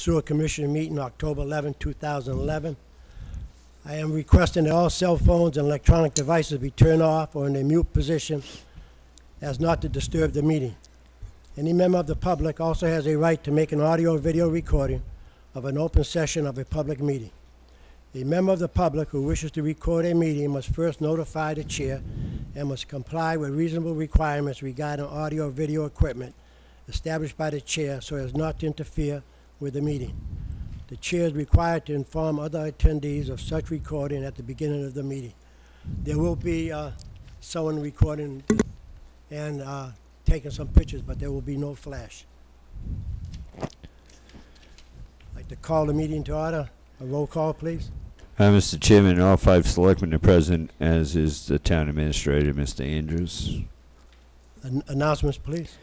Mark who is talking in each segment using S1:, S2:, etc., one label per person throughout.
S1: Sewer Commission meeting October 11, 2011. I am requesting that all cell phones and electronic devices be turned off or in a mute position as not to disturb the meeting. Any member of the public also has a right to make an audio or video recording of an open session of a public meeting. A member of the public who wishes to record a meeting must first notify the chair and must comply with reasonable requirements regarding audio or video equipment established by the chair so as not to interfere with the meeting. The chair is required to inform other attendees of such recording at the beginning of the meeting. There will be someone recording and taking some pictures, but there will be no flash. I'd like to call the meeting to order. A roll call, please.
S2: Mr. Chairman, all 5 selectmen are present, as is the town administrator, Mr. Andrews.
S1: Announcements, please.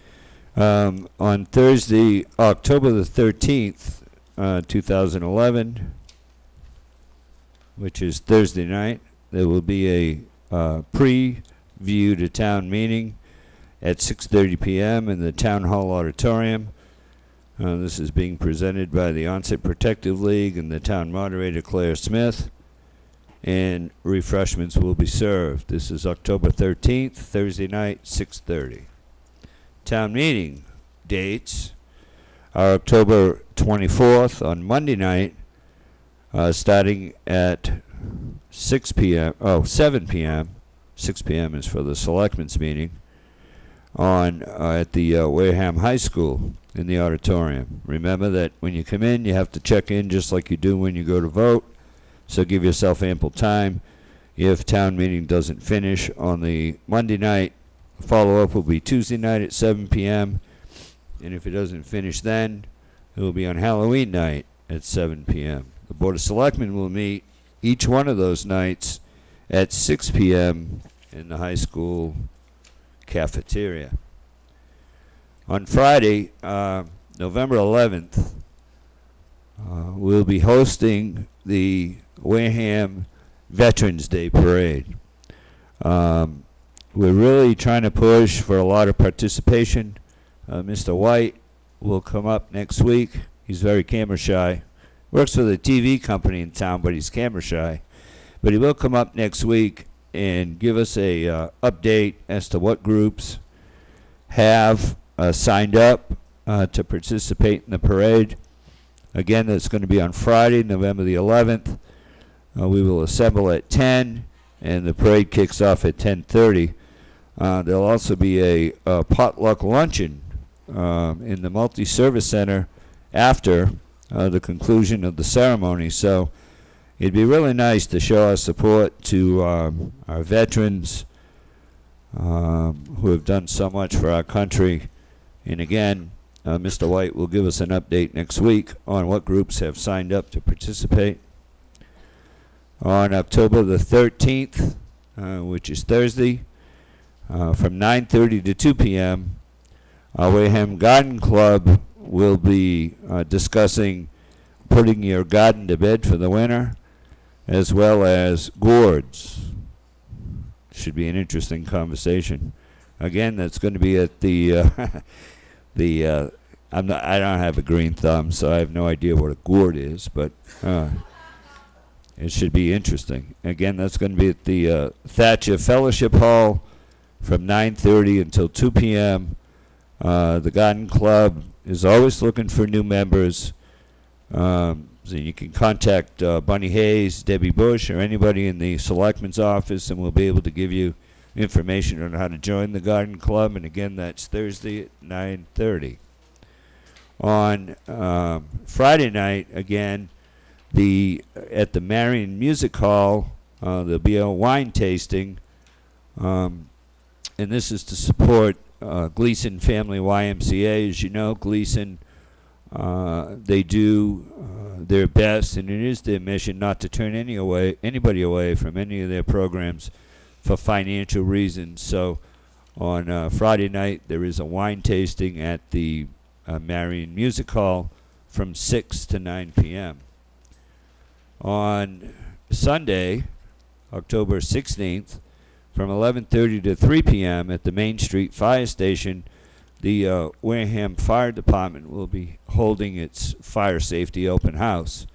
S2: On Thursday, October the 13th, 2011, which is Thursday night, there will be a preview to town meeting at 6:30 p.m. in the Town Hall Auditorium. This is being presented by the Onset Protective League and the town moderator, Claire Smith, and refreshments will be served. This is October 13th, Thursday night, 6:30. Town meeting dates are October 24th on Monday night, starting at 7 p.m. 6 p.m. is for the Selectmen's meeting at the Wareham High School in the auditorium. Remember that when you come in, you have to check in just like you do when you go to vote, so give yourself ample time. If town meeting doesn't finish on the Monday night, follow-up will be Tuesday night at 7 p.m., and if it doesn't finish then, it will be on Halloween night at 7 p.m. The Board of Selectmen will meet each one of those nights at 6 p.m. in the high school cafeteria. On Friday, November 11th, we'll be hosting the Wareham Veterans Day Parade. We're really trying to push for a lot of participation. Mr. White will come up next week. He's very camera shy. Works for the TV company in town, but he's camera shy. But he will come up next week and give us a update as to what groups have signed up to participate in the parade. Again, that's going to be on Friday, November the 11th. We will assemble at 10, and the parade kicks off at 10:30. There'll also be a potluck luncheon in the multi-service center after the conclusion of the ceremony. So it'd be really nice to show our support to our veterans who have done so much for our country. And again, Mr. White will give us an update next week on what groups have signed up to participate. On October the 13th, which is Thursday, from 9:30 to 2 p.m., our Wareham Garden Club will be discussing putting your garden to bed for the winter, as well as gourds. Should be an interesting conversation. Again, that's going to be at the I don't have a green thumb, so I have no idea what a gourd is, but it should be interesting. Again, that's going to be at the Thatcher Fellowship Hall from 9:30 until 2 p.m. The Garden Club is always looking for new members. So you can contact Bunny Hayes, Debbie Bush, or anybody in the Selectmen's office, and we'll be able to give you information on how to join the Garden Club. And again, that's Thursday at 9:30. On Friday night, again, at the Marion Music Hall, there'll be a wine tasting, and this is to support Gleason Family YMCA. As you know, Gleason, they do their best, and it is their mission not to turn anybody away from any of their programs for financial reasons. So on Friday night, there is a wine tasting at the Marion Music Hall from 6 to 9 p.m. On Sunday, October 16th, from 11:30 to 3 p.m. at the Main Street Fire Station, the Wareham Fire Department will be holding its fire safety open house.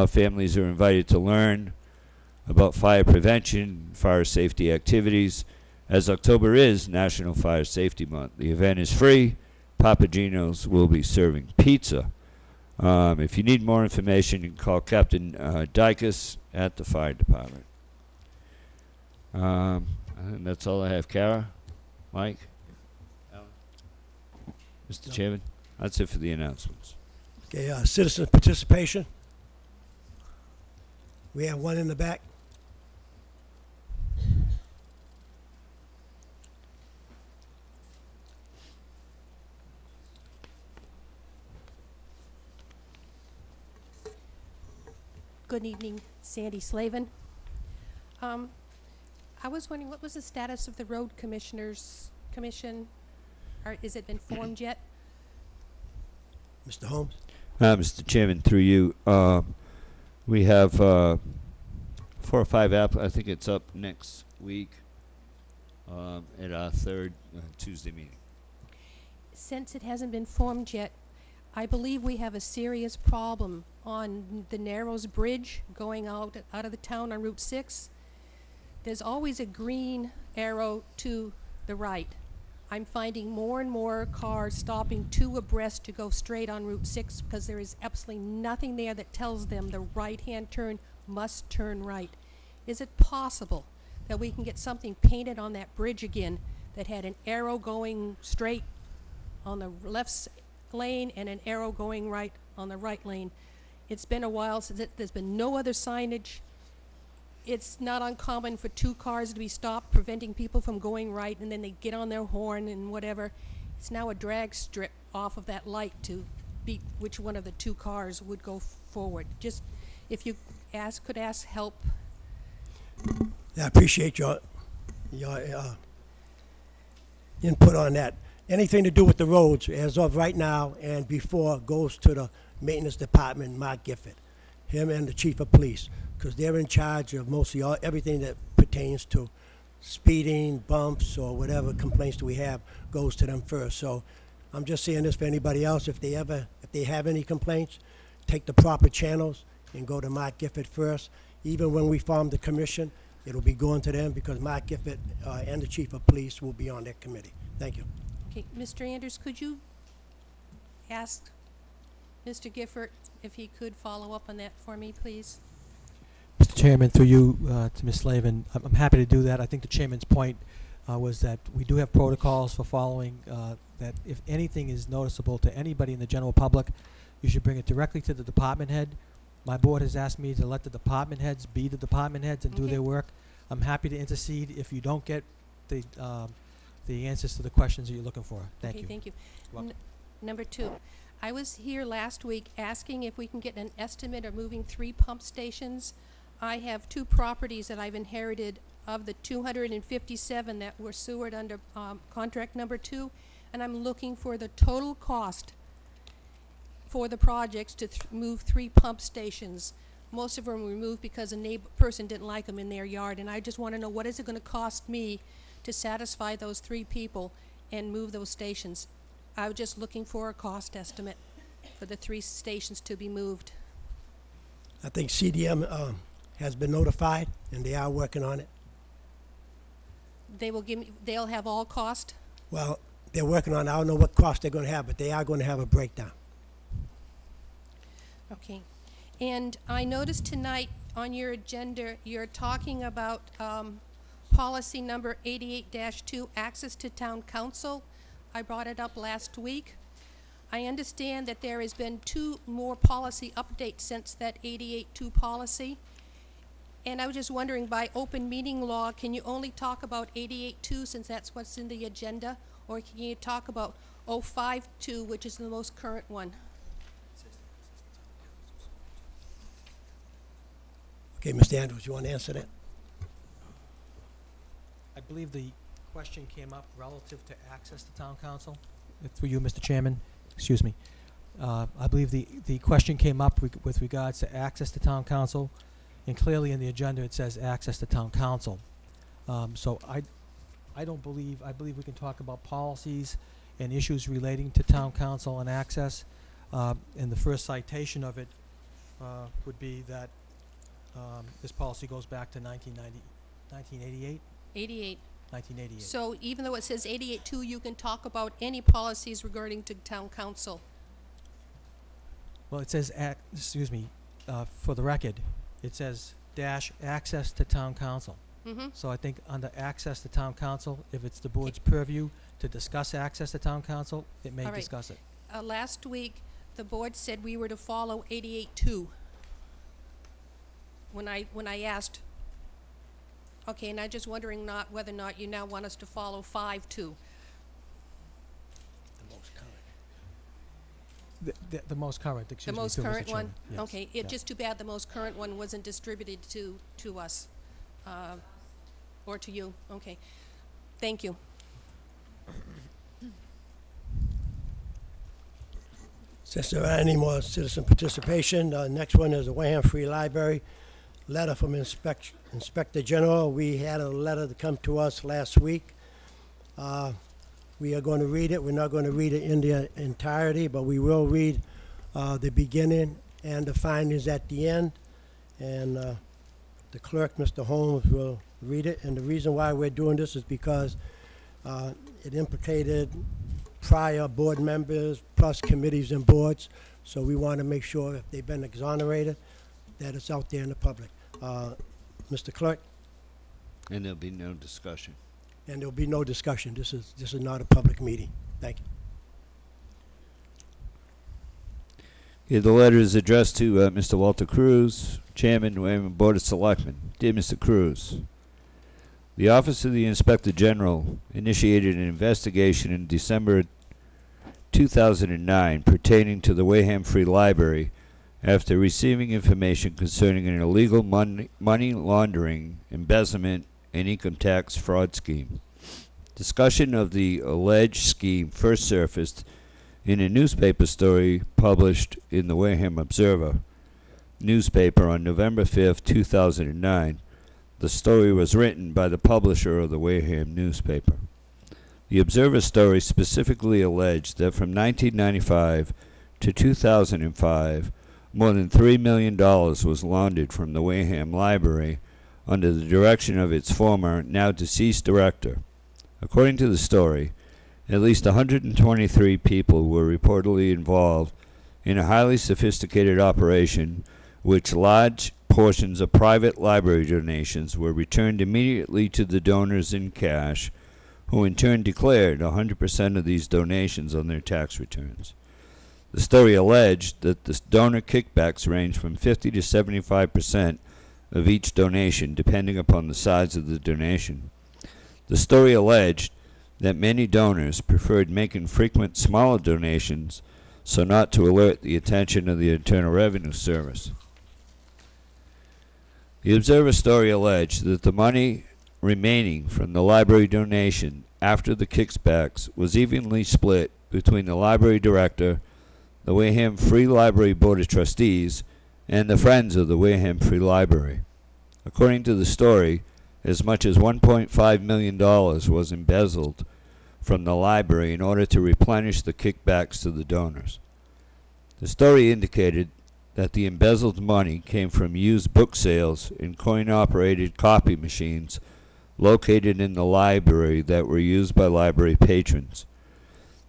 S2: Families are invited to learn about fire prevention, fire safety activities, as October is National Fire Safety Month. The event is free. Papa Gino's will be serving pizza. If you need more information, you can call Captain Dykus at the fire department. I think that's all I have. Kara? Mike? Alan? Mr.
S1: No.
S2: Chairman? That's it for the announcements.
S1: Okay, citizen participation. We have one in the back.
S3: Good evening, Sandy Slavin. I was wondering, what was the status of the road commissioners commission? Or is it been formed yet?
S1: Mr. Holmes?
S2: Mr. Chairman, through you, we have 4 or 5 I think it's up next week at our third Tuesday meeting.
S3: Since it hasn't been formed yet, I believe we have a serious problem on the Narrows Bridge going out of the town on Route 6. There's always a green arrow to the right. I'm finding more and more cars stopping 2 abreast to go straight on Route 6 because there is absolutely nothing there that tells them the right-hand turn must turn right. Is it possible that we can get something painted on that bridge again that had an arrow going straight on the left lane and an arrow going right on the right lane? It's been a while since there's been no other signage. It's not uncommon for 2 cars to be stopped, preventing people from going right, and then they get on their horn and whatever. It's now a drag strip off of that light to beat which one of the 2 cars would go forward. Just if you could ask help.
S1: I appreciate your input on that. Anything to do with the roads, as of right now and before, goes to the maintenance department, Mark Gifford, him and the chief of police, because they're in charge of mostly everything that pertains to speeding, bumps, or whatever complaints we have goes to them first. So I'm just saying this for anybody else. If they have any complaints, take the proper channels and go to Mark Gifford first. Even when we form the commission, it'll be going to them because Mark Gifford and the chief of police will be on that committee. Thank you.
S3: Okay, Mr. Anders, could you ask Mr. Gifford if he could follow up on that for me, please?
S4: Mr. Chairman, through you to Ms. Slavin, I'm happy to do that. I think the chairman's point was that we do have protocols for following, that if anything is noticeable to anybody in the general public, you should bring it directly to the department head. My board has asked me to let the department heads be the department heads and do their work. I'm happy to intercede if you don't get the answers to the questions that you're looking for. Thank you.
S3: Thank you. Number 2, I was here last week asking if we can get an estimate of moving 3 pump stations. I have 2 properties that I've inherited of the 257 that were sewered under contract number 2, and I'm looking for the total cost for the projects to move 3 pump stations. Most of them were moved because a person didn't like them in their yard, and I just want to know, what is it going to cost me to satisfy those 3 people and move those stations? I was just looking for a cost estimate for the 3 stations to be moved.
S1: I think CDM has been notified, and they are working on it.
S3: They will give me, they'll have all cost?
S1: Well, they're working on it. I don't know what cost they're going to have, but they are going to have a breakdown.
S3: Okay. And I noticed tonight on your agenda, you're talking about policy number 88-2, access to town council. I brought it up last week. I understand that there has been 2 more policy updates since that 88-2 policy. And I was just wondering, by open meeting law, can you only talk about 88-2 since that's what's in the agenda? Or can you talk about 05-2, which is the most current one?
S1: Okay, Mr. Andrews, you want to answer that?
S4: I believe the question came up relative to access to town council. Through you, Mr. Chairman. Excuse me. I believe the question came up with regards to access to town council, and clearly in the agenda it says access to town council. So I believe we can talk about policies and issues relating to town council and access. And the first citation of it would be that this policy goes back to 1988?
S3: 88.
S4: 1988.
S3: So even though it says 88-2, you can talk about any policies regarding to town council.
S4: Well, it says, for the record, it says dash access to town council.
S3: Mm-hmm.
S4: So I think under access to town council, if it's the board's purview to discuss access to town council, it may
S3: All right.
S4: discuss it.
S3: Last week, the board said we were to follow 88-2. When I asked, okay, and I'm just wondering whether or not you now want us to follow 5-2.
S4: The most current, excuse
S3: The
S4: me.
S3: most
S4: too, Mr.
S3: current one?
S4: Chairman. Yes.
S3: Okay,
S4: Yeah.
S3: just too bad the most current one wasn't distributed to us, or to you. Okay, thank you.
S1: Since there aren't any more citizen participation, next one is the Wareham Free Library. Letter from Inspector General. We had a letter that come to us last week. We are going to read it. We're not going to read it in the entirety, but we will read the beginning and the findings at the end. And the clerk, Mr. Holmes, will read it. And the reason why we're doing this is because it implicated prior board members plus committees and boards. So we want to make sure if they've been exonerated, that it's out there in the public. Mr. Clerk?
S2: And there'll be no discussion.
S1: And there'll be no discussion. This is not a public meeting. Thank you.
S2: Okay, the letter is addressed to Mr. Walter Cruz, Chairman, Wareham Board of Selectmen. Dear Mr. Cruz, the Office of the Inspector General initiated an investigation in December 2009 pertaining to the Wareham Free Library after receiving information concerning an illegal money laundering, embezzlement, and income tax fraud scheme. Discussion of the alleged scheme first surfaced in a newspaper story published in the Wareham Observer newspaper on November 5, 2009. The story was written by the publisher of the Wareham newspaper. The Observer story specifically alleged that from 1995 to 2005, more than $3 million was laundered from the Wareham Library under the direction of its former, now deceased director. According to the story, at least 123 people were reportedly involved in a highly sophisticated operation which large portions of private library donations were returned immediately to the donors in cash, who in turn declared 100% of these donations on their tax returns. The story alleged that the donor kickbacks range from 50 to 75% of each donation, depending upon the size of the donation. The story alleged that many donors preferred making frequent smaller donations so not to alert the attention of the Internal Revenue Service. The Observer story alleged that the money remaining from the library donation after the kickbacks was evenly split between the library director, the Wareham Free Library Board of Trustees, and the Friends of the Wareham Free Library. According to the story, as much as $1.5 million was embezzled from the library in order to replenish the kickbacks to the donors. The story indicated that the embezzled money came from used book sales in coin-operated copy machines located in the library that were used by library patrons.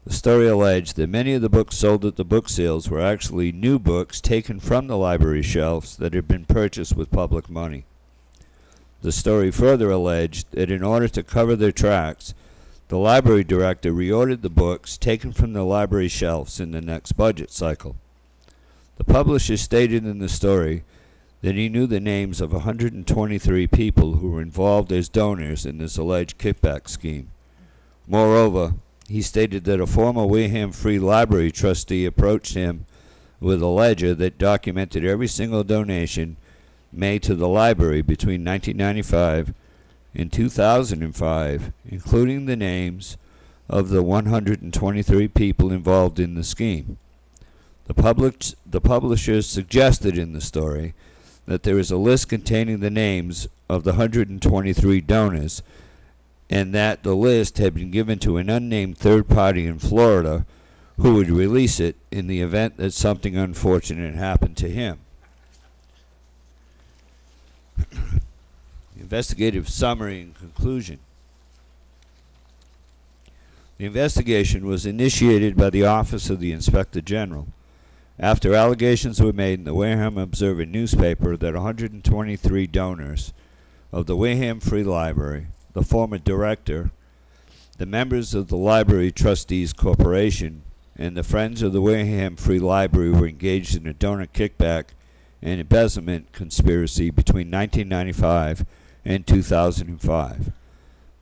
S2: The story alleged that many of the books sold at the book sales were actually new books taken from the library shelves that had been purchased with public money. The story further alleged that in order to cover their tracks, the library director reordered the books taken from the library shelves in the next budget cycle. The publisher stated in the story that he knew the names of 123 people who were involved as donors in this alleged kickback scheme. Moreover, he stated that a former Wareham Free Library trustee approached him with a ledger that documented every single donation made to the library between 1995 and 2005, including the names of the 123 people involved in the scheme. The publishers suggested in the story that there is a list containing the names of the 123 donors and that the list had been given to an unnamed third party in Florida who would release it in the event that something unfortunate happened to him. Investigative summary and conclusion. The investigation was initiated by the Office of the Inspector General after allegations were made in the Wareham Observer newspaper that 123 donors of the Wareham Free Library, the former director, the members of the Library Trustees Corporation, and the Friends of the Wareham Free Library were engaged in a donor kickback and embezzlement conspiracy between 1995 and 2005.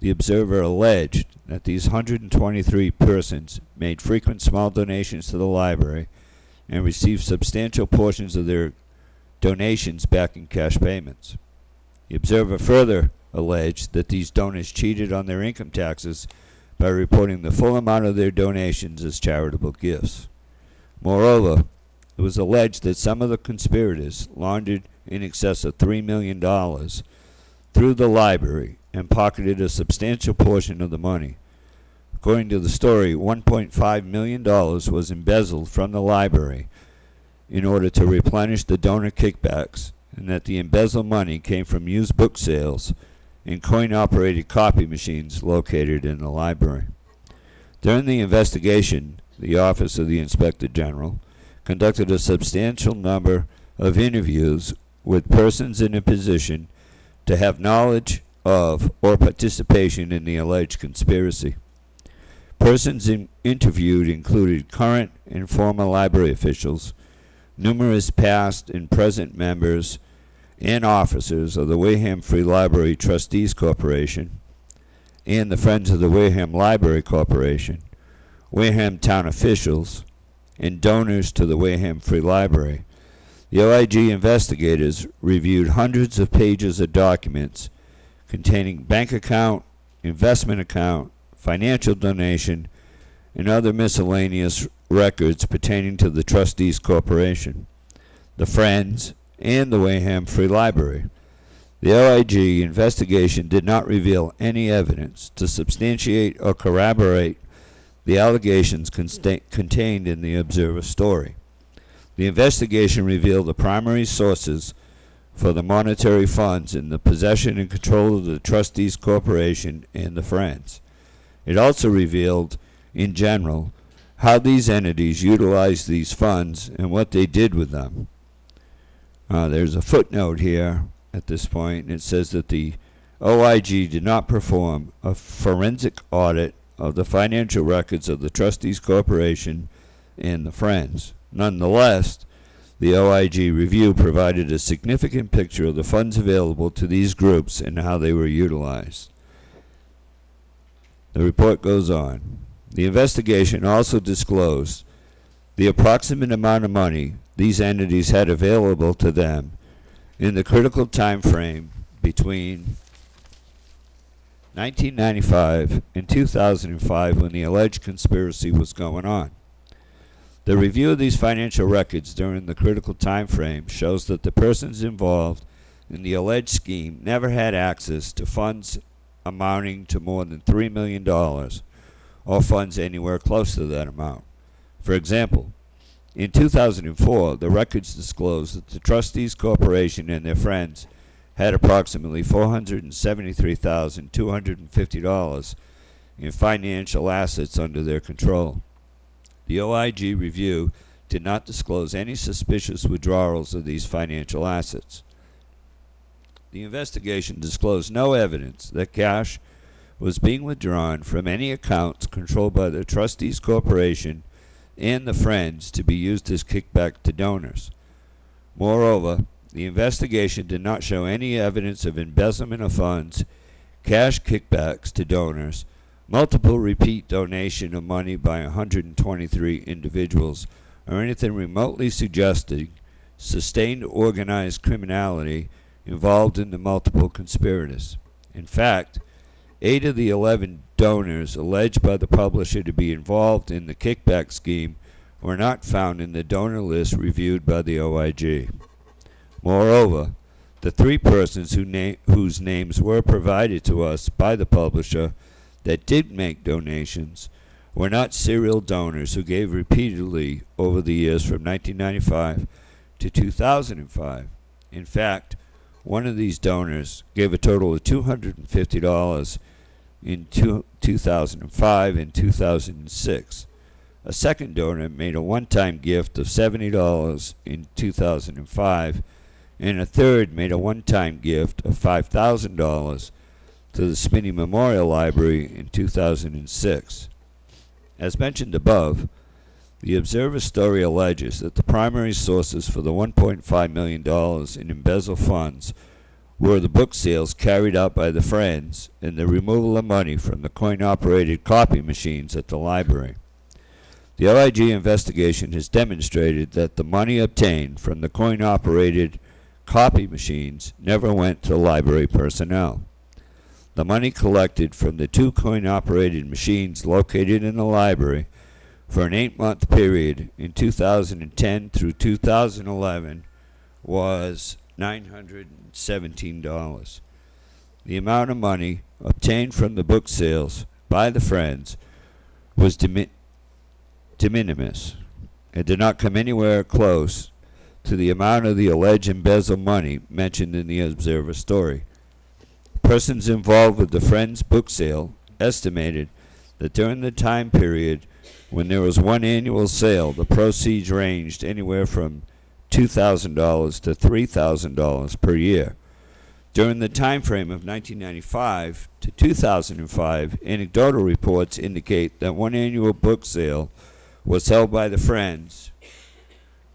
S2: The Observer alleged that these 123 persons made frequent small donations to the library and received substantial portions of their donations back in cash payments. The Observer further alleged that these donors cheated on their income taxes by reporting the full amount of their donations as charitable gifts. Moreover, it was alleged that some of the conspirators laundered in excess of $3 million through the library and pocketed a substantial portion of the money. According to the story, $1.5 million was embezzled from the library in order to replenish the donor kickbacks, and that the embezzled money came from used book sales and coin-operated copy machines located in the library. During the investigation, the Office of the Inspector General conducted a substantial number of interviews with persons in a position to have knowledge of or participation in the alleged conspiracy. Persons interviewed included current and former library officials, numerous past and present members and officers of the Wareham Free Library Trustees Corporation and the Friends of the Wareham Library Corporation, Wareham town officials, and donors to the Wareham Free Library. The OIG investigators reviewed hundreds of pages of documents containing bank account, investment account, financial donation, and other miscellaneous records pertaining to the Trustees Corporation, the Friends, and the Wareham Free Library. The OIG investigation did not reveal any evidence to substantiate or corroborate the allegations contained in the Observer story. The investigation revealed the primary sources for the monetary funds in the possession and control of the Trustees Corporation and the Friends. It also revealed, in general, how these entities utilized these funds and what they did with them. There's a footnote here at this point, and it says that the OIG did not perform a forensic audit of the financial records of the Trustees Corporation and the Friends. Nonetheless, the OIG review provided a significant picture of the funds available to these groups and how they were utilized. The report goes on. The investigation also disclosed the approximate amount of money these entities had available to them in the critical time frame between 1995 and 2005 when the alleged conspiracy was going on. The review of these financial records during the critical time frame shows that the persons involved in the alleged scheme never had access to funds amounting to more than $3 million or funds anywhere close to that amount. For example, in 2004, the records disclosed that the Trustees Corporation and their Friends had approximately $473,250 in financial assets under their control. The OIG review did not disclose any suspicious withdrawals of these financial assets. The investigation disclosed no evidence that cash was being withdrawn from any accounts controlled by the Trustees Corporation and the Friends to be used as kickback to donors. Moreover, the investigation did not show any evidence of embezzlement of funds, cash kickbacks to donors, multiple repeat donation of money by 123 individuals, or anything remotely suggesting sustained organized criminality involved in the multiple conspirators. In fact, 8 of the 11 donors alleged by the publisher to be involved in the kickback scheme were not found in the donor list reviewed by the OIG. Moreover, The three persons whose names were provided to us by the publisher that did make donations were not serial donors who gave repeatedly over the years from 1995 to 2005. In fact, one of these donors gave a total of $250 in 2005 and 2006. A second donor made a one-time gift of $70 in 2005, and a third made a one-time gift of $5,000 to the Spinney Memorial Library in 2006. As mentioned above, the Observer story alleges that the primary sources for the $1.5 million in embezzled funds were the book sales carried out by the Friends and the removal of money from the coin-operated copy machines at the library. The OIG investigation has demonstrated that the money obtained from the coin-operated copy machines never went to library personnel. The money collected from the two coin-operated machines located in the library for an 8-month period in 2010 through 2011 was $917. The amount of money obtained from the book sales by the Friends was de minimis and did not come anywhere close to the amount of the alleged embezzled money mentioned in the Observer story. Persons involved with the Friends book sale estimated that during the time period when there was one annual sale, the proceeds ranged anywhere from $2,000 to $3,000 per year. During the time frame of 1995 to 2005, anecdotal reports indicate that one annual book sale was held by the Friends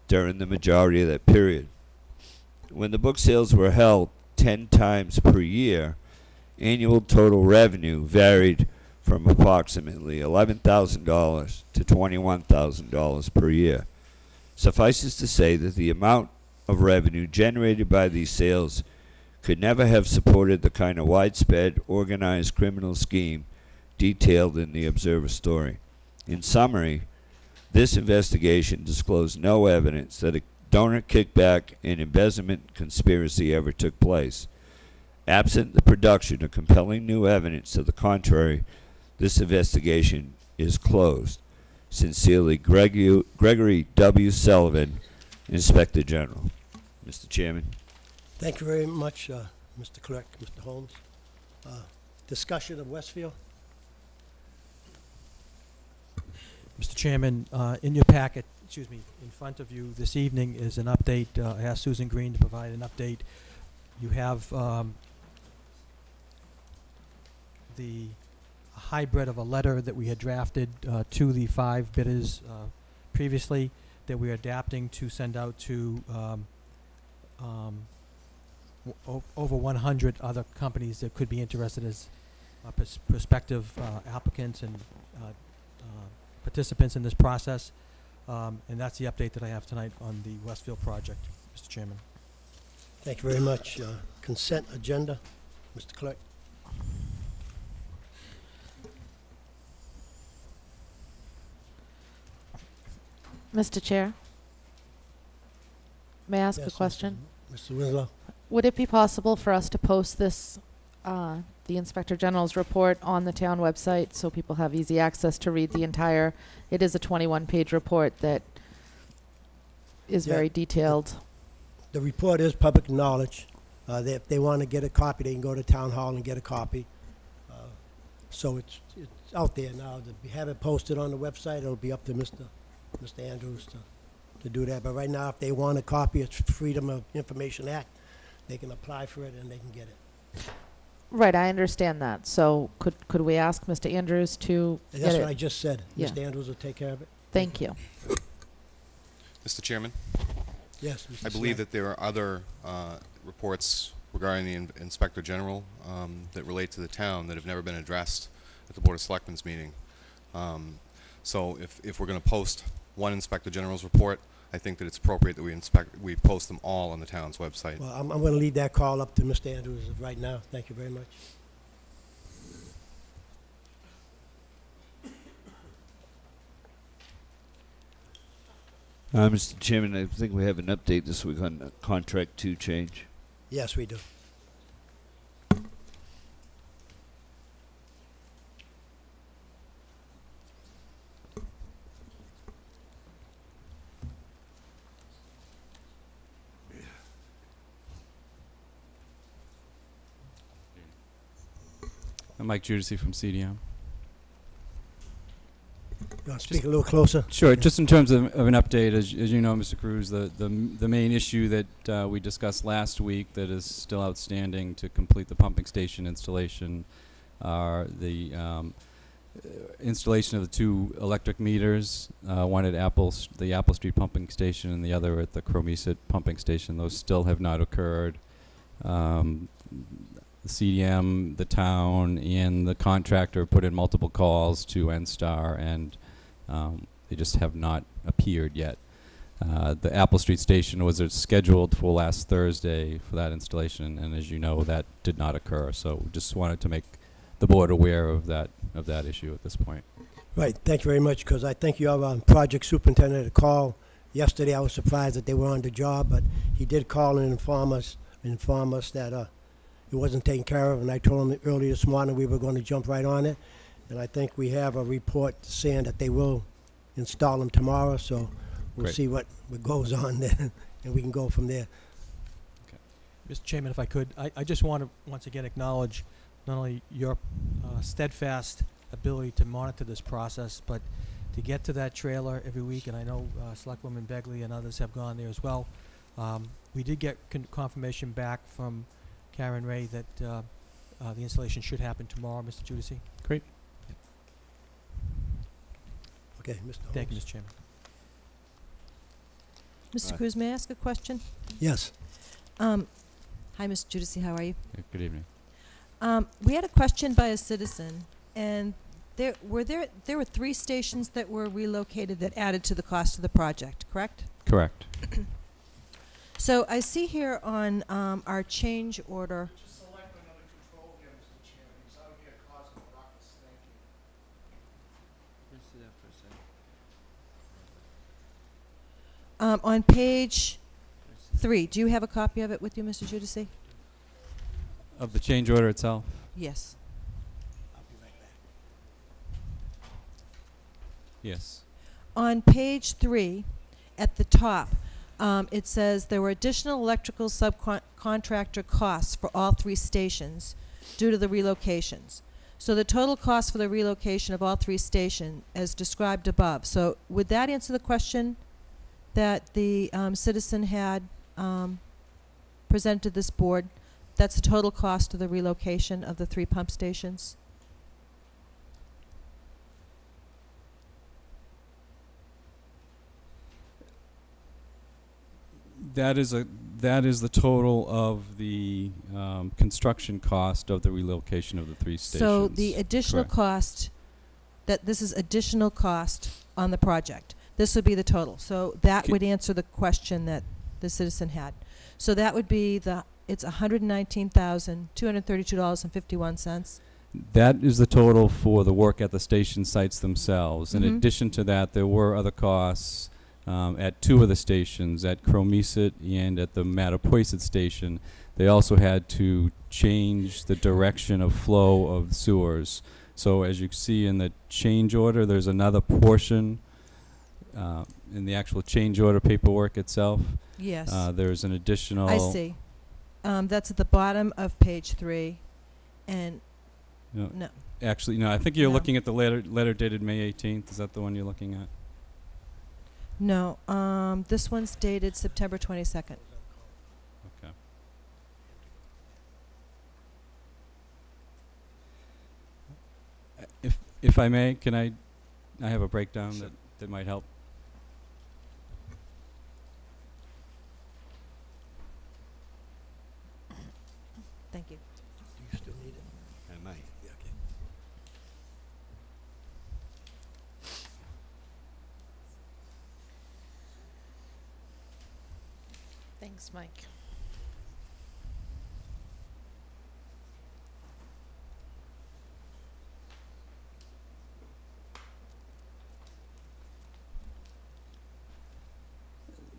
S2: during the majority of that period. When the book sales were held 10 times per year, annual total revenue varied from approximately $11,000 to $21,000 per year. Suffices to say that the amount of revenue generated by these sales could never have supported the kind of widespread organized criminal scheme detailed in the Observer story. In summary, this investigation disclosed no evidence that a donor kickback and embezzlement conspiracy ever took place. Absent the production of compelling new evidence to the contrary, this investigation is closed. Sincerely, Gregory W. Sullivan, Inspector General. Mr. Chairman.
S1: Thank you very much, Mr. Clerk, Mr. Holmes. Discussion of Westfield?
S4: Mr. Chairman, in your packet, in front of you this evening is an update. I asked Susan Green to provide an update. You have the hybrid of a letter that we had drafted to the 5 bidders previously that we are adapting to send out to over 100 other companies that could be interested as prospective applicants and participants in this process. And that's the update that I have tonight on the Westfield project, Mr. Chairman.
S1: Thank you very much. Consent agenda, Mr. Clerk.
S5: Mr. Chair, may I ask a
S1: Yes,
S5: question?
S1: Mr. Winslow.
S5: Would it be possible for us to post this, the Inspector General's report on the town website so people have easy access to read the entire, it is a 21-page report that is
S1: Yeah.
S5: very detailed.
S1: The report is public knowledge. If they want to get a copy, they can go to Town Hall and get a copy. So it's out there now. We have it posted on the website. It'll be up to Mr. Andrews to do that. But right now, if they want a copy, it's Freedom of Information Act. They can apply for it and they can get it.
S5: Right, I understand that. So could we ask Mr. Andrews to
S1: And
S5: get
S1: that's
S5: it?
S1: what I just said.
S5: Yeah.
S1: Mr. Andrews will take care of it.
S5: Thank you.
S6: Mr. Chairman,
S1: Yes, Mr.
S6: I believe
S1: Snyder.
S6: that there are other reports regarding the Inspector General that relate to the town that have never been addressed at the Board of Selectmen's meeting. So if we're going to post one Inspector General's report, I think that it's appropriate that we post them all on the town's website.
S1: Well, I'm going to leave that call up to Mr. Andrews right now. Thank you very much.
S2: Mr. Chairman, I think we have an update this week on contract 2 change.
S1: Yes, we do.
S7: I'm Mike Judici from CDM.
S1: You want to speak a little closer?
S7: Sure. Just in terms of an update, as you know, Mr. Cruz, the main issue that we discussed last week that is still outstanding to complete the pumping station installation are the installation of the 2 electric meters, one at the Apple Street pumping station and the other at the Cromeset pumping station. Those still have not occurred. The CDM, the town, and the contractor put in multiple calls to NSTAR, and they just have not appeared yet. The Apple Street station was scheduled for last Thursday for that installation, and as you know, that did not occur. So just wanted to make the board aware of that issue at this point.
S1: Right, thank you very much, because I think your project superintendent had called yesterday. I was surprised that they were on the job, but he did call and inform us that it wasn't taken care of, and I told him early this morning we were going to jump right on it, and I think we have a report saying that they will install them tomorrow, so we'll
S7: Great.
S1: see what goes on there, and we can go from there.
S4: Mr. Chairman, if I could, I just want to once again acknowledge not only your steadfast ability to monitor this process, but to get to that trailer every week, and I know Selectwoman Begley and others have gone there as well. We did get confirmation back from Karen Ray that the installation should happen tomorrow, Mr. Judici.
S7: Great.
S1: Okay, Mr.
S4: Thank you,
S1: Holmes.
S4: Mr. Chairman.
S3: Mr. Cruz, may I ask a question?
S1: Yes.
S3: Hi, Mr. Judici, how are you?
S7: Good evening.
S3: We had a question by a citizen, and there were 3 stations that were relocated that added to the cost of the project, correct?
S7: Correct.
S3: So I see here on our change order. On page 3, do you have a copy of it with you, Mr. Judici?
S7: Of the change order itself?
S3: Yes.
S1: I'll be right back.
S7: Yes.
S3: On page 3, at the top, it says there were additional electrical subcontractor costs for all 3 stations due to the relocations. So the total cost for the relocation of all 3 stations as described above. So would that answer the question that the citizen had presented to this board? That's the total cost of the relocation of the 3 pump stations?
S7: That is the total of the construction cost of the relocation of the 3 stations.
S3: So the additional
S7: Correct.
S3: cost, this is additional cost on the project. This would be the total. So that would answer the question that the citizen had. So that would be it's $119,232.51.
S7: That is the total for the work at the station sites themselves. In
S3: Mhm.
S7: addition to that, there were other costs at 2 of the stations, at Cromeset and at the Mattapoisett station. They also had to change the direction of flow of sewers. So as you see in the change order, there's another portion in the actual change order paperwork itself.
S3: Yes.
S7: There's an additional...
S3: I see. That's at the bottom of page 3. And
S7: No,
S3: no.
S7: actually, no, I think you're
S3: No.
S7: looking at the letter dated May 18th. Is that the one you're looking at?
S3: No. This one's dated September 22nd.
S7: Okay. If I may, can I have a breakdown that might help?
S3: Thank you.
S1: Do you still need it?
S2: I might.
S1: Yeah, okay.
S5: Thanks, Mike.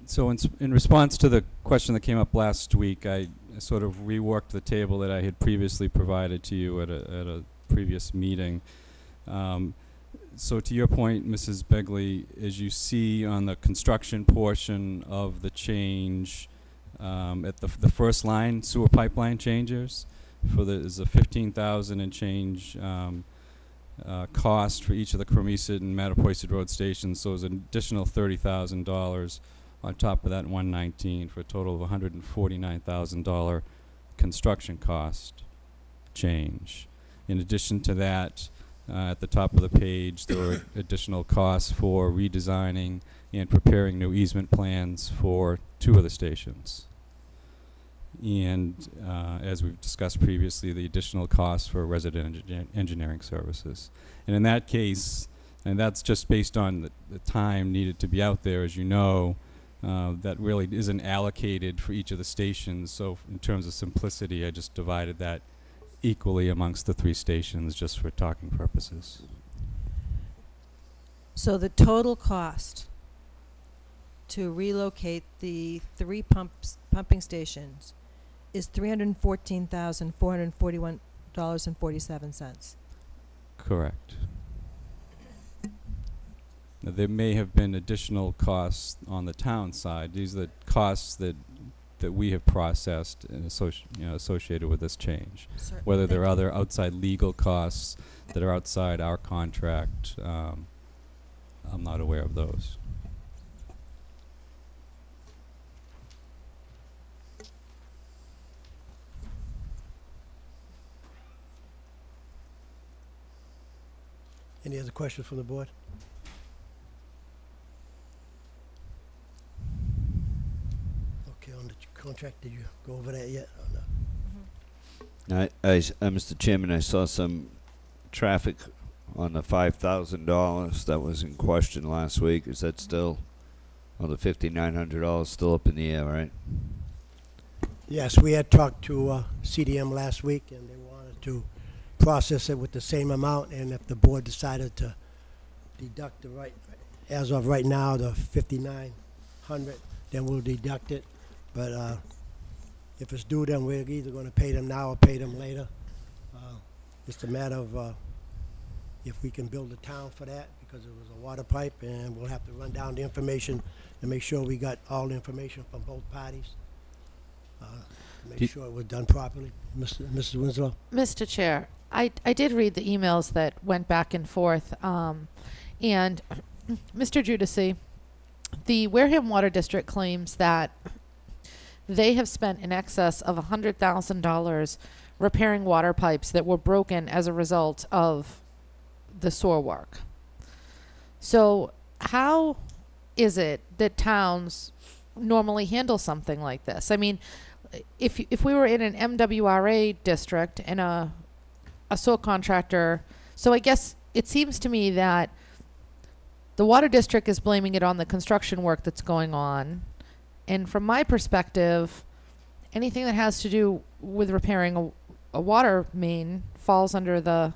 S7: So in response to the question that came up last week, I sort of reworked the table that I had previously provided to you at a previous meeting. So to your point, Mrs. Begley, as you see on the construction portion of the change, at the first line, sewer pipeline changes, there's a 15,000 and change cost for each of the Cremisa and Mattapoisett Road stations, so there's an additional $30,000 on top of that 119 for a total of $149,000 construction cost change. In addition to that, at the top of the page, there were additional costs for redesigning and preparing new easement plans for 2 of the stations. And as we've discussed previously, the additional costs for resident engineering services. And in that case, and that's just based on the time needed to be out there, as you know, that really isn't allocated for each of the stations. So in terms of simplicity, I just divided that equally amongst the 3 stations just for talking purposes.
S8: So the total cost to relocate the 3 pumping stations is $314,441.47.
S7: Correct. Now, there may have been additional costs on the town side. These are the costs that we have processed and associated with this change.
S8: Certainly.
S7: Whether there are
S8: Thank
S7: other outside legal costs that are outside our contract, I'm not aware of those.
S1: Any other questions from the board? Okay, on the contract, did you go over that yet or no?
S2: Mr. Chairman, I saw some traffic on the $5,000 that was in question last week. Is that still, or the $5,900 still up in the air, right?
S1: Yes, we had talked to CDM last week, and they wanted to process it with the same amount, and if the board decided to deduct as of right now, the $5,900, then we'll deduct it. But if it's due, then we're either going to pay them now or pay them later. It's a matter of if we can build a town for that, because it was a water pipe, and we'll have to run down the information and make sure we got all the information from both parties. Make sure it was done properly. Mrs. Winslow?
S5: Mr. Chair, I did read the emails that went back and forth, and Mr. Giudice, the Wareham Water District claims that they have spent in excess of $100,000 repairing water pipes that were broken as a result of the sewer work. So how is it that towns normally handle something like this? I mean, if we were in an MWRA district and a sewer contractor, so I guess it seems to me that the water district is blaming it on the construction work that's going on. And from my perspective, anything that has to do with repairing a water main falls under the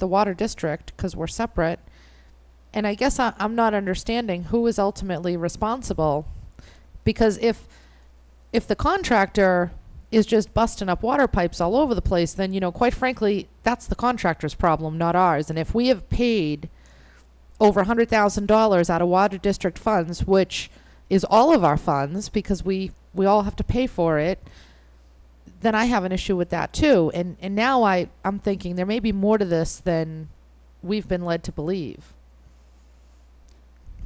S5: water district, because we're separate. And I guess I'm not understanding who is ultimately responsible, because if the contractor is just busting up water pipes all over the place, then, quite frankly, that's the contractor's problem, not ours. And if we have paid over $100,000 out of water district funds, which is all of our funds, because we all have to pay for it, then I have an issue with that too. And now I'm thinking there may be more to this than we've been led to believe.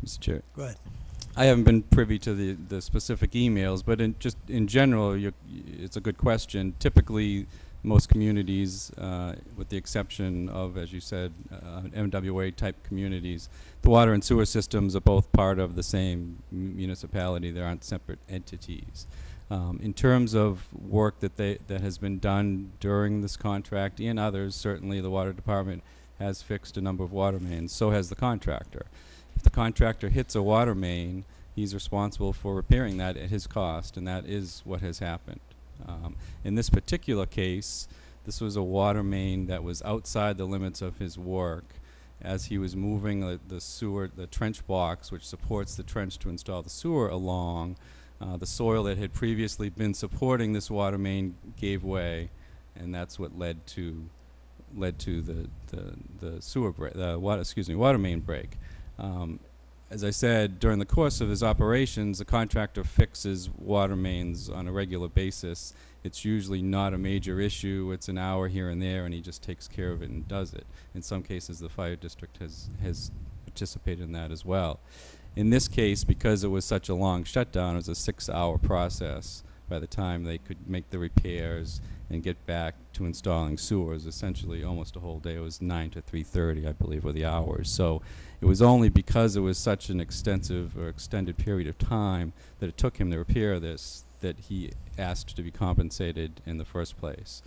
S7: Mr. Chair.
S1: Go ahead.
S7: I haven't been privy to the specific emails, but in general, it's a good question. Typically, most communities, with the exception of, as you said, MWA type communities, the water and sewer systems are both part of the same municipality. They aren't separate entities. In terms of work that has been done during this contract and others, certainly the water department has fixed a number of water mains. So has the contractor. If the contractor hits a water main, he's responsible for repairing that at his cost, and that is what has happened. In this particular case, this was a water main that was outside the limits of his work. As he was moving the trench box, which supports the trench to install the sewer along, The soil that had previously been supporting this water main gave way, and that's what led to the sewer break, the water main break. As I said, during the course of his operations, the contractor fixes water mains on a regular basis. It's usually not a major issue. It's an hour here and there, and he just takes care of it and does it. In some cases, the fire district has participated in that as well. In this case, because it was such a long shutdown, it was a 6-hour process by the time they could make the repairs and get back to installing sewers. Essentially almost a whole day. It was 9 to 3:30, I believe, were the hours. So it was only because it was such an extensive or extended period of time that it took him to repair this that he asked to be compensated in the first place.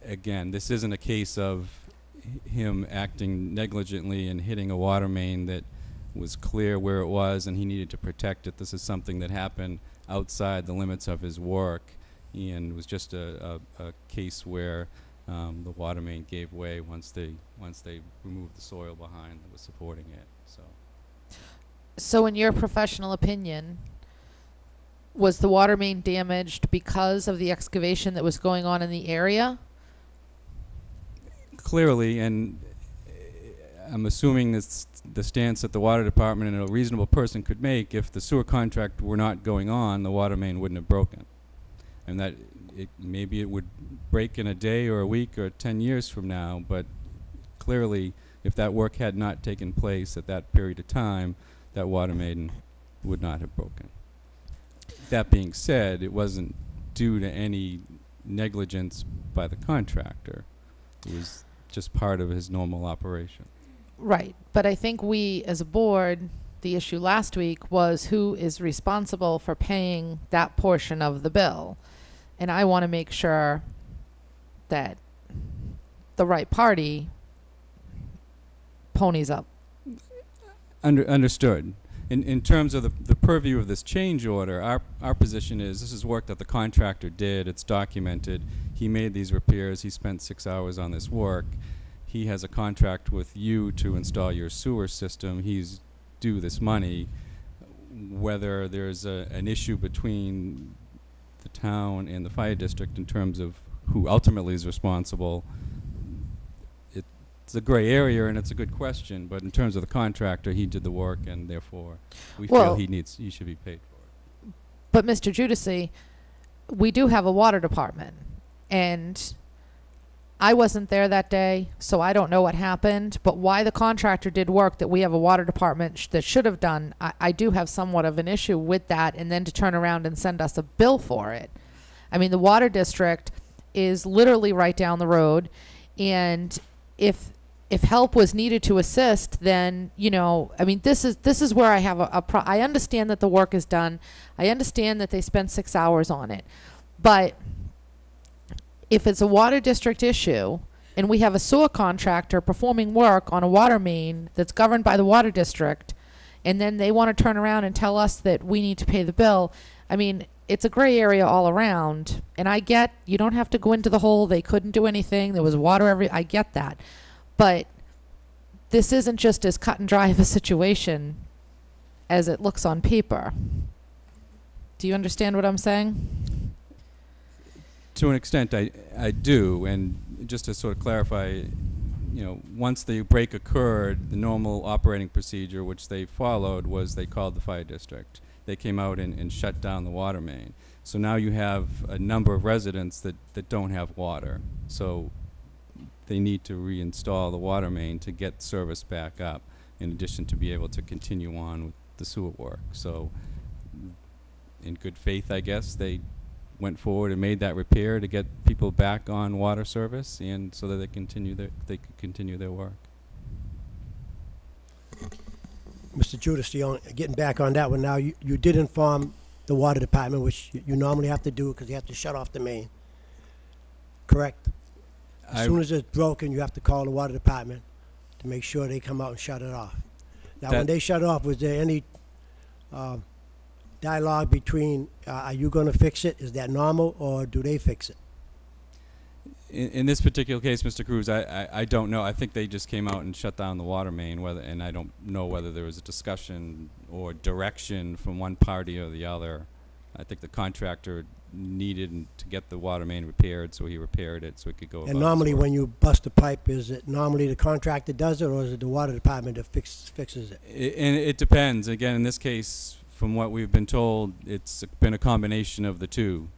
S7: Again, this isn't a case of him acting negligently and hitting a water main that was clear where it was and he needed to protect it. This is something that happened outside the limits of his work, and was just a case where the water main gave way once they removed the soil behind that was supporting it.
S5: So in your professional opinion, was the water main damaged because of the excavation that was going on in the area?
S7: Clearly, and I'm assuming it's the stance that the water department and a reasonable person could make. If the sewer contract were not going on, the water main wouldn't have broken. And that maybe it would break in a day or a week or 10 years from now, but clearly if that work had not taken place at that period of time, that water main would not have broken. That being said, it wasn't due to any negligence by the contractor. It was just part of his normal operation.
S5: Right, but I think we as a board, the issue last week was who is responsible for paying that portion of the bill. And I want to make sure that the right party ponies up.
S7: Understood. In terms of the purview of this change order, our position is this is work that the contractor did. It's documented. He made these repairs. He spent 6 hours on this work. He has a contract with you to install your sewer system. He's due this money. Whether there's an issue between the town and the fire district in terms of who ultimately is responsible, it's a gray area and it's a good question, but in terms of the contractor, he did the work and therefore we feel he should be paid for it.
S5: But Mr. Judici, we do have a water department, and I wasn't there that day, so I don't know what happened, but why the contractor did work that we have a water department that should have done, I do have somewhat of an issue with that, and then to turn around and send us a bill for it. I mean, the water district is literally right down the road, and if help was needed to assist, then, you know, I mean, this is where I have I understand that the work is done. I understand that they spent 6 hours on it, but if it's a water district issue and we have a sewer contractor performing work on a water main that's governed by the water district, and then they want to turn around and tell us that we need to pay the bill, I mean, it's a gray area all around. And I get you don't have to go into the hole. They couldn't do anything. There was water I get that. But this isn't just as cut and dry of a situation as it looks on paper. Do you understand what I'm saying?
S7: To an extent, I do, and just to sort of clarify, you know, once the break occurred, the normal operating procedure which they followed was they called the fire district. They came out and shut down the water main. So now you have a number of residents that don't have water. So they need to reinstall the water main to get service back up, in addition to be able to continue on with the sewer work. So in good faith, I guess, they went forward and made that repair to get people back on water service, and so that they could continue their work.
S1: Mr. Judici, getting back on that one now, you did inform the water department, which you normally have to do because you have to shut off the main, correct? As soon as it's broken, you have to call the water department to make sure they come out and shut it off. Now, when they shut it off, was there any dialogue between, are you going to fix it? Is that normal, or do they fix it?
S7: In this particular case, Mr. Cruz, I don't know. I think they just came out and shut down the water main, and I don't know whether there was a discussion or direction from one party or the other. I think the contractor needed to get the water main repaired, so he repaired it so it could go.
S1: And normally when you bust a pipe, is it normally the contractor does it, or is it the water department that fixes it?
S7: And it depends. Again, in this case, from what we've been told, it's been a combination of the two,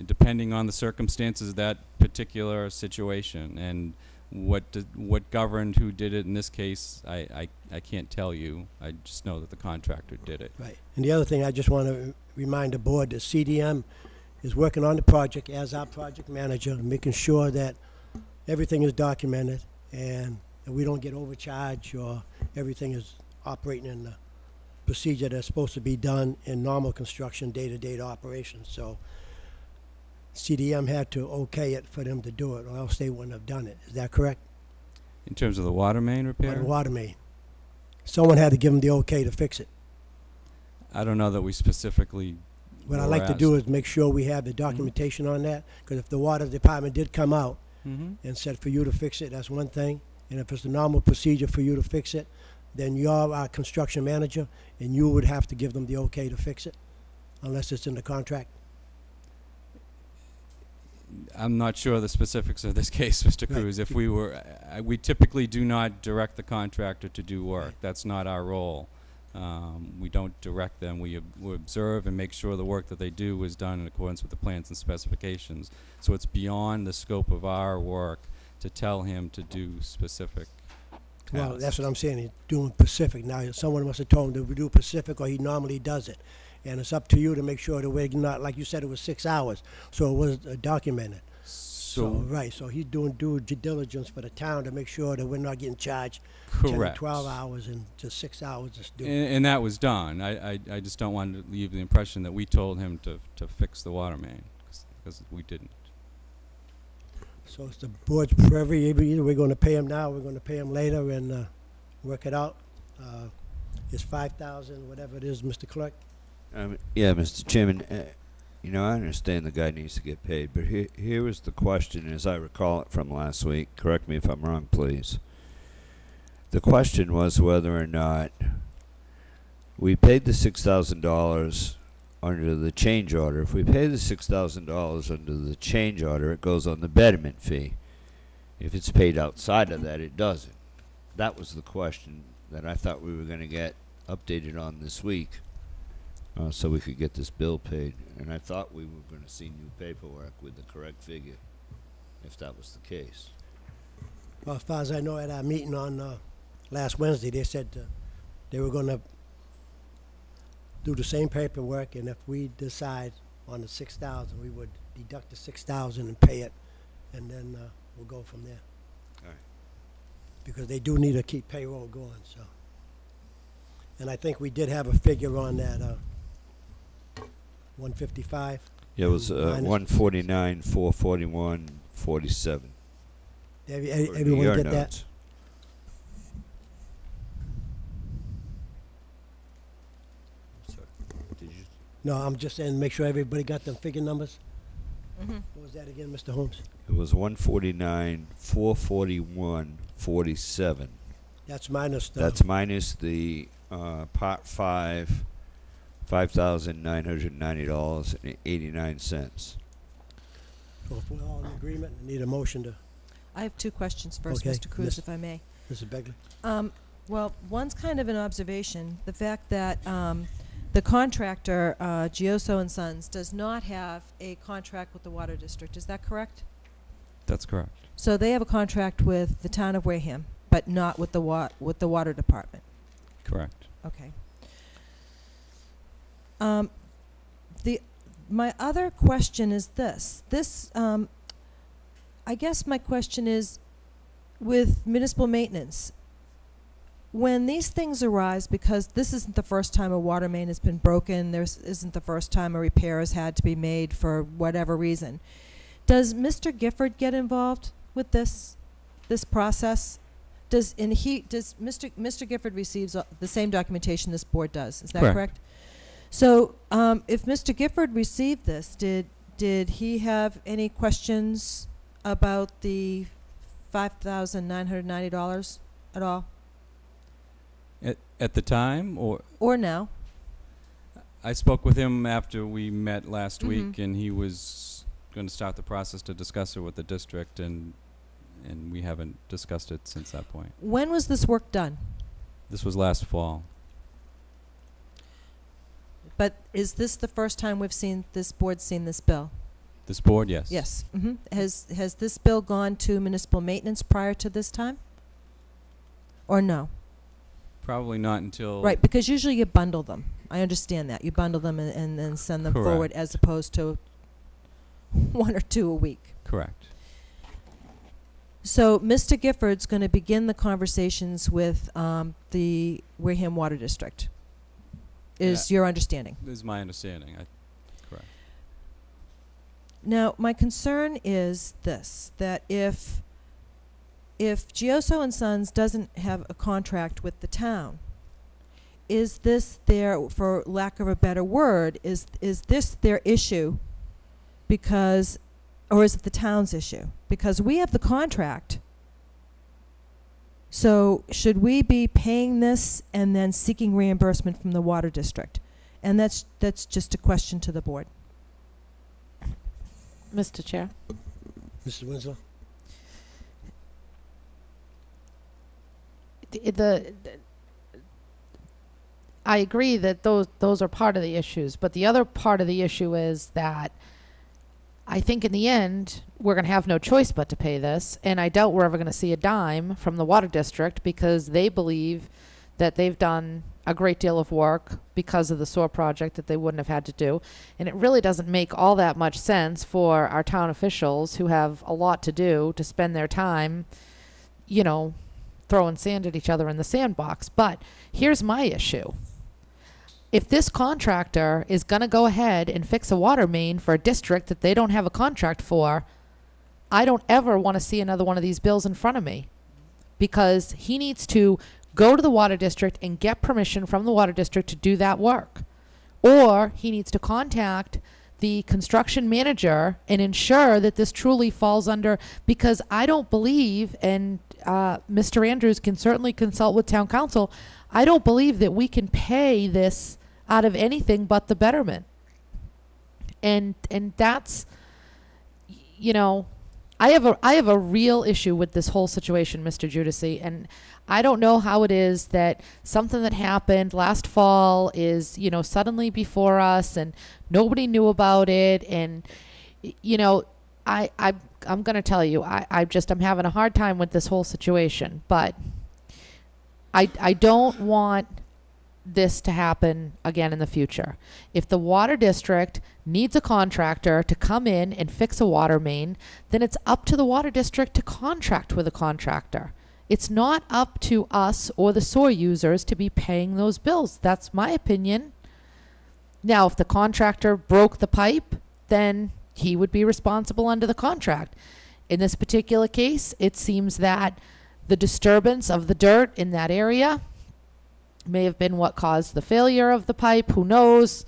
S7: depending on the circumstances of that particular situation and what governed who did it in this case. I can't tell you. I just know that the contractor did it.
S1: Right. And the other thing, I just want to remind the board that CDM is working on the project as our project manager, making sure that everything is documented and that we don't get overcharged, or everything is operating in the procedure that's supposed to be done in normal construction, day-to-day operations. So CDM had to okay it for them to do it, or else they wouldn't have done it. Is that correct?
S7: In terms of the water main
S1: On
S7: repair?
S1: the water main. Someone had to give them the okay to fix it.
S7: I don't know that we specifically.
S1: What I like to do is make sure we have the documentation on that, because if the water department did come out and said for you to fix it, that's one thing. And if it's a normal procedure for you to fix it, then you're our construction manager, and you would have to give them the okay to fix it, unless it's in the contract.
S7: I'm not sure of the specifics of this case, Mr.
S1: Right.
S7: Cruz. If we were, we typically do not direct the contractor to do work.
S1: Right.
S7: That's not our role. We don't direct them. We observe and make sure the work that they do is done in accordance with the plans and specifications. So it's beyond the scope of our work to tell him to do specific tasks.
S1: Well, that's what I'm saying. He's doing Pacific. Now, someone must have told him to do Pacific, or he normally does it. And it's up to you to make sure that we're not, like you said, it was 6 hours, so it was documented. So right, so he's doing due diligence for the town to make sure that we're not getting charged 10 or
S7: Correct.
S1: 12 hours and just 6 hours just doing.
S7: And that was done. I just don't want to leave the impression that we told him to fix the water main, because we didn't.
S1: So it's the board's preference. Either we're going to pay him now, we're going to pay him later, and work it out. It's $5,000, whatever it is, Mr. Clerk.
S2: Yeah, Mr. Chairman, you know, I understand the guy needs to get paid, but here was the question, as I recall it from last week. Correct me if I'm wrong, please. The question was whether or not we paid the $6,000 under the change order. If we pay the $6,000 under the change order, it goes on the betterment fee. If it's paid outside of that, it doesn't. That was the question that I thought we were going to get updated on this week. So we could get this bill paid. And I thought we were going to see new paperwork with the correct figure, if that was the case.
S1: Well, as far as I know, at our meeting on last Wednesday, they said they were going to do the same paperwork, and if we decide on the $6,000, we would deduct the $6,000 and pay it, and then we'll go from there.
S2: All right.
S1: Because they do need to keep payroll going, so. And I think we did have a figure on that 155.
S2: Yeah, it was
S1: minus-
S2: 149, 441, 47.
S1: Everyone
S2: Your
S1: get that?
S2: notes. Sorry. Did you?
S1: No, I'm just saying, make sure everybody got them figure numbers. What was that again, Mr. Holmes?
S2: It was 149, 441, 47.
S1: That's minus the.
S2: That's minus the Part 5, $5,990.89.
S1: So if we're all in agreement, I need a motion to,
S8: I have two questions first,
S1: Okay,
S8: Mr. Cruz,
S1: Miss-
S8: if I may.
S1: Mrs. Begley.
S8: Well, one's kind of an observation. The fact that the contractor, Gioso and Sons, does not have a contract with the water district. Is that correct?
S7: That's correct.
S8: So they have a contract with the town of Wareham, but not with the water department.
S7: Correct.
S8: Okay. My other question is this. I guess my question is, with municipal maintenance, when these things arise, because this isn't the first time a water main has been broken, isn't the first time a repair has had to be made for whatever reason, does Mr. Gifford get involved with this process? Does Mr. Gifford receives the same documentation this board does? Is that correct? So, if Mr. Gifford received this, did he have any questions about the $5,990 at all?
S7: At the time,
S8: Or now?
S7: I spoke with him after we met last
S8: Mhm.
S7: week, and he was going to start the process to discuss it with the district, and we haven't discussed it since that point.
S8: When was this work done?
S7: This was last fall.
S8: But is this the first time this board's seen this bill?
S7: This board, yes.
S8: Yes. Has this bill gone to municipal maintenance prior to this time? Or no?
S7: Probably not until...
S8: Right, because usually you bundle them. I understand that. You bundle them and then send them
S7: Correct.
S8: forward as opposed to one or two a week.
S7: Correct.
S8: So Mr. Gifford's going to begin the conversations with the Wareham Water District, is your understanding?
S7: This is my understanding. Correct.
S8: Now, my concern is this, that if Gioso and Sons doesn't have a contract with the town, is this their, for lack of a better word, is this their issue because, or is it the town's issue? Because we have the contract. So should we be paying this and then seeking reimbursement from the water district? And that's just a question to the board.
S5: Mr. Chair.
S1: Mrs. Winslow?
S5: I agree that those are part of the issues, but the other part of the issue is that I think in the end we're going to have no choice but to pay this, and I doubt we're ever going to see a dime from the water district because they believe that they've done a great deal of work because of the sewer project that they wouldn't have had to do. And it really doesn't make all that much sense for our town officials who have a lot to do to spend their time, you know, throwing sand at each other in the sandbox. But here's my issue. If this contractor is going to go ahead and fix a water main for a district that they don't have a contract for, I don't ever want to see another one of these bills in front of me, because he needs to go to the water district and get permission from the water district to do that work. Or he needs to contact the construction manager and ensure that this truly falls under, because I don't believe, and Mr. Andrews can certainly consult with town council, I don't believe that we can pay this out of anything but the betterment. And that's, you know, I have a real issue with this whole situation, Mr. Giudice, and I don't know how it is that something that happened last fall is, you know, suddenly before us and nobody knew about it. And, you know, I'm going to tell you, I'm having a hard time with this whole situation, but I don't want this to happen again in the future. If the water district needs a contractor to come in and fix a water main, then it's up to the water district to contract with a contractor. It's not up to us or the sewer users to be paying those bills. That's my opinion. Now, if the contractor broke the pipe, then he would be responsible under the contract. In this particular case, it seems that the disturbance of the dirt in that area may have been what caused the failure of the pipe. Who knows?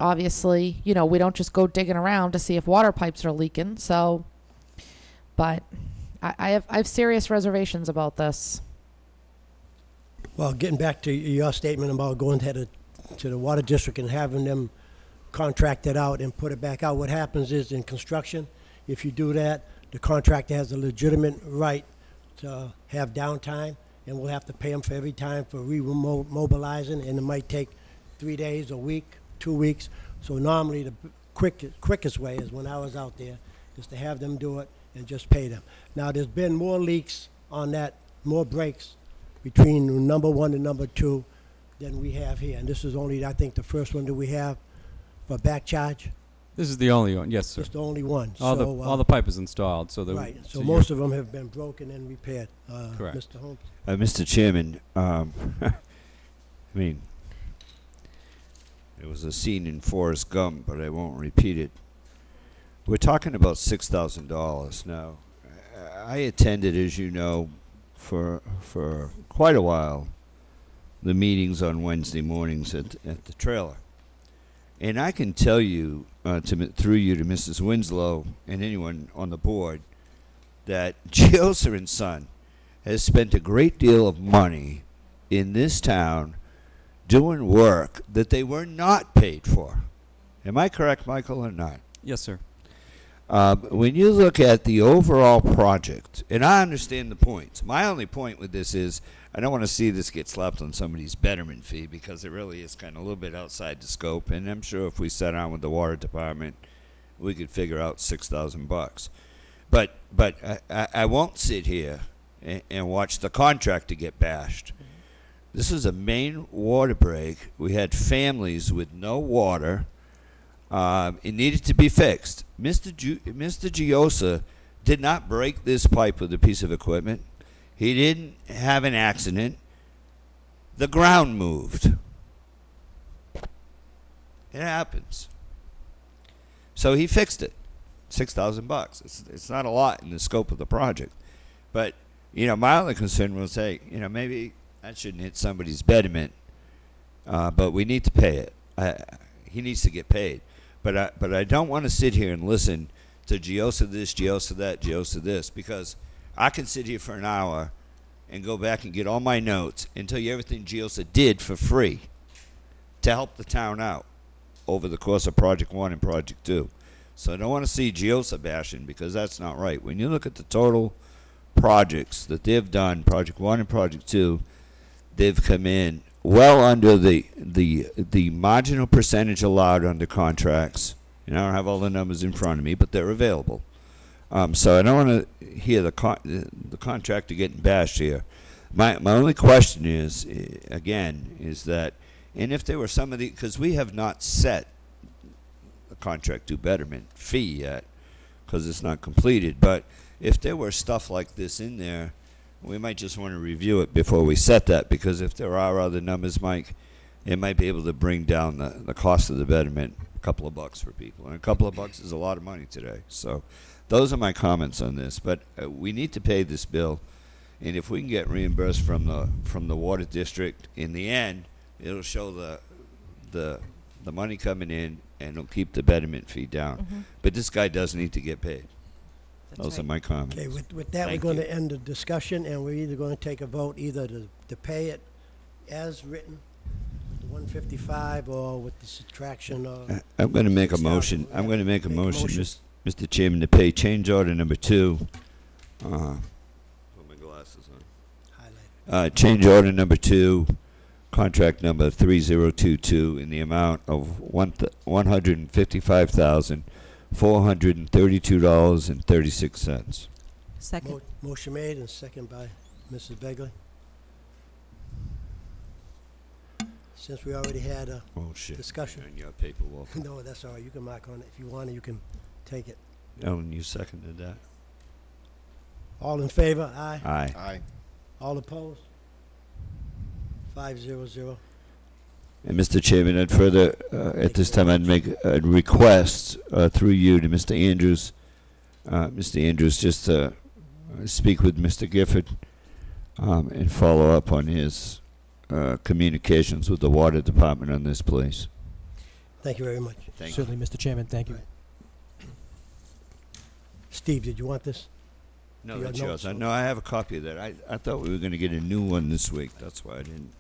S5: Obviously, you know, we don't just go digging around to see if water pipes are leaking. So, but I have serious reservations about this.
S1: Well, getting back to your statement about going to the water district and having them contract it out and put it back out, what happens is in construction, if you do that, the contractor has a legitimate right to have downtime, and we'll have to pay them for every time for remobilizing, and it might take 3 days, a week, 2 weeks. So normally the quickest way is, when I was out there, is to have them do it and just pay them. Now, there's been more leaks on that, more breaks between number 1 and number 2 than we have here. And this is only, I think, the first one that we have for back charge.
S7: This is the only one, yes, sir.
S1: It's the only one.
S7: All the pipe is installed, so the
S1: right. So most of them have been broken and repaired.
S7: Correct.
S1: Mr. Holmes.
S2: Mr. Chairman, I mean, it was a scene in Forrest Gump, but I won't repeat it. We're talking about $6,000 now. I attended, as you know, for quite a while, the meetings on Wednesday mornings at the trailer. And I can tell you, through you to Mrs. Winslow and anyone on the board, that Giosa and Son has spent a great deal of money in this town doing work that they were not paid for. Am I correct, Michael, or not?
S7: Yes, sir.
S2: When you look at the overall project, and I understand the points. My only point with this is I don't want to see this get slapped on somebody's betterment fee because it really is kind of a little bit outside the scope. And I'm sure if we sat down with the water department, we could figure out $6,000. But I won't sit here and watch the contractor get bashed. This is a main water break. We had families with no water. It needed to be fixed. Mr. Giosa did not break this pipe with a piece of equipment. He didn't have an accident. The ground moved. It happens. So he fixed it. $6,000. It's not a lot in the scope of the project. But, my only concern was, hey, maybe that shouldn't hit somebody's betterment. But we need to pay it. He needs to get paid. But I don't want to sit here and listen to Giosa this, Giosa that, Giosa this, because I can sit here for an hour and go back and get all my notes and tell you everything Giosa did for free to help the town out over the course of Project 1 and Project 2. So I don't want to see Giosa bashing because that's not right. When you look at the total projects that they've done, Project 1 and Project 2, they've come in well under the marginal percentage allowed under contracts. And I don't have all the numbers in front of me, but they're available. So I don't want to hear the contractor getting bashed here. My only question is, again, is that, and if there were some of the, because we have not set the contract to betterment fee yet, because it's not completed, but if there were stuff like this in there, we might just want to review it before we set that, because if there are other numbers, Mike, it might be able to bring down the cost of the betterment a couple of bucks for people. And a couple of bucks is a lot of money today. So those are my comments on this. But we need to pay this bill, and if we can get reimbursed from the water district, in the end, it'll show the money coming in, and it'll keep the betterment fee down.
S8: Mm-hmm.
S2: But this guy does need to get paid.
S8: That's
S2: Those
S8: right.
S2: are my comments.
S1: Okay, with that,
S2: Thank
S1: we're going
S2: you.
S1: to end the discussion, and we're either going to take a vote either to pay it as written, the 155, or with the subtraction of...
S2: I'm going to make a
S1: 6,000.
S2: motion. I'm going to make a
S1: Make a
S2: motion,
S1: motion.
S2: Mr. Chairman, to pay change order number 2. Put my glasses on.
S1: Highlight.
S2: Change order number 2, contract number 3022, in the amount of $155,432.36.
S8: Second.
S1: Motion made and second by Mrs. Begley. Since we already had a
S2: Oh, shit.
S1: discussion.
S2: On your paper, Walter.
S1: No, that's all right. You can mark on it. If you want it, you can take it.
S2: Ellen, you seconded that?
S1: All in favor? Aye.
S2: Aye.
S6: Aye.
S1: All opposed? 500.
S2: And Mr. Chairman, I'd further, at this time, I'd make a request through you to Mr. Andrews. Mr. Andrews, just speak with Mr. Gifford and follow up on his communications with the water department on this, please.
S1: Thank you very much.
S2: Thank you.
S4: Certainly, Mr. Chairman, thank you.
S1: Right. Steve, did you want this?
S2: No,
S1: You
S2: that's
S1: got
S2: yours.
S1: notes?
S2: No, I have a copy of that. I thought we were going to get a new one this week. That's why I didn't.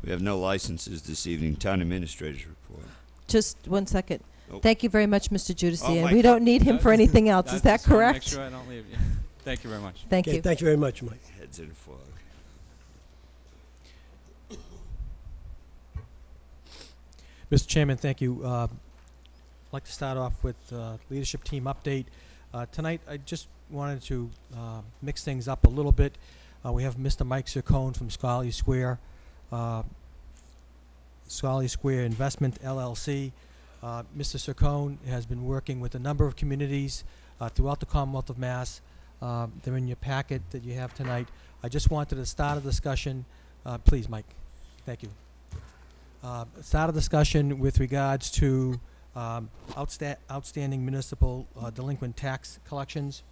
S2: We have no licenses this evening. Town administrator's report.
S8: Just 1 second.
S2: Oh.
S8: Thank you very much, Mr. Judici,
S2: Oh,
S8: and
S2: my
S8: we
S2: God.
S8: don't need him for anything else. Is that correct?
S7: Make sure I don't leave you. Thank you very much.
S8: Thank
S1: Okay,
S8: you.
S1: thank you very much, Mike.
S2: Heads in fog.
S4: Mr. Chairman, thank you. I'd like to start off with leadership team update. Tonight, I just wanted to mix things up a little bit. We have Mr. Mike Ciccone from Scully Square Investment LLC. Mr. Ciccone has been working with a number of communities throughout the Commonwealth of Mass. They're in your packet that you have tonight. I just wanted to start a discussion. Please, Mike. Thank you. Start a discussion with regards to outstanding municipal delinquent tax collections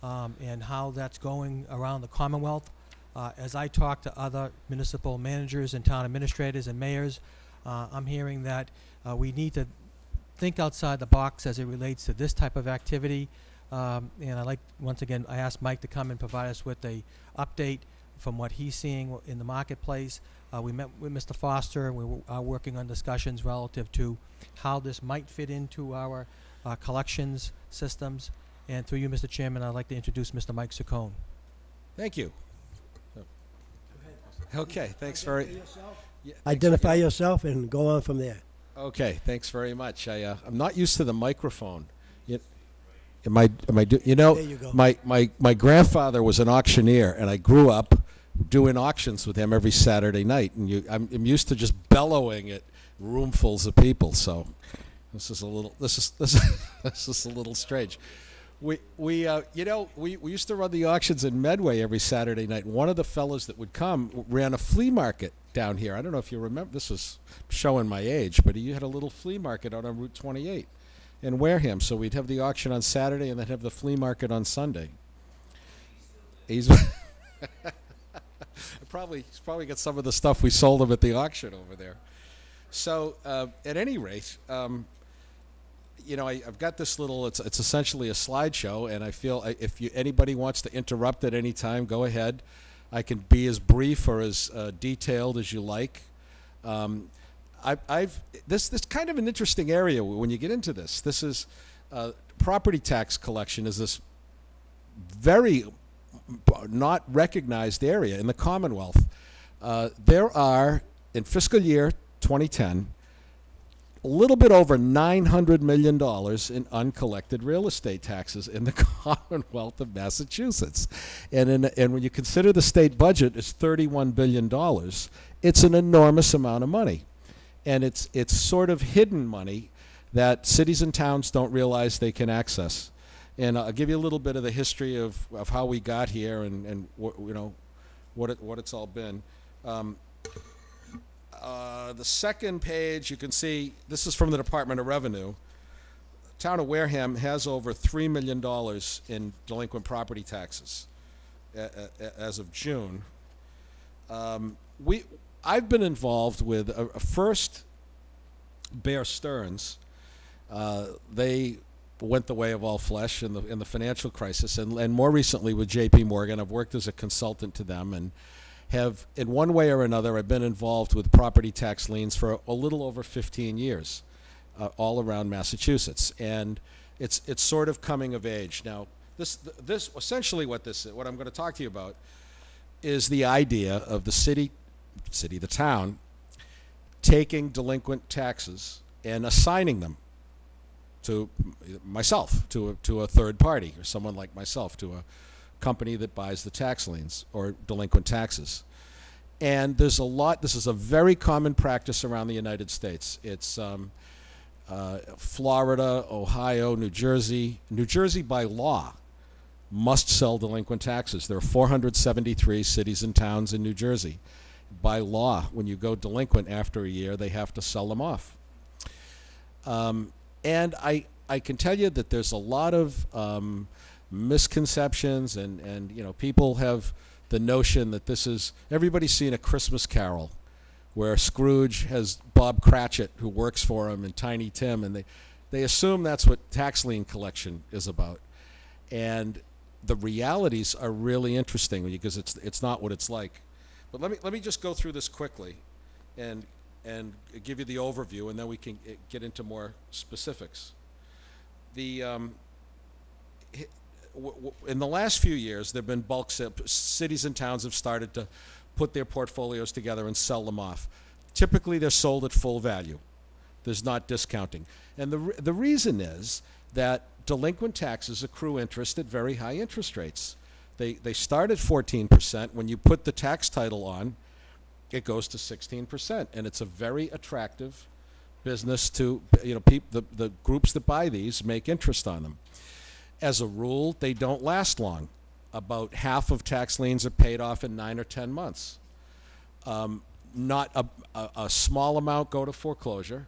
S4: and how that's going around the Commonwealth. As I talk to other municipal managers and town administrators and mayors, I'm hearing that we need to think outside the box as it relates to this type of activity. And once again, I asked Mike to come and provide us with a update from what he's seeing in the marketplace. We met with Mr. Foster, and we are working on discussions relative to how this might fit into our collections systems. And through you, Mr. Chairman, I'd like to introduce Mr. Mike Saccone.
S9: Thank you. Okay, thanks very.
S1: Identify yourself and go on from there.
S9: Okay, thanks very much. I'm not used to the microphone. Am I you know,
S1: There you go.
S9: my grandfather was an auctioneer, and I grew up doing auctions with him every Saturday night, and I'm used to just bellowing at roomfuls of people. So this is a little this is a little strange. We used to run the auctions in Medway every Saturday night. And one of the fellows that would come ran a flea market down here. I don't know if you remember. This was showing my age, but he had a little flea market out on Route 28 in Wareham. So we'd have the auction on Saturday and then have the flea market on Sunday. He's probably got some of the stuff we sold him at the auction over there. So at any rate, I've got this little. It's essentially a slideshow, and I feel if anybody wants to interrupt at any time, go ahead. I can be as brief or as detailed as you like. This kind of an interesting area when you get into this. This is property tax collection is this very not recognized area in the Commonwealth. There are, in fiscal year 2010, a little bit over $900 million in uncollected real estate taxes in the Commonwealth of Massachusetts. And when you consider the state budget is $31 billion, it's an enormous amount of money. And it's sort of hidden money that cities and towns don't realize they can access. And I'll give you a little bit of the history of how we got here and what it's all been. The second page, you can see, this is from the Department of Revenue. The town of Wareham has over $3 million in delinquent property taxes as of June. I've been involved with a first Bear Stearns. They went the way of all flesh in the financial crisis, and more recently with J.P. Morgan. I've worked as a consultant to them and have, in one way or another, I've been involved with property tax liens for a little over 15 years, all around Massachusetts, and it's sort of coming of age now. This essentially what I'm going to talk to you about is the idea of the town, taking delinquent taxes and assigning them to myself, to a third party, or someone like myself, to a company that buys the tax liens or delinquent taxes. And this is a very common practice around the United States. It's Florida, Ohio, New Jersey. New Jersey, by law, must sell delinquent taxes. There are 473 cities and towns in New Jersey. By law, when you go delinquent after a year, they have to sell them off. And I can tell you that there's a lot of misconceptions, and people have the notion that this is, everybody's seen A Christmas Carol, where Scrooge has Bob Cratchit who works for him and Tiny Tim, and they assume that's what tax lien collection is about. And the realities are really interesting because it's not what it's like. But let me just go through this quickly and give you the overview, and then we can get into more specifics. In the last few years, there have been bulk sales. Cities and towns have started to put their portfolios together and sell them off. Typically, they're sold at full value. There's not discounting. And the reason is that delinquent taxes accrue interest at very high interest rates. They start at 14%. When you put the tax title on, it goes to 16%. And it's a very attractive business to, the groups that buy these make interest on them. As a rule, they don't last long. About half of tax liens are paid off in 9 or 10 months. Not a small amount go to foreclosure,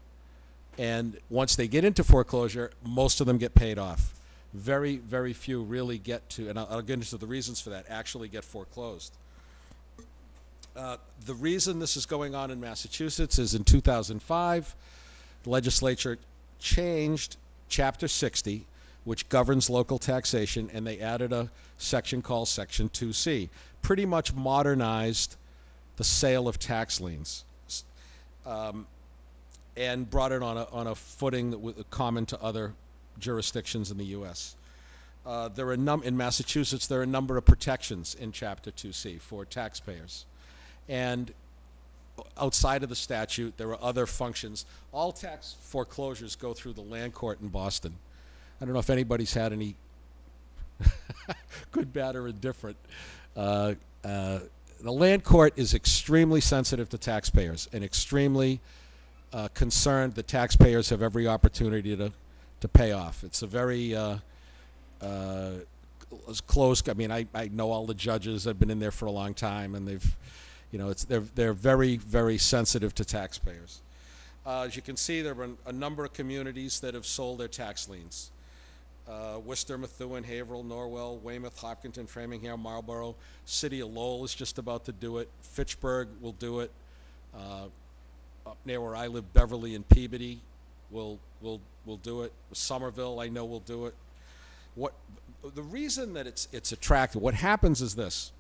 S9: and once they get into foreclosure, most of them get paid off. Very, very few really get to, and I'll get into the reasons for that, actually get foreclosed. The reason this is going on in Massachusetts is in 2005, the legislature changed Chapter 60 which governs local taxation, and they added a section called Section 2C. Pretty much modernized the sale of tax liens, and brought it on a footing that was common to other jurisdictions in the U.S. There are in Massachusetts, there are a number of protections in Chapter 2C for taxpayers. And outside of the statute, there are other functions. All tax foreclosures go through the land court in Boston. I don't know if anybody's had any good, bad, or indifferent. The land court is extremely sensitive to taxpayers and extremely concerned that taxpayers have every opportunity to pay off. It's a very close. I mean, I know all the judges. I've been in there for a long time, and they're very, very sensitive to taxpayers. As you can see, there are a number of communities that have sold their tax liens. Worcester, Methuen, Haverhill, Norwell, Weymouth, Hopkinton, Framingham, Marlborough. City of Lowell is just about to do it. Fitchburg will do it. Up near where I live, Beverly and Peabody will do it. Somerville, I know, will do it. The reason that it's attractive, what happens is this.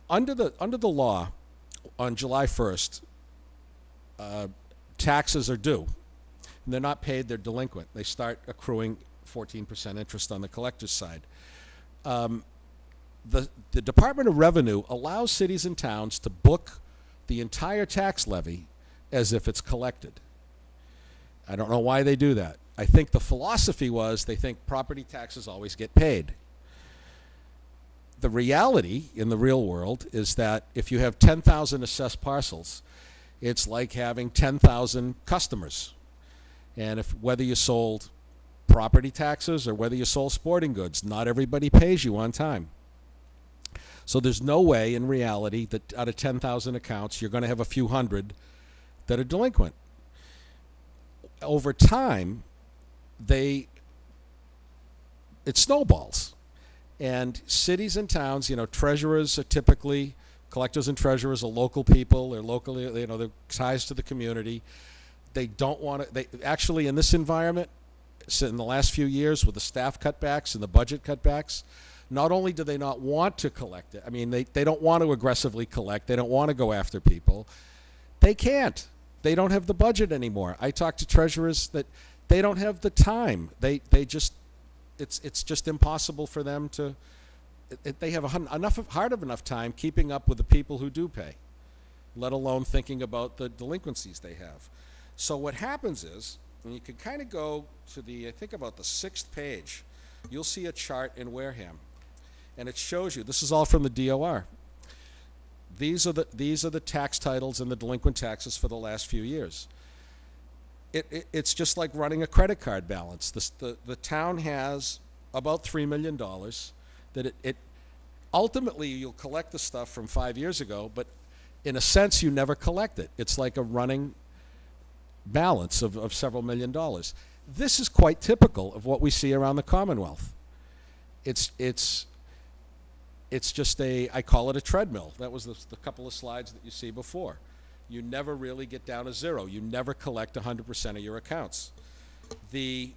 S9: Under the law, on July 1st, taxes are due. And they're not paid, they're delinquent. They start accruing 14% interest on the collector's side. The Department of Revenue allows cities and towns to book the entire tax levy as if it's collected. I don't know why they do that. I think the philosophy was they think property taxes always get paid. The reality in the real world is that if you have 10,000 assessed parcels, it's like having 10,000 customers. And whether you sold property taxes or whether you sold sporting goods, not everybody pays you on time. So there's no way in reality that out of 10,000 accounts, you're going to have a few hundred that are delinquent. Over time, it snowballs. And cities and towns, treasurers are typically, collectors and treasurers are local people. They're locally, they're ties to the community. They don't want to, actually in this environment, in the last few years with the staff cutbacks and the budget cutbacks, not only do they not want to collect it, I mean, they don't want to aggressively collect, they don't want to go after people. They can't. They don't have the budget anymore. I talk to treasurers that they don't have the time. They just, it's just impossible for them to, they have hard enough time keeping up with the people who do pay, let alone thinking about the delinquencies they have. So what happens is, and you can kind of go to I think about the 6th page, you'll see a chart in Wareham, and it shows you, this is all from the DOR. These are the tax titles and the delinquent taxes for the last few years. It's just like running a credit card balance. The town has about $3 million that it ultimately you'll collect the stuff from 5 years ago, but in a sense you never collect it. It's like a running balance of several $1 million. This is quite typical of what we see around the Commonwealth. It's just I call it a treadmill. That was the couple of slides that you see before. You never really get down to zero. You never collect 100% of your accounts. The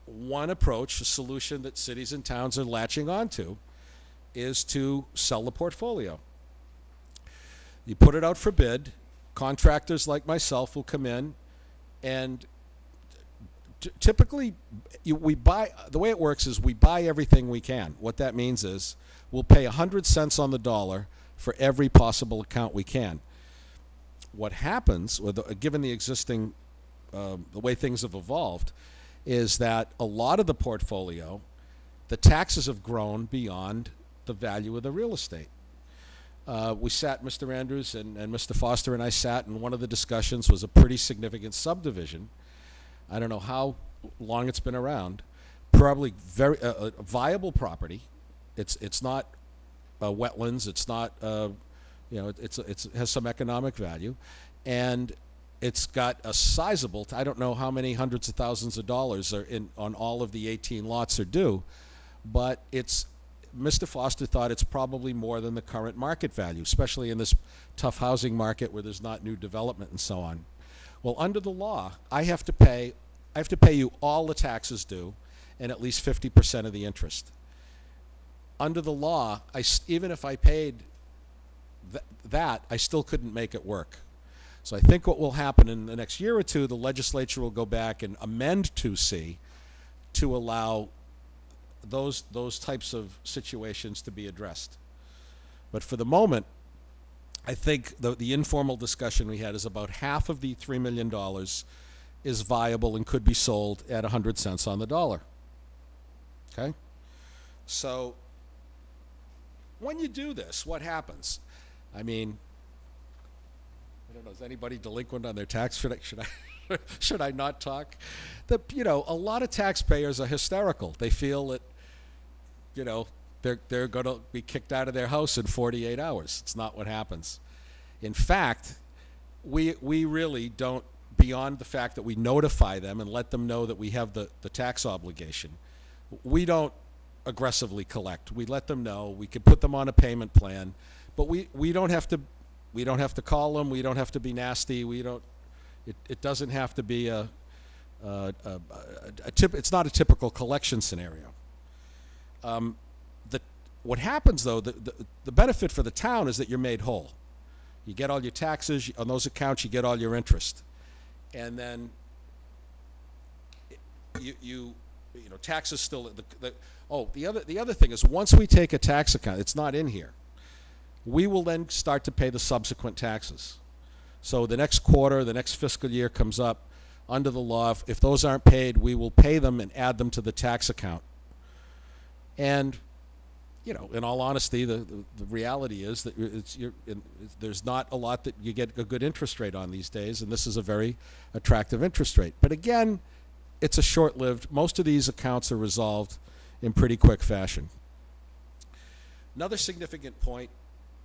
S9: one approach, a solution that cities and towns are latching onto, is to sell the portfolio. You put it out for bid. Contractors like myself will come in, and typically we buy. The way it works is we buy everything we can. What that means is we'll pay 100 cents on the dollar for every possible account we can. What happens, given the existing, the way things have evolved, is that a lot of the portfolio, the taxes have grown beyond the value of the real estate. We sat, Mr. Andrews and Mr. Foster and I sat, and one of the discussions was a pretty significant subdivision. I don't know how long it's been around. Probably very a viable property. It's not wetlands. It's not it has some economic value, and it's got a sizable. I don't know how many hundreds of thousands of dollars are on all of the 18 lots are due, but it's. Mr. Foster thought it's probably more than the current market value, especially in this tough housing market where there's not new development and so on. Well, under the law, I have to pay you all the taxes due, and at least 50% of the interest. Under the law, even if I paid that, I still couldn't make it work. So I think what will happen in the next year or two, the legislature will go back and amend 2C to allow those types of situations to be addressed. But for the moment, I think the informal discussion we had is about half of the $3 million is viable and could be sold at 100 cents on the dollar. Okay? So when you do this, what happens? I mean, I don't know, is anybody delinquent on their tax? Should I not talk? A lot of taxpayers are hysterical. They feel that, they're going to be kicked out of their house in 48 hours. It's not what happens. In fact, we really don't, beyond the fact that we notify them and let them know that we have the tax obligation, we don't aggressively collect. We let them know. We can put them on a payment plan, but we don't have to call them. We don't have to be nasty. It doesn't have to be it's not a typical collection scenario. What happens though, the benefit for the town is that you're made whole. You get all your taxes on those accounts. You get all your interest, and then taxes still. The other thing is, once we take a tax account, it's not in here. We will then start to pay the subsequent taxes. So the next quarter, the next fiscal year comes up, under the law, if those aren't paid, we will pay them and add them to the tax account. And, in all honesty, the reality is that there's not a lot that you get a good interest rate on these days, and this is a very attractive interest rate. But again, it's a short-lived. Most of these accounts are resolved in pretty quick fashion. Another significant point,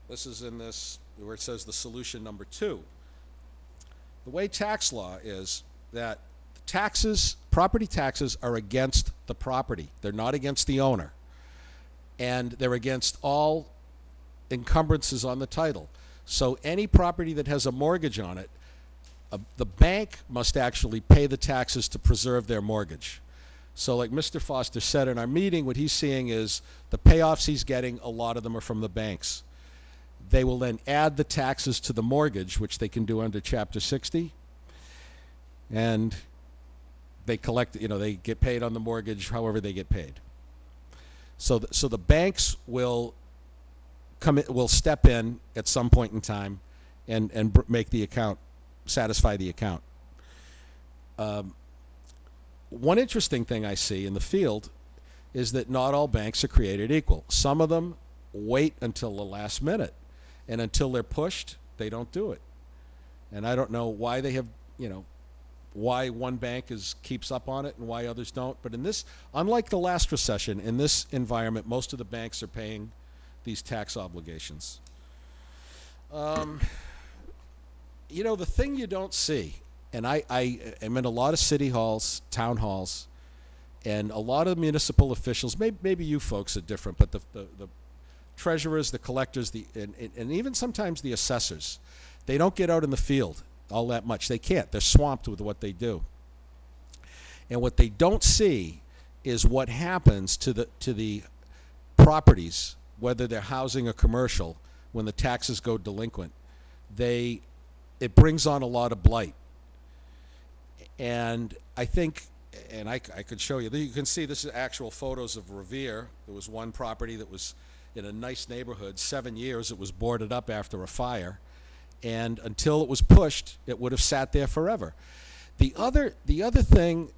S9: this is in this, where it says the solution number 2. The way tax law is that property taxes are against the property. They're not against the owner. And they're against all encumbrances on the title. So any property that has a mortgage on it, the bank must actually pay the taxes to preserve their mortgage. So like Mr. Foster said in our meeting, what he's seeing is the payoffs he's getting, a lot of them are from the banks. They will then add the taxes to the mortgage, which they can do under Chapter 60, and they collect, they get paid on the mortgage however they get paid. So the banks will step in at some point in time and make the account, satisfy the account. One interesting thing I see in the field is that not all banks are created equal. Some of them wait until the last minute, and until they're pushed, they don't do it. And I don't know why they have, why one bank keeps up on it and why others don't. But in this, unlike the last recession, in this environment, most of the banks are paying these tax obligations. The thing you don't see, and I am in a lot of city halls, town halls, and a lot of municipal officials, maybe you folks are different, but the treasurers, the collectors, and even sometimes the assessors, they don't get out in the field all that much. They can't. They're swamped with what they do. And what they don't see is what happens to the properties, whether they're housing or commercial, when the taxes go delinquent. It brings on a lot of blight. And I think, and I could show you, you can see this is actual photos of Revere. There was one property that was in a nice neighborhood. 7 years it was boarded up after a fire. And until it was pushed, it would have sat there forever. The other thing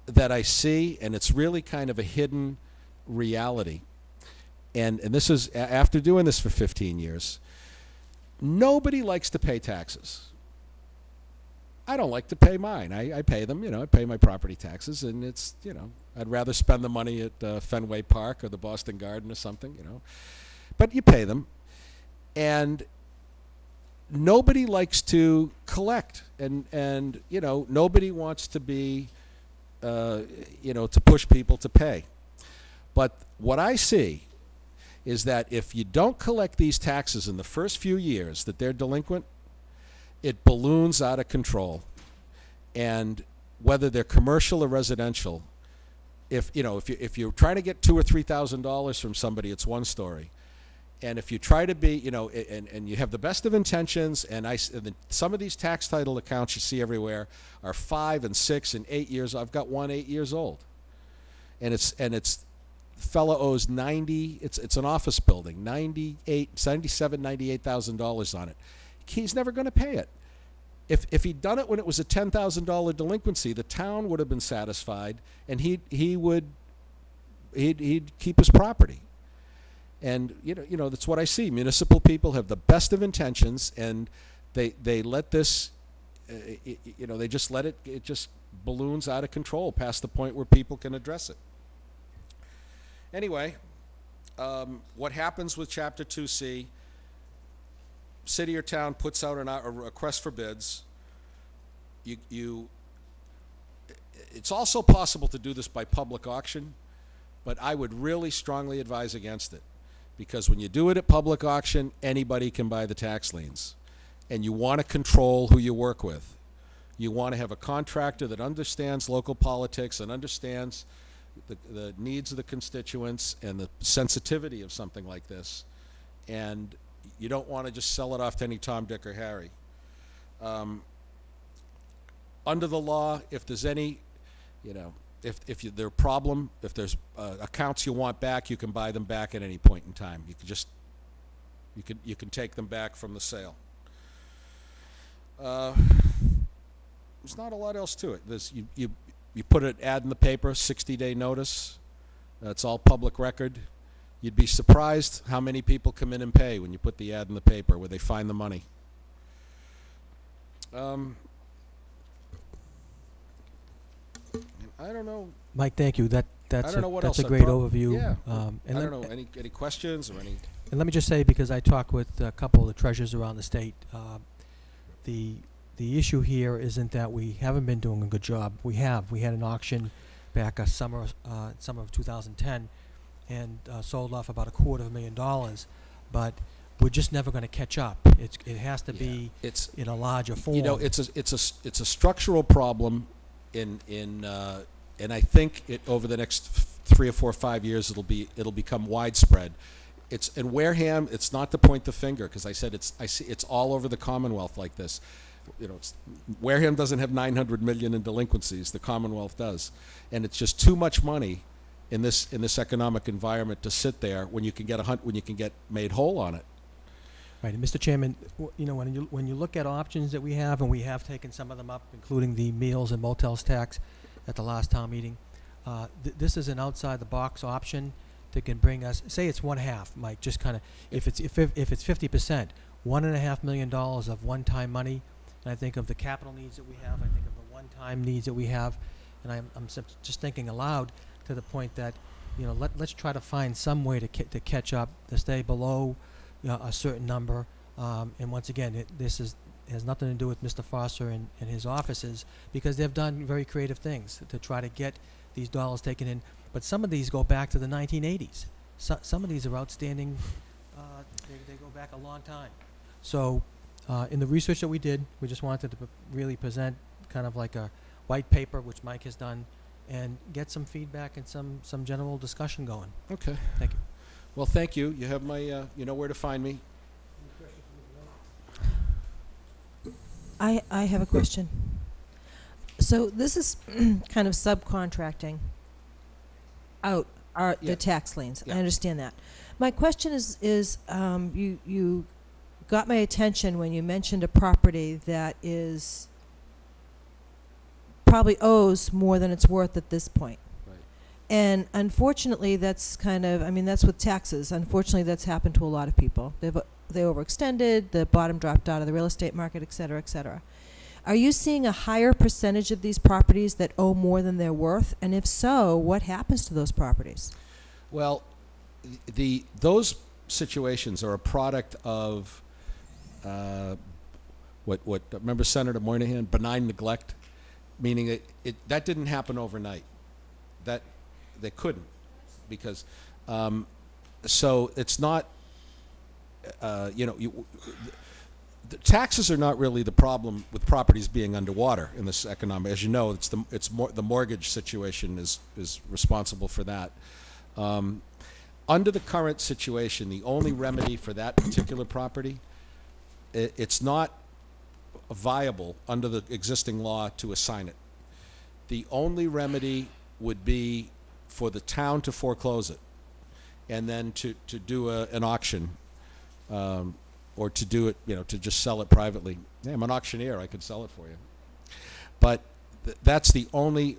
S9: that I see, and it's really kind of a hidden reality, and this is after doing this for 15 years, nobody likes to pay taxes. I don't like to pay mine. I pay them, I pay my property taxes, and it's, I'd rather spend the money at Fenway Park or the Boston Garden or something, But you pay them. And nobody likes to collect, and nobody wants to be, to push people to pay. But what I see is that if you don't collect these taxes in the first few years that they're delinquent, it balloons out of control. And whether they're commercial or residential, if you're trying to get $2,000 or $3,000 from somebody, it's one story. And if you try to be, and you have the best of intentions, and some of these tax title accounts you see everywhere are 5 and 6 and 8 years. I've got one 8 years old, and it's fella owes 90. It's an office building, $98,000 on it. He's never going to pay it. If he'd done it when it was a $10,000 delinquency, the town would have been satisfied, and he'd keep his property. And that's what I see. Municipal people have the best of intentions, and they let this, they just let it just balloons out of control past the point where people can address it. Anyway, what happens with Chapter 2C? City or town puts out a request for bids. It's also possible to do this by public auction, but I would really strongly advise against it. Because when you do it at public auction, anybody can buy the tax liens. And you want to control who you work with. You want to have a contractor that understands local politics and understands the needs of the constituents and the sensitivity of something like this. And you don't want to just sell it off to any Tom, Dick, or Harry. Under the law, if there's any, if there's accounts you want back, you can buy them back at any point in time. You can take them back from the sale. There's not a lot else to it. You put an ad in the paper, 60-day notice. It's all public record. You'd be surprised how many people come in and pay when you put the ad in the paper, where they find the money. I don't know.
S4: Mike, thank you. That's a great overview.
S9: Yeah.
S4: And
S9: I don't know. Any questions or any?
S4: And let me just say, because I talked with a couple of the treasurers around the state, the issue here isn't that we haven't been doing a good job. We have. We had an auction back summer of 2010, and sold off about $250,000, but we're just never going to catch up. It has to be in a larger form.
S9: It's a structural problem. And I think over the next 3 or 4 or 5 years it'll become widespread. It's in Wareham. It's not to point the finger, because I said it's all over the Commonwealth like this. Wareham doesn't have $900 million in delinquencies. The Commonwealth does, and it's just too much money in this economic environment to sit there when you can get made whole on it.
S4: Right, and Mr. Chairman, when you look at options that we have, and we have taken some of them up, including the meals and motels tax at the last town meeting, this is an outside-the-box option that can bring us. Say it's 1/2, Mike. Just kind of if it's 50%, $1.5 million of one-time money. And I think of the capital needs that we have. I think of the one-time needs that we have, and I'm just thinking aloud to the point that let's try to find some way to catch up, to stay below a certain number, and once again, this has nothing to do with Mr. Foster and his offices, because they've done very creative things to try to get these dollars taken in. But some of these go back to the 1980s. Some of these are outstanding. They go back a long time. So, in the research that we did, we just wanted to really present kind of like a white paper, which Mike has done, and get some feedback and some general discussion going.
S9: Okay.
S4: Thank you.
S9: Well, thank you. You have my, you know where to find me.
S8: I have a question. So this is kind of subcontracting out the tax liens.
S9: Yeah.
S8: I understand that. My question is you got my attention when you mentioned a property that is probably owes more than it's worth at this point. And unfortunately, that's that's with taxes. Unfortunately, that's happened to a lot of people. They overextended, the bottom dropped out of the real estate market, et cetera, et cetera. Are you seeing a higher percentage of these properties that owe more than they're worth? And if so, what happens to those properties?
S9: Well, those situations are a product of what remember Senator Moynihan, benign neglect, meaning that didn't happen overnight. That they couldn't, because so it's not the taxes are not really the problem with properties being underwater in this economic. As you know, the mortgage situation is responsible for that. Under the current situation, the only remedy for that particular property, it's not viable under the existing law to assign it. The only remedy would be for the town to foreclose it, and then to do an auction, or to do it, to just sell it privately. Yeah, I'm an auctioneer, I could sell it for you. But that's the only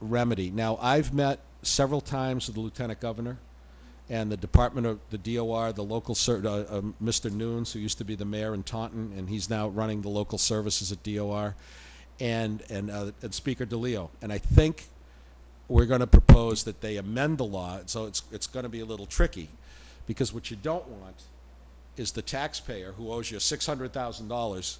S9: remedy. Now, I've met several times with the Lieutenant Governor and the Department of the DOR, the local, Mr. Nunes, who used to be the mayor in Taunton, and he's now running the local services at DOR, and Speaker DeLeo. And I think we're going to propose that they amend the law, so it's going to be a little tricky, because what you don't want is the taxpayer who owes you $600,000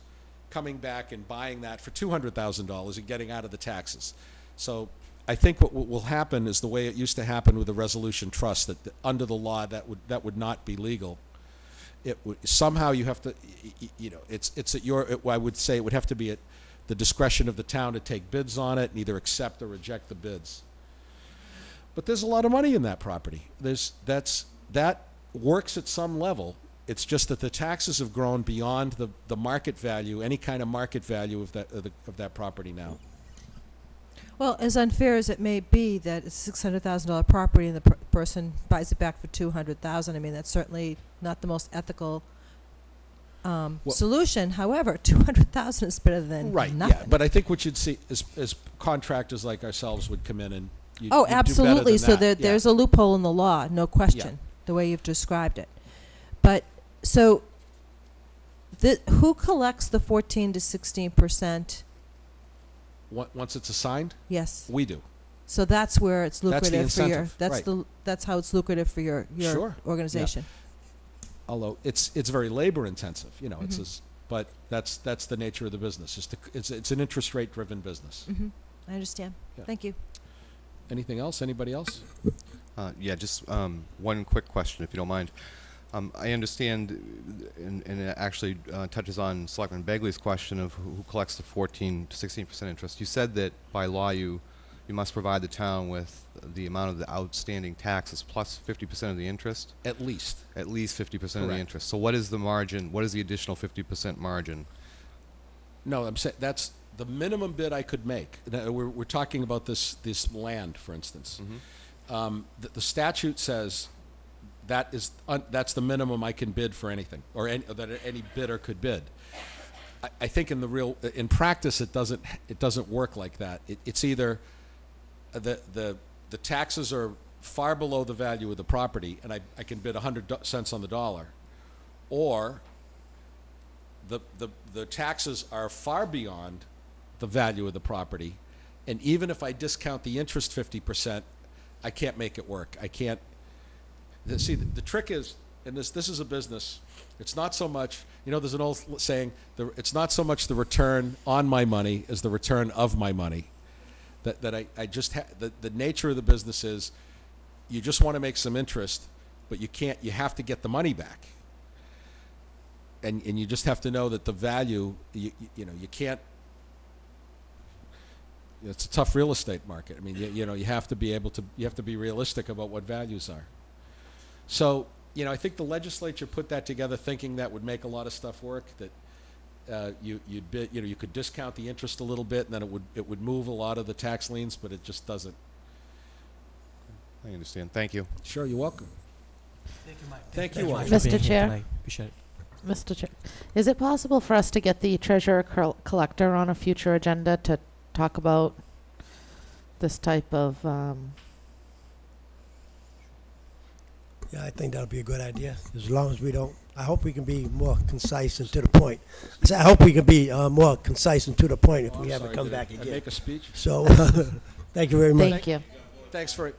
S9: coming back and buying that for $200,000 and getting out of the taxes. So I think what will happen is the way it used to happen with the resolution trust, that under the law that would not be legal. It would, somehow you have to, it's at your, I would say it would have to be at the discretion of the town to take bids on it and either accept or reject the bids. But there's a lot of money in that property. That works at some level. It's just that the taxes have grown beyond the market value, any kind of market value of that property now.
S8: Well, as unfair as it may be that it's a $600,000 property and the person buys it back for $200,000, I mean, that's certainly not the most ethical solution. However, $200,000 is better than nothing.
S9: Yeah, but I think what you'd see is contractors like ourselves would come in and you'd
S8: absolutely.
S9: Do better than that.
S8: There's a loophole in the law, no question, the way you've described it. But so, who collects the 14 to 16%?
S9: Once it's assigned?
S8: Yes.
S9: We do.
S8: So that's where it's lucrative
S9: that's the
S8: for your.
S9: incentive,
S8: That's how it's lucrative for your
S9: Sure.
S8: organization.
S9: Yeah. Although it's very labor intensive, it's but that's the nature of the business. It's an interest rate driven business.
S8: I understand.
S9: Yeah.
S8: Thank you.
S9: Anything else? Anybody else?
S6: Yeah, just one quick question, if you don't mind. I understand, and it actually touches on Selectman Begley's question of who collects the 14 to 16% interest. You said that by law you must provide the town with the amount of the outstanding taxes plus 50% of the interest?
S9: At least.
S6: At least 50% of the
S9: Correct.
S6: interest. So what is the margin? What is the additional 50% margin?
S9: No, I'm saying that's the minimum bid I could make. Now, we're talking about this land, for instance. The statute says that's the minimum I can bid for anything, or that any bidder could bid. I think in practice it doesn't work like that. It's either the taxes are far below the value of the property, and I can bid 100 cents on the dollar, or the taxes are far beyond the value of the property, and even if I discount the interest 50%, I can't make it work. I can't. See, the trick is, and this is a business, it's not so much, there's an old saying, it's not so much the return on my money as the return of my money. That I just the nature of the business is, you just want to make some interest, but you have to get the money back. And you just have to know that the value, you can't, it's a tough real estate market. I mean, you have to be realistic about what values are. So, I think the legislature put that together thinking that would make a lot of stuff work, that you'd bid, you could discount the interest a little bit and then it would move a lot of the tax liens, but it just doesn't.
S6: I understand. Thank you.
S9: Sure, you're welcome.
S4: Thank you, Mike.
S9: Thank you all.
S5: Mr. Chair.
S4: Appreciate it.
S5: Mr. Chair, is it possible for us to get the treasurer collector on a future agenda to talk about this type of
S1: Yeah, I think that'll be a good idea, as long as we don't, I hope we can be more concise and to the point. I hope we can be more concise and to the point if we ever come back
S9: I
S1: again.
S9: make a speech?
S1: So, thank you very much.
S5: Thank you.
S9: Thanks for it.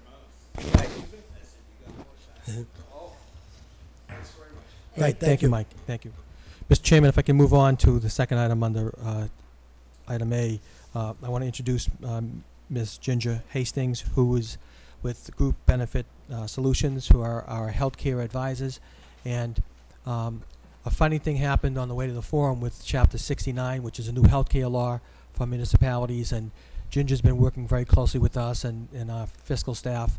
S1: Right,
S4: Thank you, Mike. Thank you. Mr. Chairman, if I can move on to the second item under item A, I want to introduce Ms. Ginger Hastings, who is with Group Benefit Solutions, who are our healthcare advisors. And A funny thing happened on the way to the forum with Chapter 69, which is a new healthcare law for municipalities, and Ginger's been working very closely with us and our fiscal staff,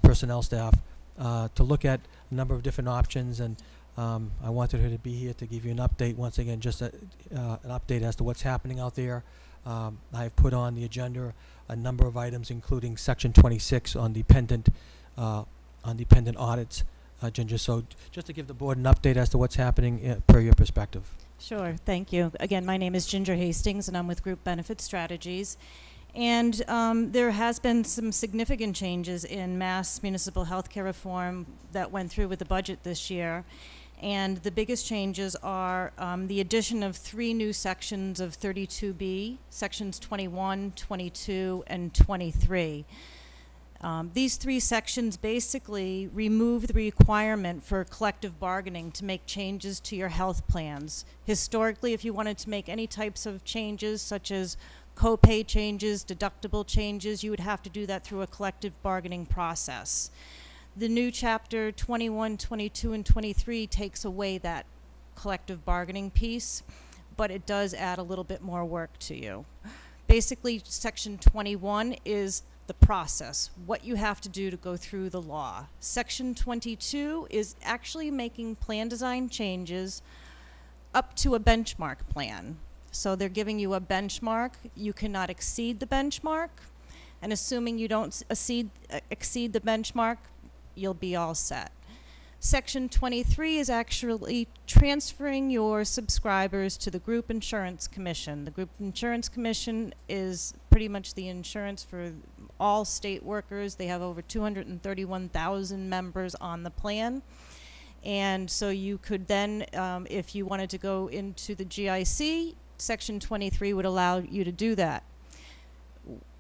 S4: personnel staff, to look at a number of different options, and I wanted her to be here to give you an update once again, just an update as to what's happening out there. I've put on the agenda a number of items, including Section 26 on dependent audits, Ginger. So just to give the board an update as to what's happening per your perspective.
S10: Sure, thank you. Again, my name is Ginger Hastings, and I'm with Group Benefit Strategies. And there has been some significant changes in Mass municipal healthcare reform that went through with the budget this year. And the biggest changes are the addition of 3 new sections of 32B, sections 21, 22, and 23. These 3 sections basically remove the requirement for collective bargaining to make changes to your health plans. Historically, if you wanted to make any types of changes, such as copay changes, deductible changes, you would have to do that through a collective bargaining process. The new chapter 21, 22, and 23 takes away that collective bargaining piece, but it does add a little bit more work to you. Basically, section 21 is the process, what you have to do to go through the law. Section 22 is actually making plan design changes up to a benchmark plan. So they're giving you a benchmark. You cannot exceed the benchmark, and assuming you don't exceed the benchmark, you'll be all set. Section 23 is actually transferring your subscribers to the Group Insurance Commission. The Group Insurance Commission is pretty much the insurance for all state workers. They have over 231,000 members on the plan. And so you could then, if you wanted to go into the GIC, Section 23 would allow you to do that.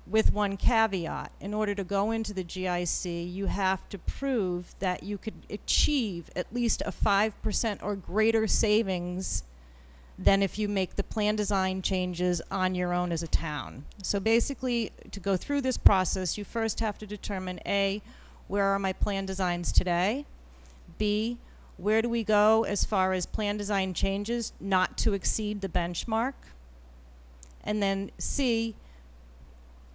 S10: With one caveat: in order to go into the GIC, you have to prove that you could achieve at least a 5% or greater savings than if you make the plan design changes on your own as a town. So basically, to go through this process, you first have to determine A, where are my plan designs today? B, where do we go as far as plan design changes not to exceed the benchmark? And then C,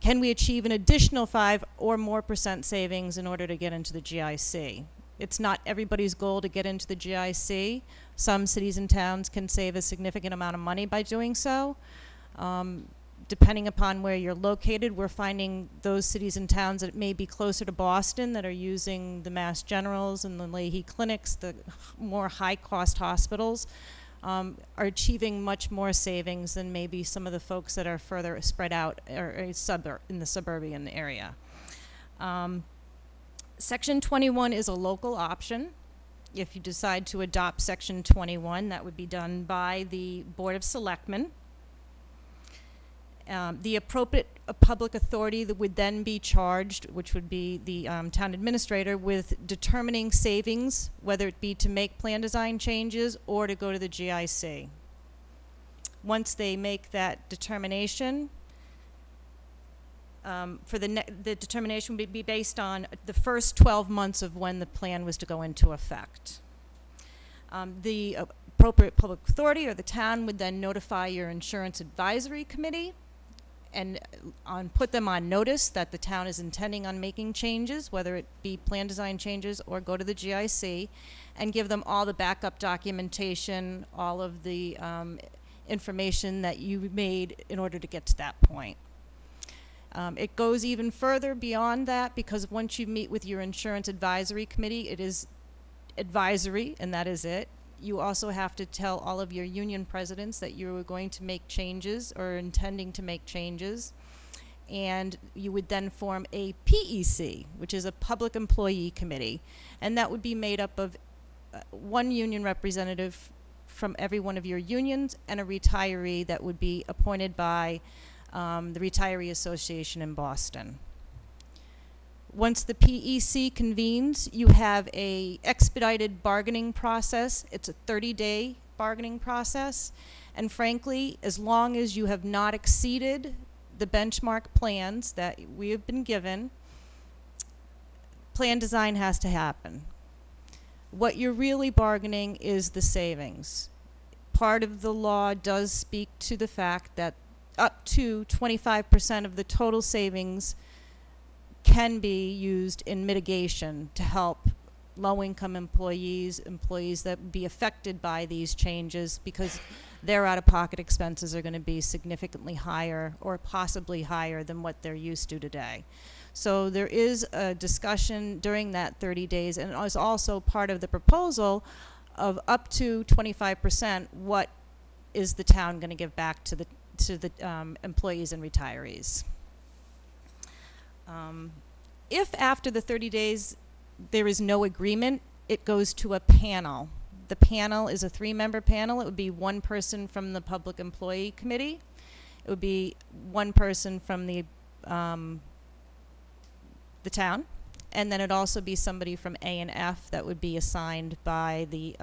S10: can we achieve an additional 5 or more % savings in order to get into the GIC? It's not everybody's goal to get into the GIC. Some cities and towns can save a significant amount of money by doing so. Depending upon where you're located, we're finding those cities and towns that may be closer to Boston that are using the Mass Generals and the Leahy clinics, the more high-cost hospitals, are achieving much more savings than maybe some of the folks that are further spread out or in the suburban area. Section 21 is a local option. If you decide to adopt Section 21, that would be done by the Board of Selectmen. The appropriate public authority that would then be charged, which would be the town administrator, with determining savings, whether it be to make plan design changes or to go to the GIC. Once they make that determination, the determination would be based on the first 12 months of when the plan was to go into effect. The appropriate public authority or the town would then notify your insurance advisory committee and put them on notice that the town is intending on making changes, whether it be plan design changes or go to the GIC, and give them all the backup documentation, all of the information that you made in order to get to that point. It goes even further beyond that, because once you meet with your insurance advisory committee, it is advisory, and that is it. You also have to tell all of your union presidents that you are going to make changes or intending to make changes. And you would then form a PEC, which is a public employee committee. And that would be made up of one union representative from every one of your unions and a retiree that would be appointed by the Retiree Association in Boston. Once the PEC convenes, you have a expedited bargaining process. It's a 30-day bargaining process. And frankly, as long as you have not exceeded the benchmark plans that we have been given, plan design has to happen. What you're really bargaining is the savings. Part of the law does speak to the fact that up to 25% of the total savings can be used in mitigation to help low-income employees, employees that would be affected by these changes, because their out-of-pocket expenses are going to be significantly higher or possibly higher than what they're used to today. So there is a discussion during that 30 days, and it was also part of the proposal of up to 25%, what is the town going to give back to the employees and retirees. If after the 30 days there is no agreement, it goes to a panel. The panel is a 3-member panel. It would be one person from the Public Employee Committee. It would be one person from the town, and then it'd also be somebody from A&F that would be assigned by the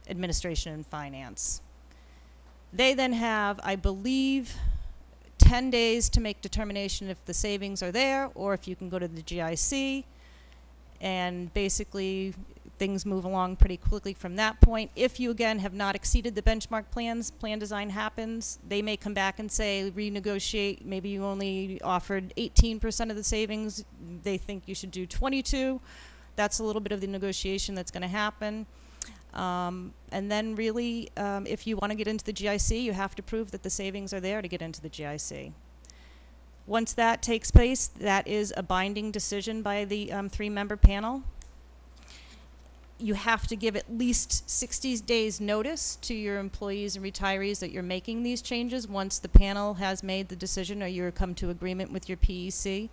S10: Administration and Finance. They then have, I believe, 10 days to make determination if the savings are there or if you can go to the GIC, and basically things move along pretty quickly from that point. If you, again, have not exceeded the benchmark plans, plan design happens, they may come back and say, renegotiate, maybe you only offered 18% of the savings, they think you should do 22. That's a little bit of the negotiation that's going to happen. And then really, if you want to get into the GIC, you have to prove that the savings are there to get into the GIC. Once that takes place, that is a binding decision by the 3-member panel. You have to give at least 60 days notice to your employees and retirees that you're making these changes once the panel has made the decision or you're come to agreement with your PEC.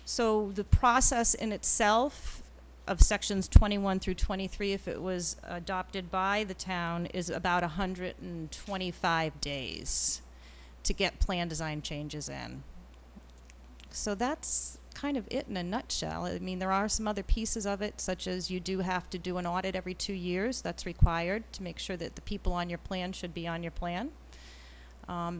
S10: So the process in itself of sections 21 through 23, if it was adopted by the town, is about 125 days to get plan design changes in. So that's kind of it in a nutshell. I mean, there are some other pieces of it, such as you do have to do an audit every 2 years. That's required to make sure that the people on your plan should be on your plan.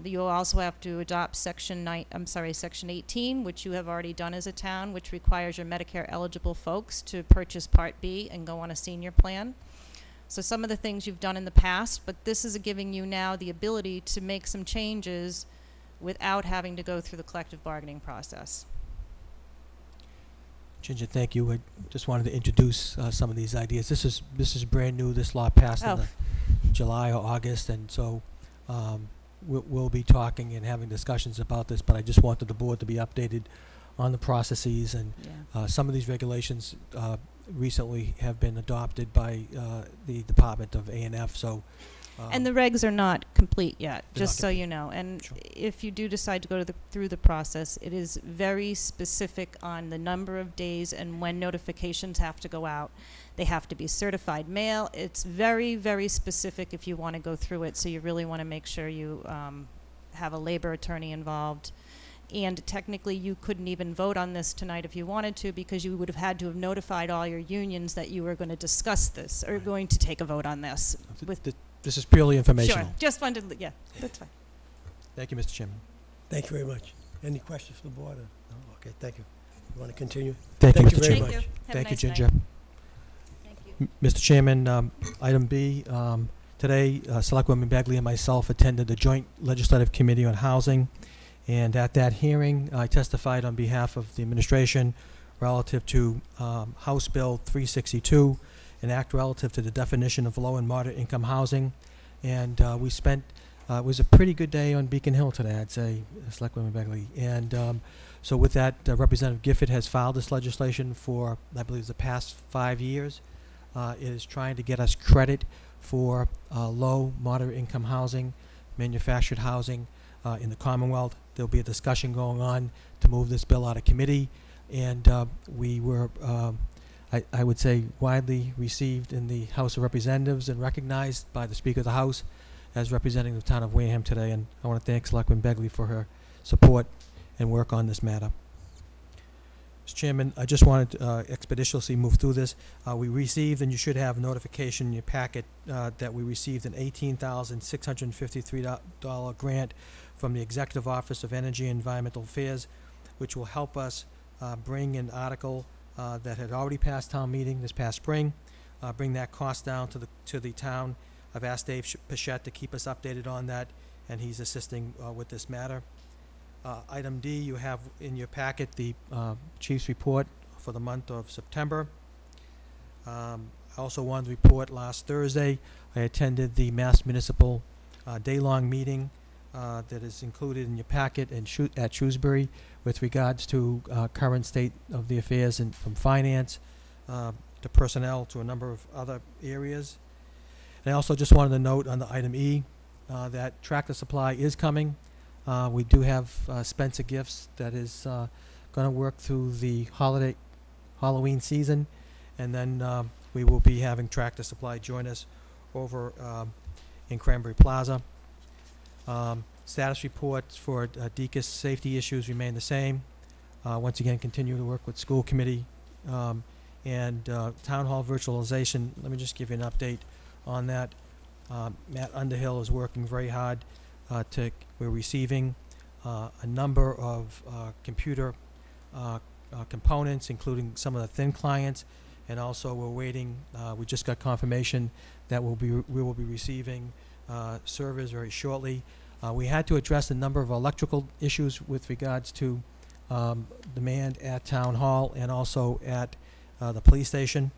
S10: You'll also have to adopt section 18, which you have already done as a town, which requires your Medicare eligible folks to purchase Part B and go on a senior plan. So some of the things you've done in the past, but this is giving you now the ability to make some changes without having to go through the collective bargaining process.
S4: Ginger, thank you. I just wanted to introduce some of these ideas. This is brand new. This law passed in July or August, and so we'll be talking and having discussions about this, but I just wanted the board to be updated on the processes, and some of these regulations recently have been adopted by the Department of A&F, so
S10: and the regs are not complete yet, just so you know. And
S4: sure.
S10: If you do decide to go to through the process, it is very specific on the number of days and when notifications have to go out. They have to be certified mail. It's very, very specific if you want to go through it, so you really want to make sure you have a labor attorney involved. And technically, you couldn't even vote on this tonight if you wanted to, because you would have had to have notified all your unions that you were going to discuss this or going to take a vote on this.
S4: This is purely informational.
S10: Sure, just wanted to, yeah, that's fine.
S4: Thank you, Mr. Chairman.
S1: Thank you very much. Any questions from the board? No? Okay, thank you. You want to continue?
S4: Thank you,
S1: Thank
S4: Mr.
S1: you very
S4: Chairman.
S1: much.
S10: Have a
S4: Thank you,
S10: nice
S4: Ginger.
S10: night. Thank you.
S4: Mr. Chairman, item B, today, Selectwoman Begley and myself attended the Joint Legislative Committee on Housing, and at that hearing, I testified on behalf of the administration relative to House Bill 362, an act relative to the definition of low and moderate income housing, and we spent, it was a pretty good day on Beacon Hill today, I'd say, Selectwoman Begley, and so with that, Representative Gifford has filed this legislation for, I believe, the past 5 years. It is trying to get us credit for low, moderate income housing, manufactured housing in the Commonwealth. There'll be a discussion going on to move this bill out of committee, and we were, I would say, widely received in the House of Representatives and recognized by the Speaker of the House as representing the town of Wareham today, and I want to thank Selectwoman Begley for her support and work on this matter. Mr. Chairman, I just wanted to expeditiously move through this. We received, and you should have notification in your packet, that we received an $18,653 grant from the Executive Office of Energy and Environmental Affairs, which will help us bring an article that had already passed town meeting this past spring, bring that cost down to the town. I've asked Dave Pichette to keep us updated on that, and he's assisting with this matter. Item D, you have in your packet the chief's report for the month of September. I also wanted to report last Thursday, I attended the Mass Municipal day-long meeting that is included in your packet at Shrewsbury with regards to current state of the affairs and from finance to personnel to a number of other areas. And I also just wanted to note on the item E that Tractor Supply is coming. We do have Spencer Gifts that is going to work through the Halloween season, and then we will be having Tractor Supply join us over in Cranberry Plaza. Status reports for DECUS safety issues remain the same. Once again, continue to work with school committee and town hall virtualization. Let me just give you an update on that. Matt Underhill is working very hard we're receiving a number of computer components, including some of the thin clients, and also we're waiting. We just got confirmation that we will be receiving servers very shortly. We had to address a number of electrical issues with regards to demand at Town Hall and also at the police station,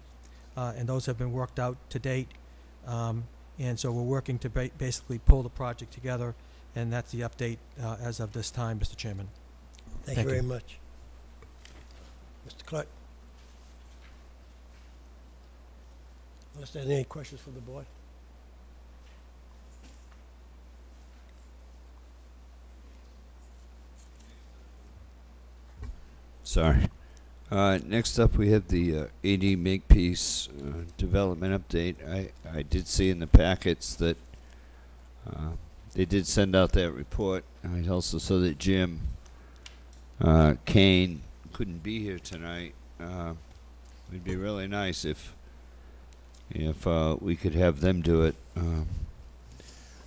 S4: and those have been worked out to date. And so we're working to basically pull the project together, and that's the update as of this time, Mr. Chairman.
S1: Thank you very much. Mr. Clerk? Unless there's any questions for the board?
S2: Sorry. Next up, we have the AD Makepeace development update. I did see in the packets that they did send out that report. I also saw that Jim Kane couldn't be here tonight. It'd be really nice if we could have them do it.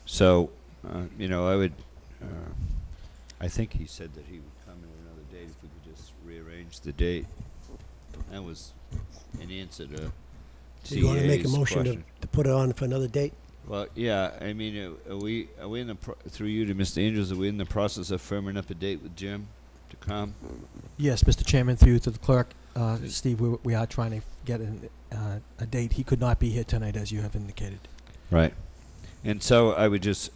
S2: So, I would. I think he said that he would come in another date if we could just rearrange the date. That was an answer to
S1: Do you want to make a
S2: CA's
S1: motion to put it on for another date?
S2: Well, yeah. I mean, are we in the through you to Mr. Andrews? Are we in the process of firming up a date with Jim to come?
S4: Yes, Mr. Chairman, through you to the clerk, Steve, we are trying to get a date. He could not be here tonight, as you have indicated.
S2: Right. And so I would just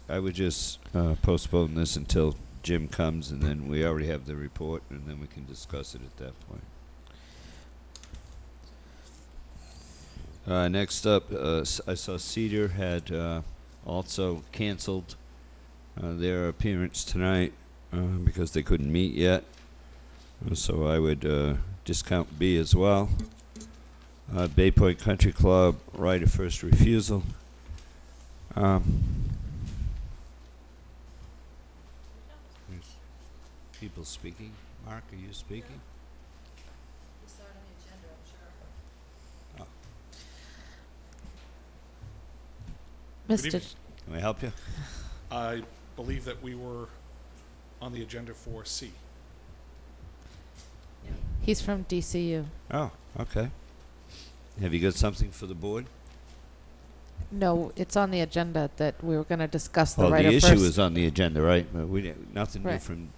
S2: postpone this until Jim comes, and then we already have the report, and then we can discuss it at that point. Next up, I saw Cedar had also canceled their appearance tonight because they couldn't meet yet. So I would discount B as well. Bay Point Country Club, right of first refusal. There's people speaking. Mark, are you speaking?
S5: Mr.
S2: Can I help you?
S9: I believe that we were on the agenda for C.
S5: He's from DCU.
S2: Oh, okay. Have you got something for the board?
S5: No, it's on the agenda that we were going to discuss the
S2: Oh,
S5: right
S2: the
S5: of
S2: issue
S5: first.
S2: is on the agenda, right? Nothing new
S5: Right.
S2: from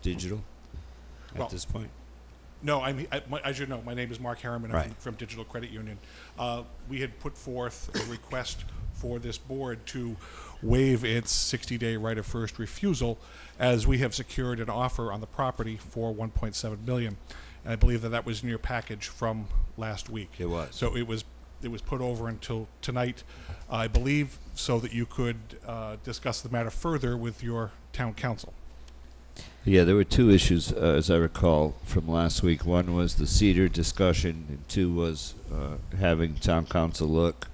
S2: digital
S9: Well,
S2: at this point?
S9: No, as you know, my name is Mark Harriman. I'm
S2: Right.
S9: from Digital Credit Union. We had put forth a request for this board to waive its 60-day right of first refusal, as we have secured an offer on the property for $1.7 million. And I believe that was in your package from last week.
S2: It was.
S9: So it was put over until tonight, I believe, so that you could discuss the matter further with your town council.
S2: Yeah, there were two issues, as I recall, from last week. One was the Cedar discussion, and two was having town council look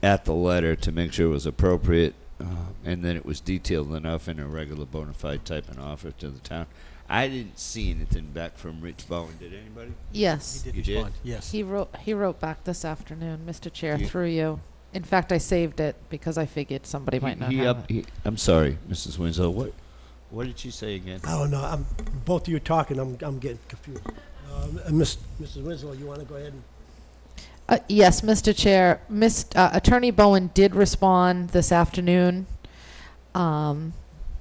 S2: at the letter to make sure it was appropriate, and then it was detailed enough in a regular bona fide type of offer to the town. I didn't see anything back from Rich Bowen. Did anybody?
S5: Yes.
S4: He did
S2: You did?
S4: respond. Yes.
S5: He wrote back this afternoon, Mr. Chair,
S2: You-
S5: through you. In fact, I saved it because I figured somebody might not have it.
S2: I'm sorry, Mrs. Winslow. What did she say again?
S1: I don't know. Both of you talking, I'm getting confused. Mrs. Winslow, you want to go ahead and...
S5: Yes, Mr. Chair. Attorney Bowen did respond this afternoon.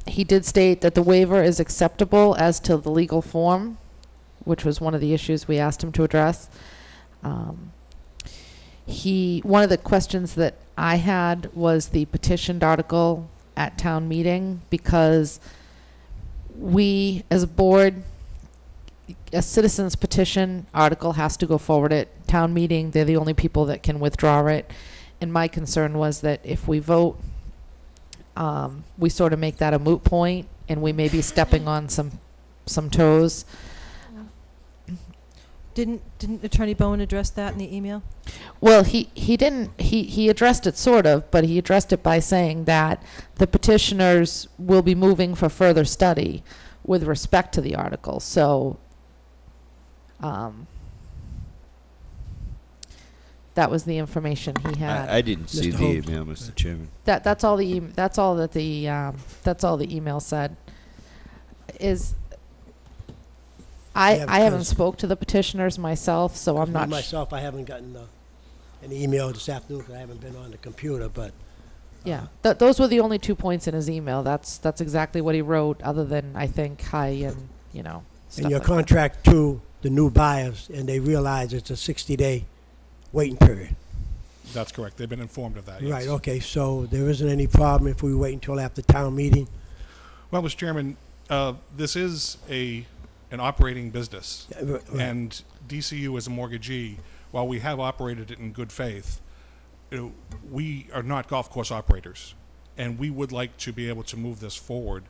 S5: He did state that the waiver is acceptable as to the legal form, which was one of the issues we asked him to address. One of the questions that I had was the petitioned article at town meeting, because we, as a board, a citizen's petition article has to go forward at town meeting. They're the only people that can withdraw it. And my concern was that if we vote, we sort of make that a moot point, and we may be stepping on some toes.
S8: Didn't Attorney Bowen address that in the email?
S5: Well, he didn't, he addressed it sort of, but he addressed it by saying that the petitioners will be moving for further study with respect to the article. So, that was the information he had.
S2: I didn't see
S1: Mr.
S2: the
S1: Holmes.
S2: email, Mr. Chairman.
S5: That's all that the email said. I haven't
S1: because-
S5: spoke to the petitioners myself, so I'm
S1: Me
S5: not.
S1: myself, I haven't gotten an email this afternoon because I haven't been on the computer, but
S5: Yeah, those were the only 2 points in his email. That's exactly what he wrote, other than, I think, hi and, stuff
S1: in your
S5: like that.
S1: contract to the new buyers, and they realize it's a 60-day waiting period.
S11: That's correct. They've been informed of that, yes.
S1: Right, okay, so there isn't any problem if we wait until after town meeting?
S11: Well, Mr. Chairman, this is an operating business,
S1: Right.
S11: and DCU as a mortgagee, while we have operated it in good faith, we are not golf course operators, and we would like to be able to move this forward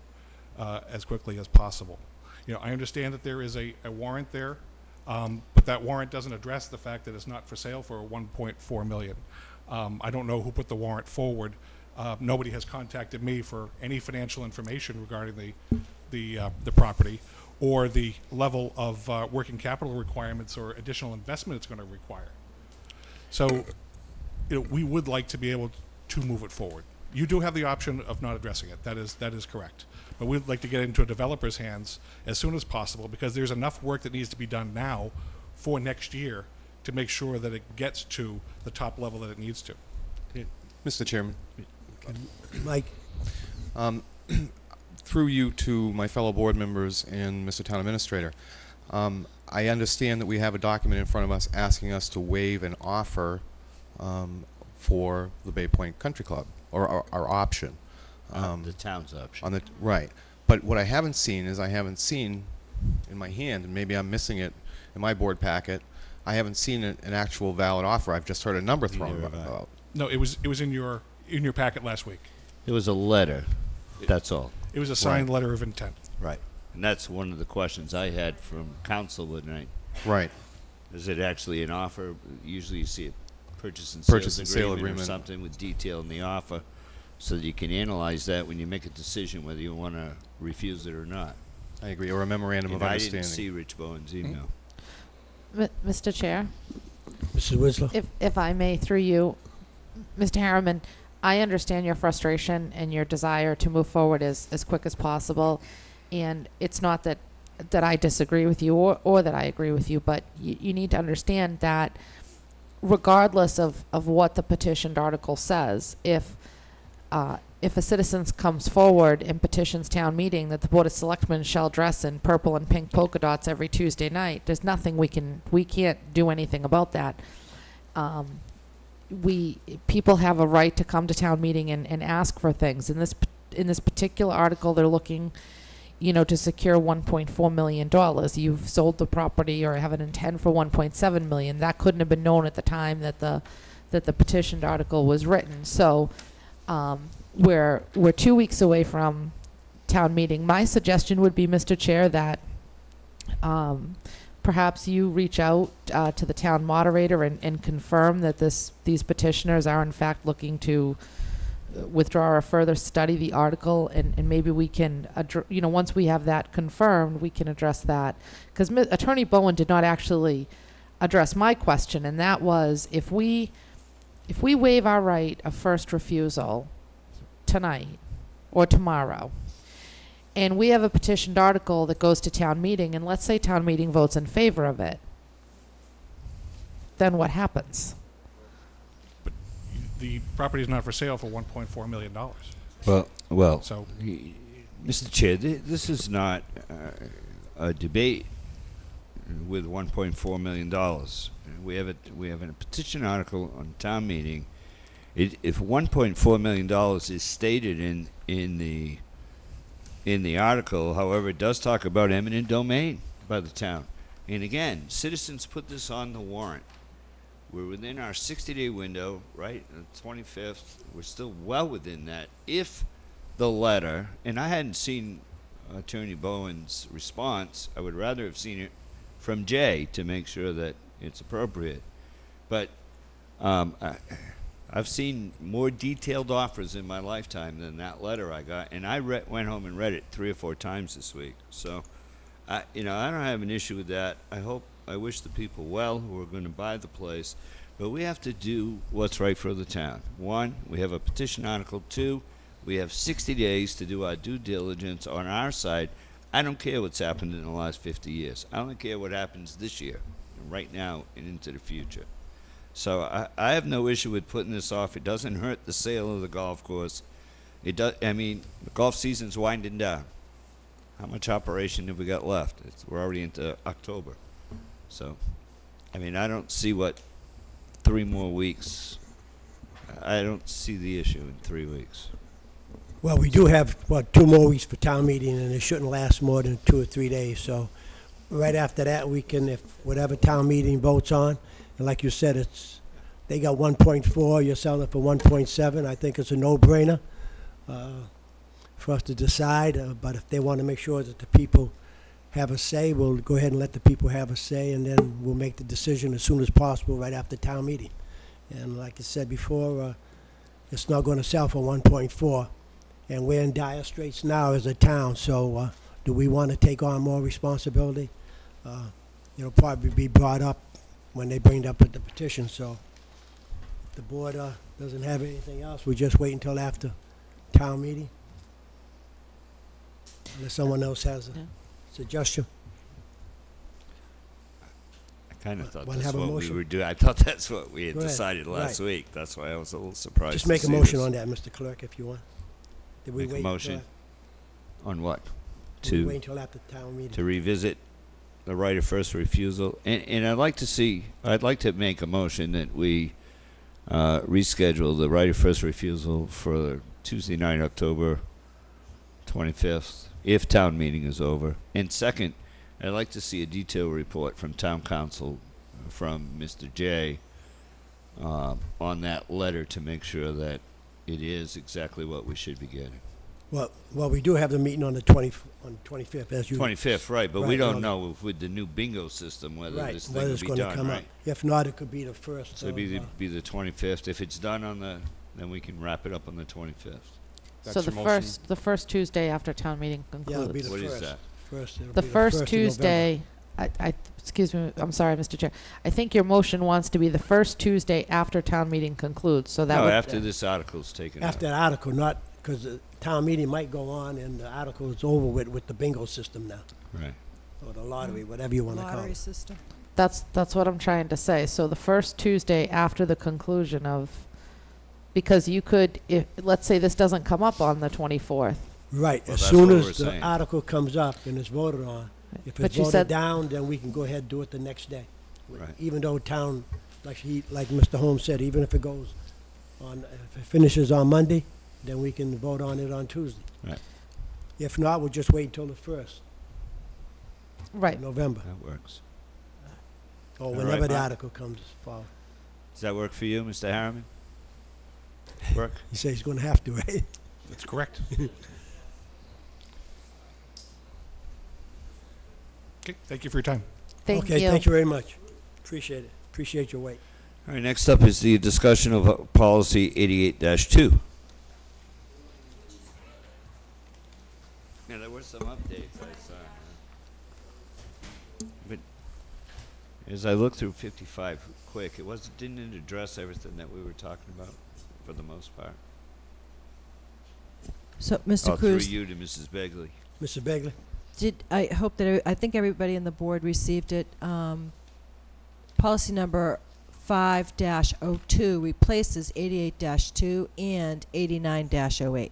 S11: as quickly as possible. I understand that there is a warrant there, but that warrant doesn't address the fact that it's not for sale for $1.4 million. I don't know who put the warrant forward. Nobody has contacted me for any financial information regarding the property or the level of working capital requirements or additional investment it's going to require. So, we would like to be able to move it forward. You do have the option of not addressing it. That is correct. But we'd like to get it into a developer's hands as soon as possible, because there's enough work that needs to be done now for next year to make sure that it gets to the top level that it needs to.
S6: Mr. Chairman,
S1: Mike?
S6: through you to my fellow board members and Mr. Town Administrator, I understand that we have a document in front of us asking us to waive an offer for the Bay Point Country Club, or our option.
S2: The town's option.
S6: Right. But what I haven't seen is in my hand, and maybe I'm missing it in my board packet, I haven't seen an actual valid offer. I've just heard a number thrown about.
S11: No, it was in your packet last week.
S2: It was a letter, that's all.
S11: It was a signed letter of intent.
S2: Right. And that's one of the questions I had from council tonight.
S6: Right.
S2: Is it actually an offer? Usually you see a purchase and sale agreement or something with detail in the offer, so that you can analyze that when you make a decision whether you want to refuse it or not.
S6: I agree. Or a memorandum of
S2: I
S6: understanding.
S2: didn't see Rich Bowen's email.
S5: Mr. Chair,
S1: Mrs. Winslow?
S5: if I may, through you, Mr. Harriman, I understand your frustration and your desire to move forward as quick as possible, and it's not that I disagree with you or that I agree with you, but you need to understand that regardless of what the petitioned article says, if a citizen comes forward and petitions town meeting that the Board of Selectmen shall dress in purple and pink polka dots every Tuesday night, there's nothing we can't do anything about that. People have a right to come to town meeting and ask for things. In this particular article, they're looking, to secure $1.4 million. You've sold the property or have an intent for $1.7 million. That couldn't have been known at the time that the petitioned article was written. So, we're 2 weeks away from town meeting. My suggestion would be, Mr. Chair, that perhaps you reach out to the town moderator and confirm that these petitioners are in fact looking to withdraw or further study the article, and maybe we can, once we have that confirmed, we can address that. Because Attorney Bowen did not actually address my question, and that was, if we waive our right of first refusal tonight or tomorrow, and we have a petitioned article that goes to town meeting, and let's say town meeting votes in favor of it, then what happens?
S11: the property is not for sale for $1.4 million.
S2: Well,
S11: So
S2: Mr. Chair, this is not a debate with $1.4 million. We have a petition article on town meeting. If $1.4 million is stated in the article, however, it does talk about eminent domain by the town. And again, citizens put this on the warrant. We're within our 60-day window, right? The 25th. We're still well within that. If the letter, and I hadn't seen Attorney Bowen's response, I would rather have seen it from Jay to make sure that it's appropriate. But I've seen more detailed offers in my lifetime than that letter I got, and I went home and read it 3 or 4 times this week. So, I don't have an issue with that. I wish the people well who are going to buy the place, but we have to do what's right for the town. 1, we have a petition article. 2, we have 60 days to do our due diligence on our side. I don't care what's happened in the last 50 years. I don't care what happens this year, right now, and into the future. So I have no issue with putting this off. It doesn't hurt the sale of the golf course. It does. I mean, the golf season's winding down. How much operation have we got left? We're already into October. So, I mean, I don't see what 3 more weeks. I don't see the issue in 3 weeks.
S1: Well, we do have, 2 more weeks for town meeting, and it shouldn't last more than 2 or 3 days. So right after that, we can, if whatever town meeting votes on, and like you said, they got 1.4, you're selling it for 1.7. I think it's a no-brainer for us to decide. But if they want to make sure that the people have a say, we'll go ahead and let the people have a say, and then we'll make the decision as soon as possible right after town meeting. And like I said before, it's not going to sell for 1.4, and we're in dire straits now as a town. So do we want to take on more responsibility? It'll probably be brought up when they bring it up at the petition. So if the board doesn't have anything else, we just wait until after town meeting, unless someone else has a suggestion.
S2: I kind of thought
S1: Wanna
S2: that's
S1: have a
S2: what we
S1: motion?
S2: were doing. I thought that's what we had
S1: Go ahead.
S2: decided last
S1: Right.
S2: week. That's why I was a little surprised.
S1: Just
S2: to
S1: make a
S2: see
S1: motion
S2: this.
S1: on that, Mr. Clerk, if you want. Did we
S2: Make a
S1: wait,
S2: motion. On what?
S1: we wait
S2: To
S1: until after town meeting?
S2: revisit the right of first refusal, and I'd like to make a motion that we reschedule the right of first refusal for Tuesday night, October 25th, if town meeting is over. And second, I'd like to see a detailed report from town council, from Mr. J, on that letter to make sure that it is exactly what we should be getting.
S1: Well, we do have the meeting on the 25th, as you...
S2: 25th, right, but we
S1: Right,
S2: don't
S1: well,
S2: know if with the new bingo system whether
S1: Right,
S2: this
S1: whether
S2: thing
S1: it's
S2: will be
S1: going to
S2: done,
S1: come up.
S2: right?
S1: If not, it could be the first.
S2: So it'd be the 25th. If it's done then we can wrap it up on the 25th.
S5: So the first Tuesday after town meeting
S1: Yeah, it'll be
S5: concludes.
S1: the
S2: What is
S1: first.
S2: that?
S1: It'll
S5: The
S1: be
S5: first
S1: of November.
S5: Tuesday, excuse me, I'm sorry, Mr. Chair. I think your motion wants to be the first Tuesday after town meeting concludes, so that
S2: No,
S5: would...
S2: after this article's taken out.
S1: After the article, not, because the town meeting might go on and the article is over with the bingo system now,
S2: Right.
S1: or the lottery, whatever you want to call
S8: Lottery
S1: it.
S8: system.
S5: That's what I'm trying to say. So the first Tuesday after the conclusion of... Because you could, let's say this doesn't come up on the 24th.
S1: Right,
S2: Well,
S1: as
S2: that's
S1: soon
S2: what
S1: as
S2: we're
S1: the
S2: saying.
S1: article comes up and is voted on, if
S5: But
S1: it's
S5: you
S1: voted
S5: said-
S1: down, then we can go ahead and do it the next day.
S2: Right.
S1: Even though town, like Mr. Holmes said, even if it goes on, if it finishes on Monday, then we can vote on it on Tuesday.
S2: Right.
S1: If not, we'll just wait until the 1st
S5: Right.
S1: of November,
S2: That works.
S1: or
S2: All right,
S1: whenever the
S2: Mark.
S1: article comes forward.
S2: Does that work for you, Mr. Harriman? Work?
S1: He says he's going to have to, right?
S11: That's correct. Okay, thank you for your time.
S5: Thank
S1: Okay,
S5: you.
S1: thank you very much. Appreciate it. Appreciate your wait.
S2: All right, next up is the discussion of policy 88-2. Yeah, there were some updates I saw. But as I looked through 55 quick, didn't it address everything that we were talking about for the most part?
S8: So, Mr.
S2: Oh, through
S8: Cruz,
S2: you to Mrs. Begley.
S1: Mr. Begley?
S8: I hope that I think everybody in the board received it. Policy number 85-02 replaces 88-2 and 89-08.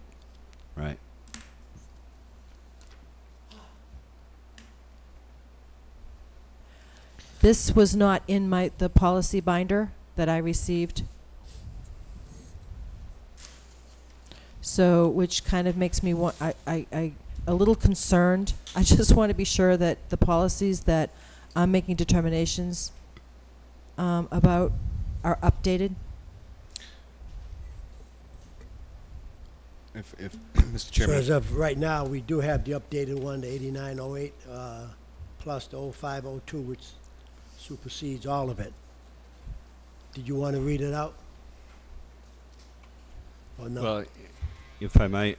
S2: Right.
S8: This was not in the policy binder that I received. So, which kind of makes me a little concerned. I just want to be sure that the policies that I'm making determinations about are updated.
S6: If Mr.
S1: So
S6: Chairman,
S1: as of right now, we do have the updated one, the 8908, plus the 0502, which supersedes all of it. Did you want to read it out? Or no?
S2: Well, if I might,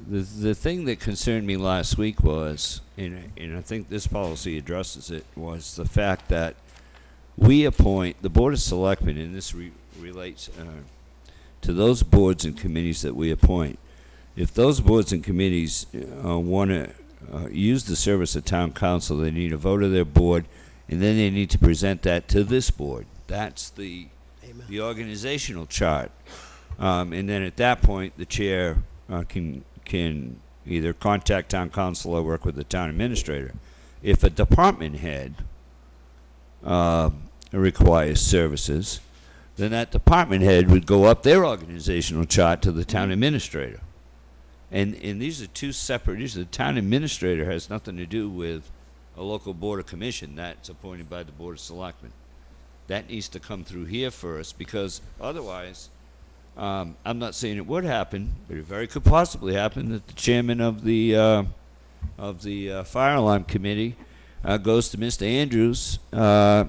S2: the thing that concerned me last week was, and I think this policy addresses it, was the fact that we appoint, the Board of Selectmen, and this relates to those boards and committees that we appoint. If those boards and committees want to use the service of town council, they need a vote of their board, and then they need to present that to this board. That's the organizational chart. And then at that point, the chair can either contact town council or work with the town administrator. If a department head requires services, then that department head would go up their organizational chart to the town administrator. And these are two separate issues. The town administrator has nothing to do with a local board or commission that's appointed by the Board of Selectmen. That needs to come through here first, because otherwise, I'm not saying it would happen, but it very could possibly happen that the chairman of the fire alarm committee goes to Mr. Andrews.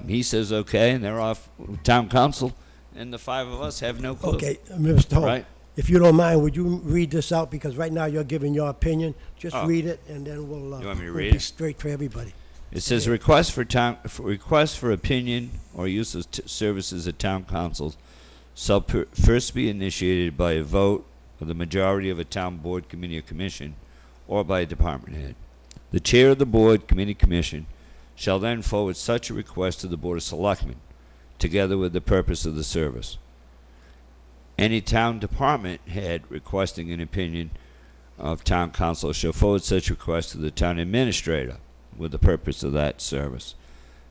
S2: He says okay, and they're off with town council, and the five of us have no clue.
S1: Okay, Mr. Holt,
S2: Right?
S1: if you don't mind, would you read this out? Because right now you're giving your opinion. Just read it, and then we'll,
S2: You want me to
S1: we'll
S2: read
S1: be
S2: it?
S1: straight for everybody.
S2: It says request for opinion or use of services at town council shall first be initiated by a vote of the majority of a town board, committee, or commission, or by a department head. The chair of the board, committee, commission shall then forward such a request to the Board of Selectmen, together with the purpose of the service. Any town department head requesting an opinion of town council shall forward such request to the town administrator with the purpose of that service.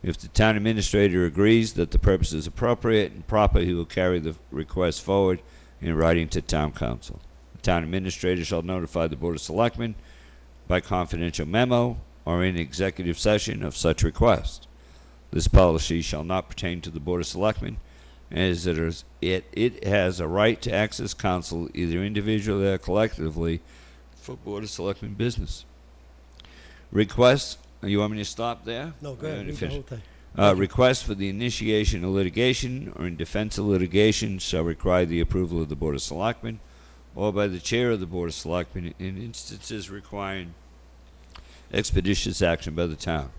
S2: If the town administrator agrees that the purpose is appropriate and proper, he will carry the request forward in writing to town council. The town administrator shall notify the Board of Selectmen by confidential memo or in executive session of such request. This policy shall not pertain to the Board of Selectmen, as it has a right to access council either individually or collectively for Board of Selectmen business. Requests, you want me to stop there?
S1: No, go ahead, read the whole thing.
S2: Requests for the initiation of litigation or in defense of litigation shall require the approval of the Board of Selectmen or by the chair of the Board of Selectmen in instances requiring expeditious action by the town.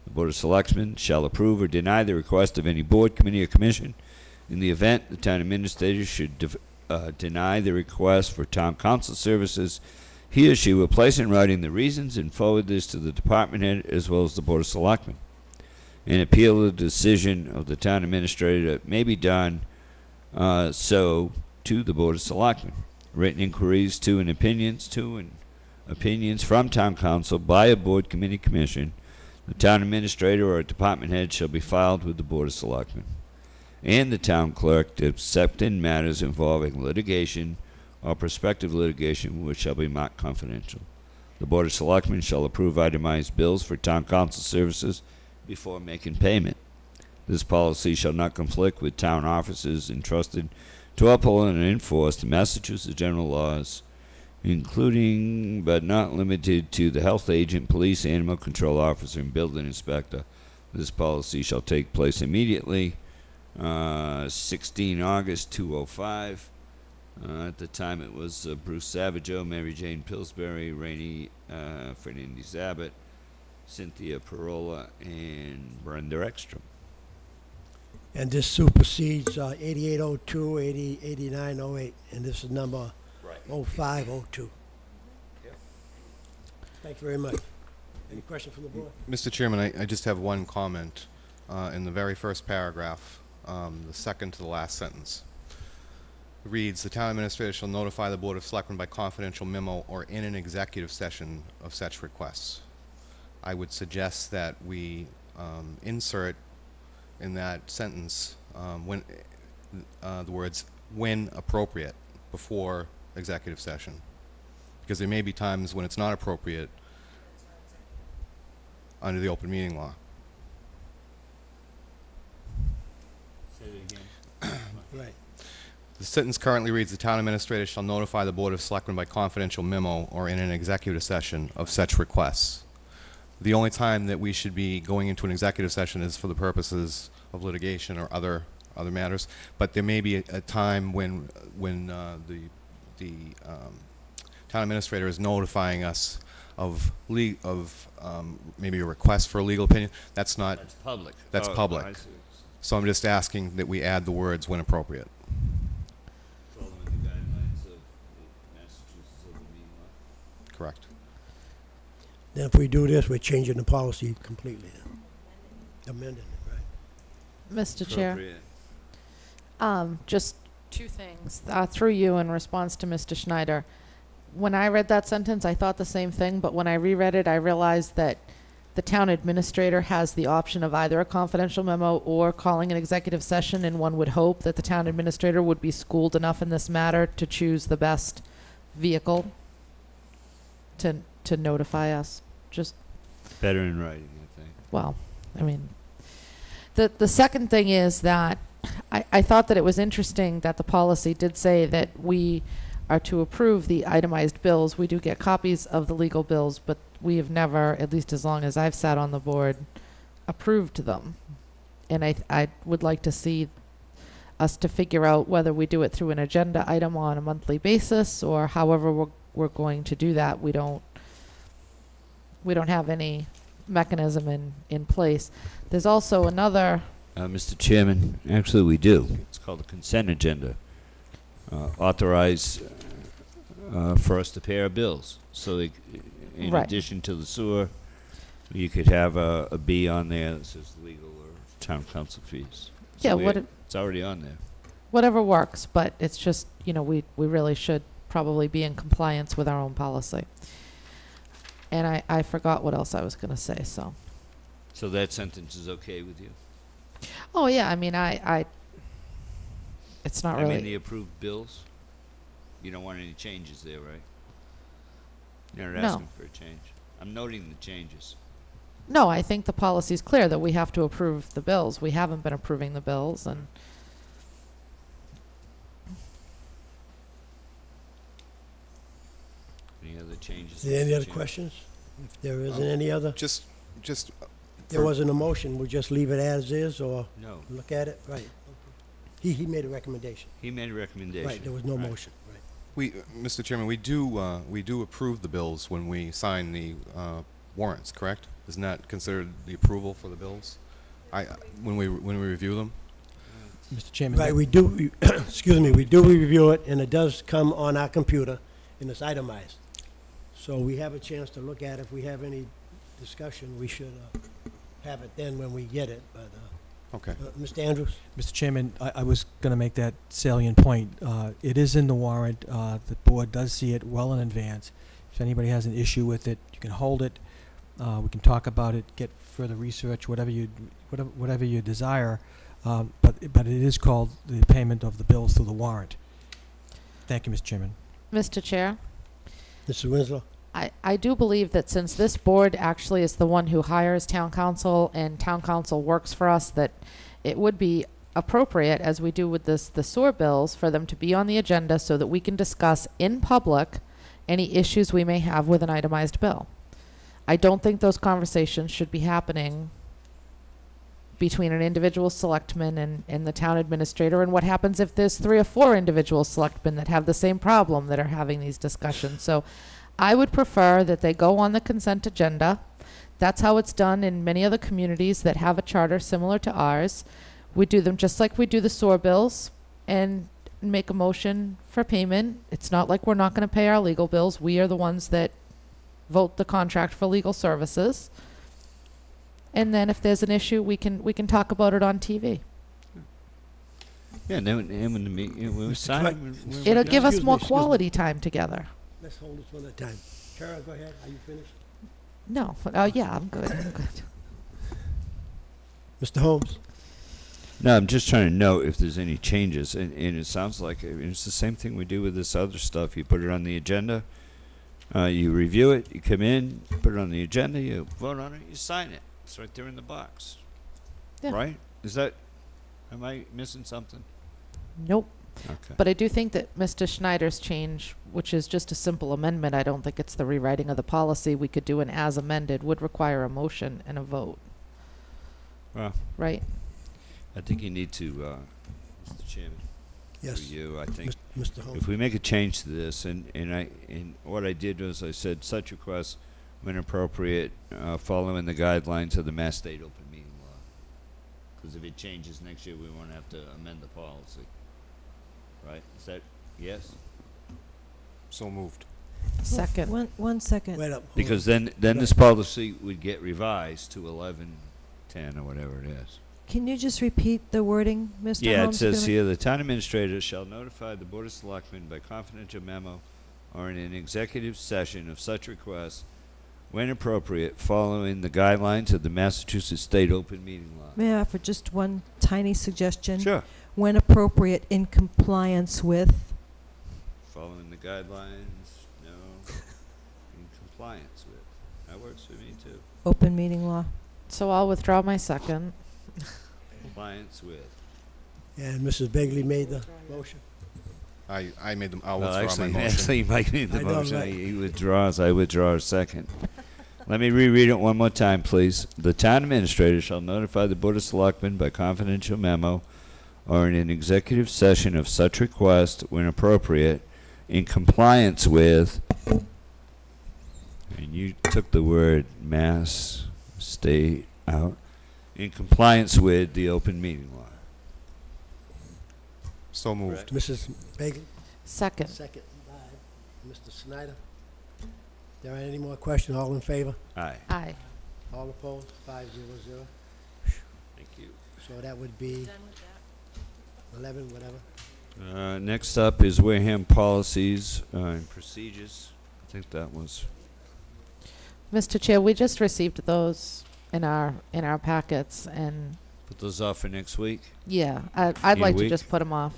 S2: The Board of Selectmen shall approve or deny the request of any board, committee, or commission. In the event the town administrator should deny the request for town council services, he or she will place in writing the reasons and forward this to the department head as well as the Board of Selectmen. An appeal of the decision of the town administrator may be done so to the Board of Selectmen. Written inquiries to and opinions from town council by a board, committee, commission, the town administrator or a department head shall be filed with the Board of Selectmen and the town clerk, except in matters involving litigation or prospective litigation, which shall be marked confidential. The Board of Selectmen shall approve itemized bills for town council services before making payment. This policy shall not conflict with town officers entrusted to uphold and enforce the Massachusetts general laws, including but not limited to the health agent, police, animal control officer, and building inspector. This policy shall take place immediately. 16 August 2005. At the time it was Bruce Savageau, Mary Jane Pillsbury, Rainey Fernandez Abbott, Cynthia Parola, and Brenda Ekstrom.
S1: And this supersedes 8802, 8908, and this is number 0502. Thank you very much. Any question from the board?
S6: Mr. Chairman, I just have one comment. In the very first paragraph, the second to the last sentence. It reads, the town administrator shall notify the Board of Selectmen by confidential memo or in an executive session of such requests. I would suggest that we insert in that sentence when the words when appropriate before executive session, because there may be times when it's not appropriate under the open meeting law.
S2: Say it again.
S1: Right.
S6: The sentence currently reads, the town administrator shall notify the Board of Selectmen by confidential memo or in an executive session of such requests. The only time that we should be going into an executive session is for the purposes of litigation or other matters, but there may be a time when the town administrator is notifying us of maybe a request for a legal opinion. That's not.
S2: That's public.
S6: That's public.
S2: I see.
S6: So I'm just asking that we add the words when appropriate.
S2: Following the guidelines of the Massachusetts open meeting law.
S6: Correct.
S1: Then if we do this, we're changing the policy completely. Amending it, right?
S5: Mr. Chair,
S2: Appropriate.
S5: just two things through you in response to Mr. Schneider. When I read that sentence, I thought the same thing, but when I reread it, I realized that the town administrator has the option of either a confidential memo or calling an executive session, and one would hope that the town administrator would be schooled enough in this matter to choose the best vehicle to notify us. Just,
S2: Better in writing, I think.
S5: well, I mean, the second thing is that I thought that it was interesting that the policy did say that we are to approve the itemized bills. We do get copies of the legal bills, but we have never, at least as long as I've sat on the board, approved them. And I would like to see us to figure out whether we do it through an agenda item on a monthly basis or however we're going to do that. We don't have any mechanism in place. There's also another.
S2: Mr. Chairman, actually we do. It's called a consent agenda. Authorize for us to pay our bills. So they, in
S5: Right.
S2: addition to the sewer, you could have a B on there that says legal or town council fees.
S5: Yeah,
S2: So
S5: what
S2: it's already on there.
S5: whatever works, but it's just, we really should probably be in compliance with our own policy. And I forgot what else I was going to say, so.
S2: So that sentence is okay with you?
S5: Oh, yeah, I mean, it's not
S2: I
S5: really.
S2: mean the approved bills? You don't want any changes there, right? You're not
S5: No.
S2: asking for a change. I'm noting the changes.
S5: No, I think the policy's clear that we have to approve the bills. We haven't been approving the bills, and
S2: Any other changes?
S1: Is there any
S2: Mr.
S1: other
S2: Chairman?
S1: questions? If there isn't any other,
S6: Just
S1: there wasn't a motion, we'll just leave it as is or
S2: No.
S1: look at it? Right. He made a recommendation.
S2: He made a recommendation.
S1: Right, there was no
S2: Right.
S1: motion. Right.
S6: we, Mr. Chairman, we do approve the bills when we sign the warrants. Correct? Isn't that considered the approval for the bills? When we review them.
S4: Mr. Chairman.
S1: Right, we do, excuse me, we do review it, and it does come on our computer, and it's itemized. So we have a chance to look at it. If we have any discussion, we should have it then when we get it. But,
S6: Okay.
S1: Mr. Andrews?
S4: Mr. Chairman, I was going to make that salient point. It is in the warrant. The board does see it well in advance. If anybody has an issue with it, you can hold it. We can talk about it, get further research, whatever you desire. But it is called the payment of the bills through the warrant. Thank you, Mr. Chairman.
S5: Mr. Chair,
S1: Mr. Winslow?
S5: I do believe that since this board actually is the one who hires town council and town council works for us, that it would be appropriate, as we do with the sewer bills, for them to be on the agenda so that we can discuss in public any issues we may have with an itemized bill. I don't think those conversations should be happening between an individual selectman and the town administrator. And what happens if there's 3 or 4 individual selectmen that have the same problem that are having these discussions? So I would prefer that they go on the consent agenda. That's how it's done in many other communities that have a charter similar to ours. We do them just like we do the sewer bills and make a motion for payment. It's not like we're not going to pay our legal bills. We are the ones that vote the contract for legal services. And then if there's an issue, we can talk about it on TV.
S2: Yeah, and then when the meeting, we
S1: Mr.
S2: sign
S1: Clerk.
S2: it, when
S5: It'll
S2: we're
S5: give
S2: done.
S5: us
S1: Excuse me,
S5: more
S1: excuse me.
S5: quality time together.
S1: Let's hold this one at a time. Carol, go ahead. Are you finished?
S5: No, yeah, I'm good. I'm good.
S1: Mr. Holmes?
S2: No, I'm just trying to know if there's any changes, and it sounds like it's the same thing we do with this other stuff. You put it on the agenda, you review it, you come in, put it on the agenda, you vote on it, you sign it. It's right there in the box.
S5: Yeah.
S2: Right? Am I missing something?
S5: Nope.
S2: Okay.
S5: But I do think that Mr. Schneider's change, which is just a simple amendment, I don't think it's the rewriting of the policy. We could do an as amended, would require a motion and a vote,
S2: Well,
S5: right?
S2: I think you need to, Mr. Chairman,
S1: Yes.
S2: through you, I think,
S1: Mr. Holmes?
S2: if we make a change to this, and what I did was I said such requests when appropriate, following the guidelines of the Mass State Open Meeting Law. Because if it changes next year, we won't have to amend the policy. Right? Is that yes?
S6: So moved.
S5: Second.
S8: One second.
S1: Wait up. hold
S2: Because
S1: on.
S2: then this policy would get revised to 1110 or whatever it is.
S8: Can you just repeat the wording, Mr.
S2: Yeah, it
S8: Holmes?
S2: says here, the town administrator shall notify the Board of Selectmen by confidential memo or in an executive session of such request when appropriate, following the guidelines of the Massachusetts State Open Meeting Law.
S8: May I offer just one tiny suggestion?
S2: Sure.
S8: When appropriate, in compliance with.
S2: Following the guidelines, no, in compliance with. That works for me too.
S8: Open meeting law.
S5: So I'll withdraw my second.
S2: Compliance with.
S1: And Mrs. Begley made the motion.
S6: I made them. I'll
S2: Well,
S6: withdraw my motion.
S2: actually, Mike made the
S1: I know,
S2: motion.
S1: right.
S2: He withdraws. I withdraw a second. Let me reread it one more time, please. The town administrator shall notify the Board of Selectmen by confidential memo or in an executive session of such request when appropriate, in compliance with, and you took the word Mass State out, in compliance with the open meeting law.
S6: So moved.
S1: Mrs. Begley?
S5: Second.
S1: Second by Mr. Snyder. There are any more questions? All in favor?
S2: Aye.
S5: Aye.
S1: All opposed? 500.
S2: Thank you.
S1: So that would be 11, whatever.
S2: Next up is Wareham policies and procedures. I think that was.
S5: Mr. Chair, we just received those in our packets, and
S2: Put those off for next week.
S5: yeah, I'd
S2: Need a
S5: like to
S2: week?
S5: just put them off.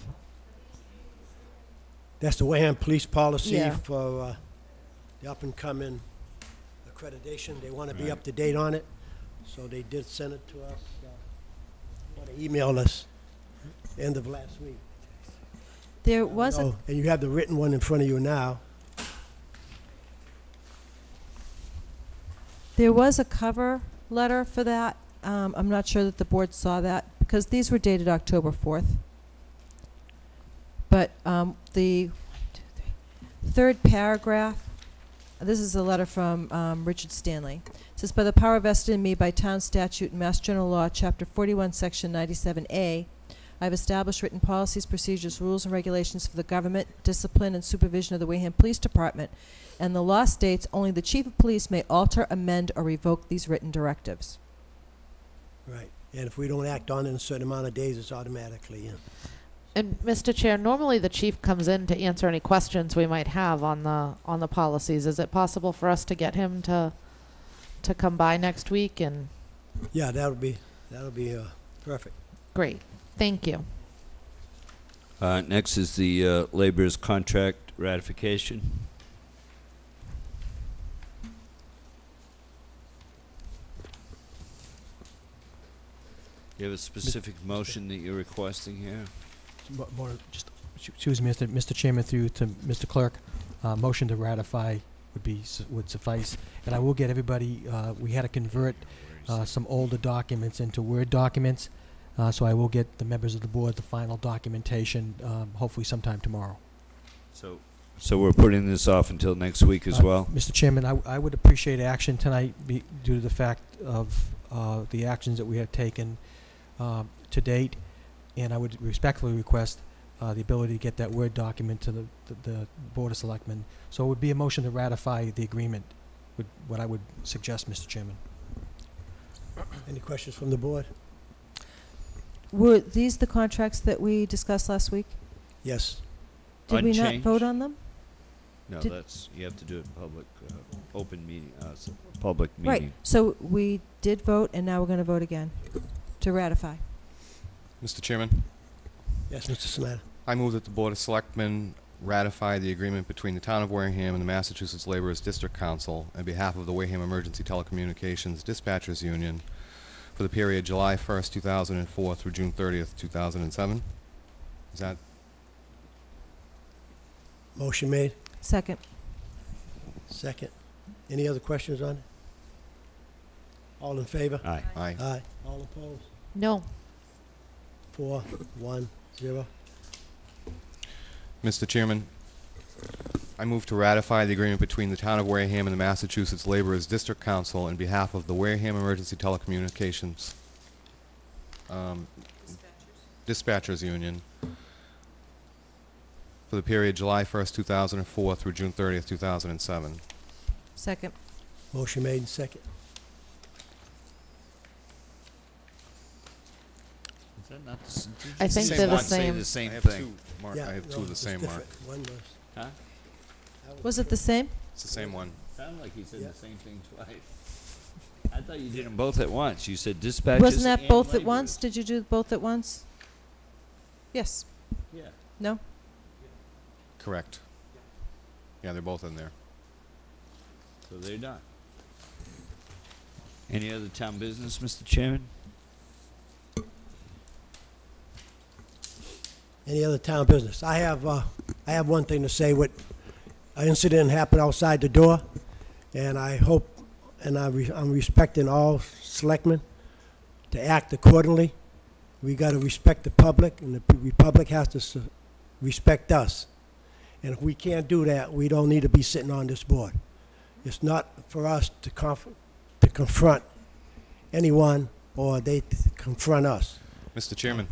S1: That's the Wareham Police policy
S5: Yeah.
S1: for the up-and-coming accreditation. They want to be
S2: Right.
S1: up to date on it, so they did send it to us. Or they emailed us end of last week.
S8: There was a
S1: Oh, and you have the written one in front of you now.
S8: There was a cover letter for that. I'm not sure that the board saw that because these were dated October 4th. But the third paragraph, this is a letter from Richard Stanley. It says, by the power vested in me by town statute and Mass General Law, Chapter 41, Section 97A, I have established written policies, procedures, rules, and regulations for the government, discipline, and supervision of the Wareham Police Department. And the law states only the chief of police may alter, amend, or revoke these written directives.
S1: Right. And if we don't act on it in a certain amount of days, it's automatically in.
S5: And Mr. Chair, normally the chief comes in to answer any questions we might have on the policies. Is it possible for us to get him to come by next week? And
S1: Yeah, that'll be perfect.
S5: great, thank you.
S2: Next is the laborers contract ratification. You have a specific motion that you're requesting here?
S4: Excuse me, Mr. Chairman, through you to Mr. Clerk, motion to ratify would suffice. And I will get everybody, we had to convert some older documents into Word documents, so I will get the members of the board the final documentation, hopefully sometime tomorrow.
S2: So we're putting this off until next week as well?
S4: Mr. Chairman, I would appreciate action tonight due to the fact of the actions that we have taken to date, and I would respectfully request the ability to get that Word document to the Board of Selectmen. So it would be a motion to ratify the agreement, what I would suggest, Mr. Chairman.
S1: Any questions from the board?
S8: Were these the contracts that we discussed last week?
S1: Yes.
S8: Did we not
S2: Unchanged?
S8: vote on them?
S2: No,
S8: Did-
S2: that's, you have to do it public, open meeting, public
S8: Right.
S2: meeting.
S8: So we did vote, and now we're going to vote again to ratify.
S6: Mr. Chairman,
S1: Yes, Mr. Snyder.
S6: I move that the Board of Selectmen ratify the agreement between the Town of Wareham and the Massachusetts Laborers District Council on behalf of the Wareham Emergency Telecommunications Dispatchers Union for the period July 1st, 2004 through June 30th, 2007. Is that
S1: Motion made.
S8: Second.
S1: Second. Any other questions on it? All in favor?
S2: Aye.
S6: aye?
S1: Aye. All opposed?
S5: No.
S1: 4, 1, 0.
S6: Mr. Chairman, I move to ratify the agreement between the Town of Wareham and the Massachusetts Laborers District Council on behalf of the Wareham Emergency Telecommunications Dispatchers Union for the period July 1st, 2004 through June 30th, 2007.
S8: Second.
S1: Motion made and second.
S2: Is that not the s- did
S5: I
S2: you
S5: think
S2: say
S5: they're the
S2: one? Say
S5: same.
S2: the same
S6: I have
S2: thing.
S6: two, Mark.
S1: Yeah,
S6: I have two
S1: no,
S6: of the
S1: it's
S6: same, Mark.
S1: different. One was.
S2: Huh?
S8: Was it the same?
S6: It's the same one.
S2: Sounded like he said
S1: Yeah.
S2: the same thing twice. I thought you did them both at once. You said dispatches
S8: Wasn't that
S2: and
S8: both at
S2: laborers.
S8: once? Did you do both at once? Yes.
S2: Yeah.
S8: No?
S6: Correct. Yeah, they're both in there.
S2: So they're done. Any other town business, Mr. Chairman?
S1: Any other town business? I have one thing to say. What an incident happened outside the door, and I hope, and I'm respecting all selectmen to act accordingly. We got to respect the public, and the public has to respect us. And if we can't do that, we don't need to be sitting on this board. It's not for us to confront anyone, or they to confront us.
S6: Mr. Chairman,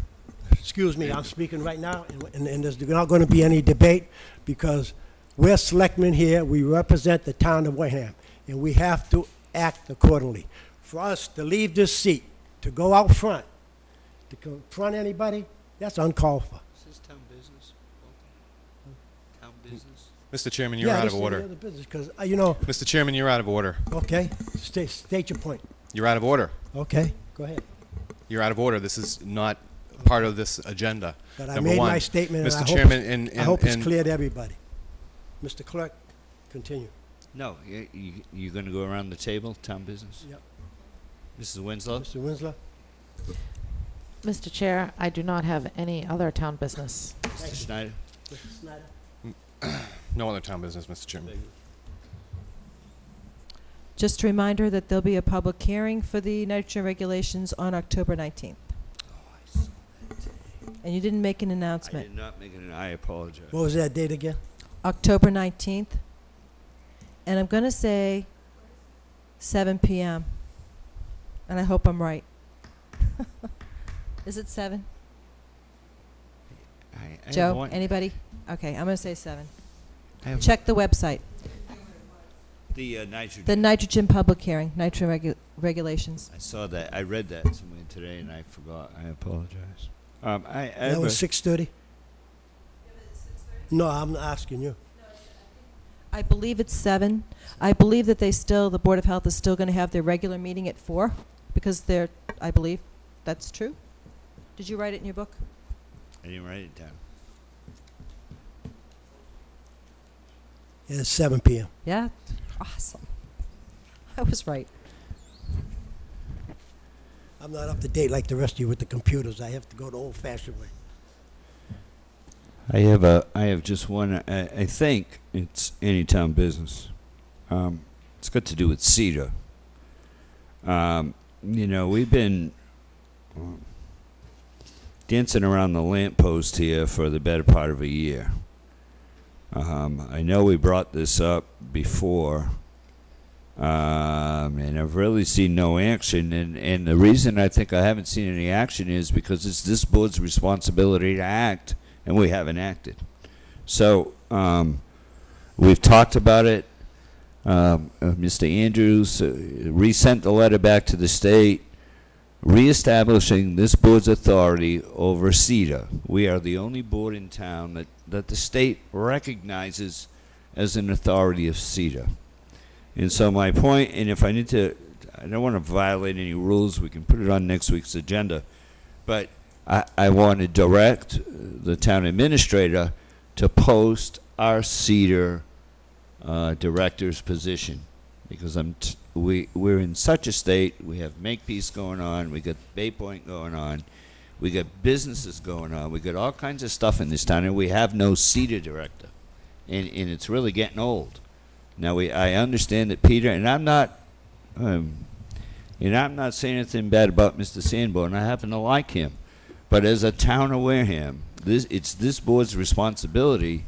S1: Excuse me, I'm speaking right now, and there's not going to be any debate, because we're selectmen here, we represent the town of Wareham, and we have to act accordingly. For us to leave this seat, to go out front, to confront anybody, that's uncalled for.
S2: Is this town business? Town business?
S6: Mr. Chairman, you're out of order.
S1: Because,
S6: Mr. Chairman, you're out of order.
S1: okay, state your point.
S6: You're out of order.
S1: Okay, go ahead.
S6: You're out of order. This is not part of this agenda.
S1: But I
S6: Number
S1: made
S6: one,
S1: my statement, and
S6: Mr.
S1: I hope
S6: Chairman,
S1: I hope it's clear to everybody. Mr. Clerk, continue.
S2: No, you're going to go around the table, town business?
S1: Yep.
S2: Mrs. Winslow?
S1: Mr. Winslow?
S5: Mr. Chair, I do not have any other town business.
S2: Mr. Schneider?
S1: Mr. Snyder?
S6: No other town business, Mr. Chairman.
S8: Just a reminder that there'll be a public hearing for the nitrogen regulations on October 19th. And you didn't make an
S2: I
S8: announcement.
S2: did not make it, I apologize.
S1: What was that date again?
S8: October 19th. And I'm going to say 7 p.m. And I hope I'm right. Is it 7?
S2: I have
S8: Joe,
S2: one-
S8: anybody? Okay, I'm going to say 7.
S2: I have
S8: Check the website.
S2: the nitrogen.
S8: The nitrogen public hearing, nitrogen regulations.
S2: I saw that. I read that somewhere today, and I forgot. I apologize. I
S1: That
S2: have
S1: was
S2: a-
S1: 6:30? No, I'm asking you.
S8: I believe it's 7. I believe that the Board of Health is still going to have their regular meeting at 4, because I believe that's true. Did you write it in your book?
S2: I didn't write it down.
S1: It's 7 p.m.
S8: Yeah? Awesome. I was right.
S1: I'm not up to date like the rest of you with the computers. I have to go the old-fashioned way.
S2: I have just one. I think it's any town business. It's got to do with CETA. We've been dancing around the lamppost here for the better part of a year. I know we brought this up before, and I've really seen no action. And the reason I think I haven't seen any action is because it's this board's responsibility to act, and we haven't acted. So we've talked about it. Mr. Andrews resent the letter back to the state. reestablishing this board's authority over CETA. We are the only board in town that the state recognizes as an authority of CETA. And so my point, and if I need to, I don't want to violate any rules, we can put it on next week's agenda, but I want to direct the town administrator to post our CETA director's position, because we're in such a state. We have Makepeace going on, we got Bay Point going on, we got businesses going on, we got all kinds of stuff in this town, and we have no CETA director, and it's really getting old. Now I understand that Peter, and I'm not saying anything bad about Mr. Sanborn. I happen to like him, but as a town of Wareham, it's this board's responsibility.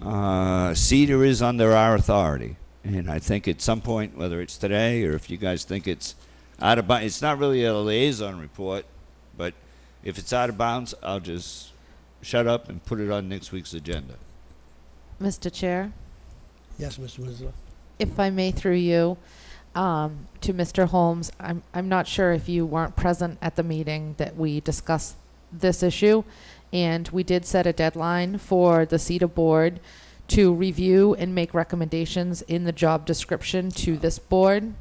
S2: CETA is under our authority, and I think at some point, whether it's today or if you guys think it's out of bounds, it's not really a liaison report, but if it's out of bounds, I'll just shut up and put it on next week's agenda.
S5: Mr. Chair,
S1: Yes, Mr. Winslow.
S5: if I may, through you, to Mr. Holmes, I'm not sure if you weren't present at the meeting that we discussed this issue, and we did set a deadline for the CETA board to review and make recommendations in the job description to this board,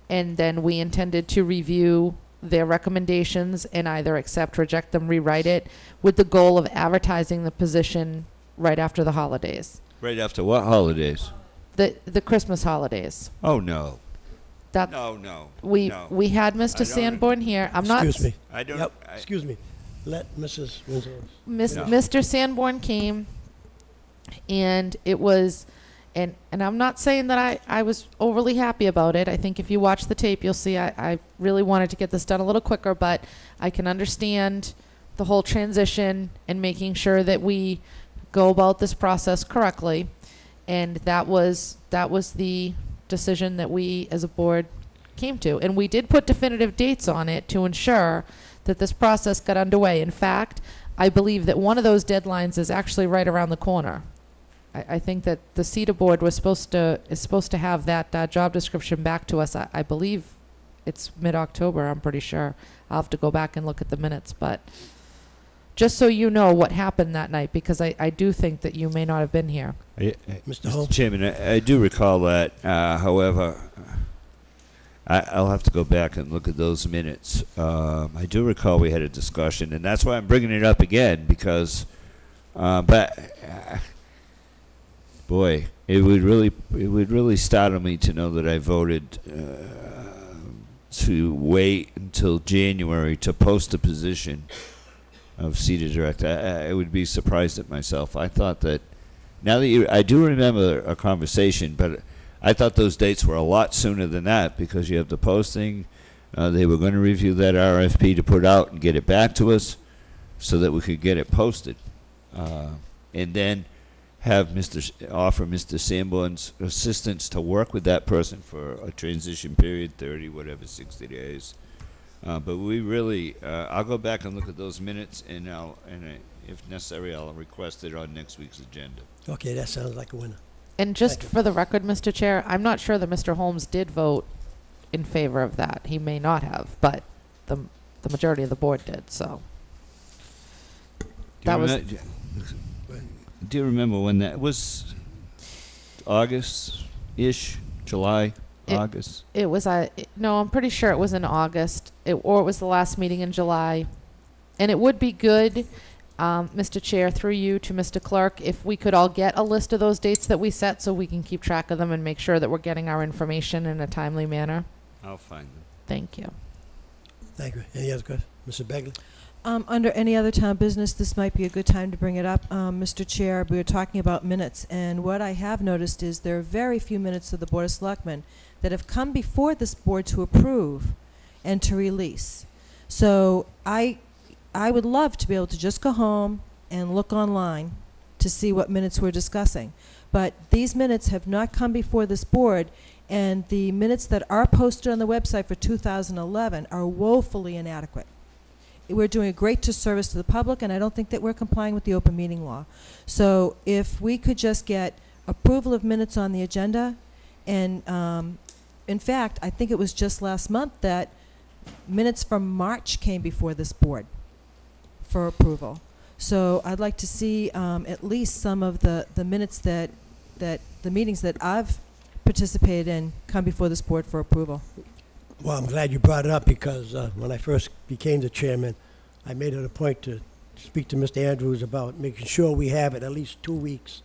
S5: and then we intended to review their recommendations and either accept, reject them, rewrite it, with the goal of advertising the position right after the holidays.
S2: Right after what holidays?
S5: The Christmas holidays.
S2: Oh, no.
S5: That
S2: No.
S5: we had Mr.
S2: don't-
S5: Sanborn here. I'm not.
S1: Excuse me.
S2: I don't.
S1: Yep, excuse me. Let Mrs. Winslow.
S2: No.
S5: Mr. Sanborn came, and it was, and I'm not saying that I was overly happy about it. I think if you watch the tape, you'll see I really wanted to get this done a little quicker, but I can understand the whole transition and making sure that we go about this process correctly. And that was the decision that we as a board came to. And we did put definitive dates on it to ensure that this process got underway. In fact, I believe that one of those deadlines is actually right around the corner. I think that the CETA board is supposed to have that job description back to us. I believe it's mid-October, I'm pretty sure. I'll have to go back and look at the minutes, but just so you know what happened that night, because I do think that you may not have been here.
S1: Mr. Holmes?
S2: Mr. Chairman, I do recall that. However, I'll have to go back and look at those minutes. I do recall we had a discussion, and that's why I'm bringing it up again, because, boy, it would really startle me to know that I voted to wait until January to post a position of CETA director. I would be surprised at myself. I thought that, now that I do remember a conversation, but I thought those dates were a lot sooner than that, because you have the posting. They were going to review that RFP to put out and get it back to us so that we could get it posted. And then have offer Mr. Sanborn's assistance to work with that person for a transition period, 30, whatever, 60 days. But we really, I'll go back and look at those minutes, and if necessary, I'll request it on next week's agenda.
S1: Okay, that sounds like a winner.
S5: And just
S1: Thank you.
S5: for the record, Mr. Chair, I'm not sure that Mr. Holmes did vote in favor of that. He may not have, but the majority of the board did, so. That was,
S2: Do you remember when that was? August-ish? July? August?
S5: it was, no, I'm pretty sure it was in August, or it was the last meeting in July. And it would be good, Mr. Chair, through you to Mr. Clerk, if we could all get a list of those dates that we set so we can keep track of them and make sure that we're getting our information in a timely manner.
S2: I'll find them.
S5: Thank you.
S1: Thank you. Any other questions? Mr. Begley?
S8: Under any other town business, this might be a good time to bring it up. Mr. Chair, we were talking about minutes, and what I have noticed is there are very few minutes of the Board of Selectmen that have come before this board to approve and to release. So I would love to be able to just go home and look online to see what minutes we're discussing. But these minutes have not come before this board, and the minutes that are posted on the website for 2011 are woefully inadequate. We're doing a great disservice to the public, and I don't think that we're complying with the open meeting law. So if we could just get approval of minutes on the agenda, and in fact, I think it was just last month that minutes from March came before this board for approval. So I'd like to see at least some of the minutes that the meetings that I've participated in come before this board for approval.
S1: Well, I'm glad you brought it up because when I first became the chairman, I made it a point to speak to Mr. Andrews about making sure we have it at least 2 weeks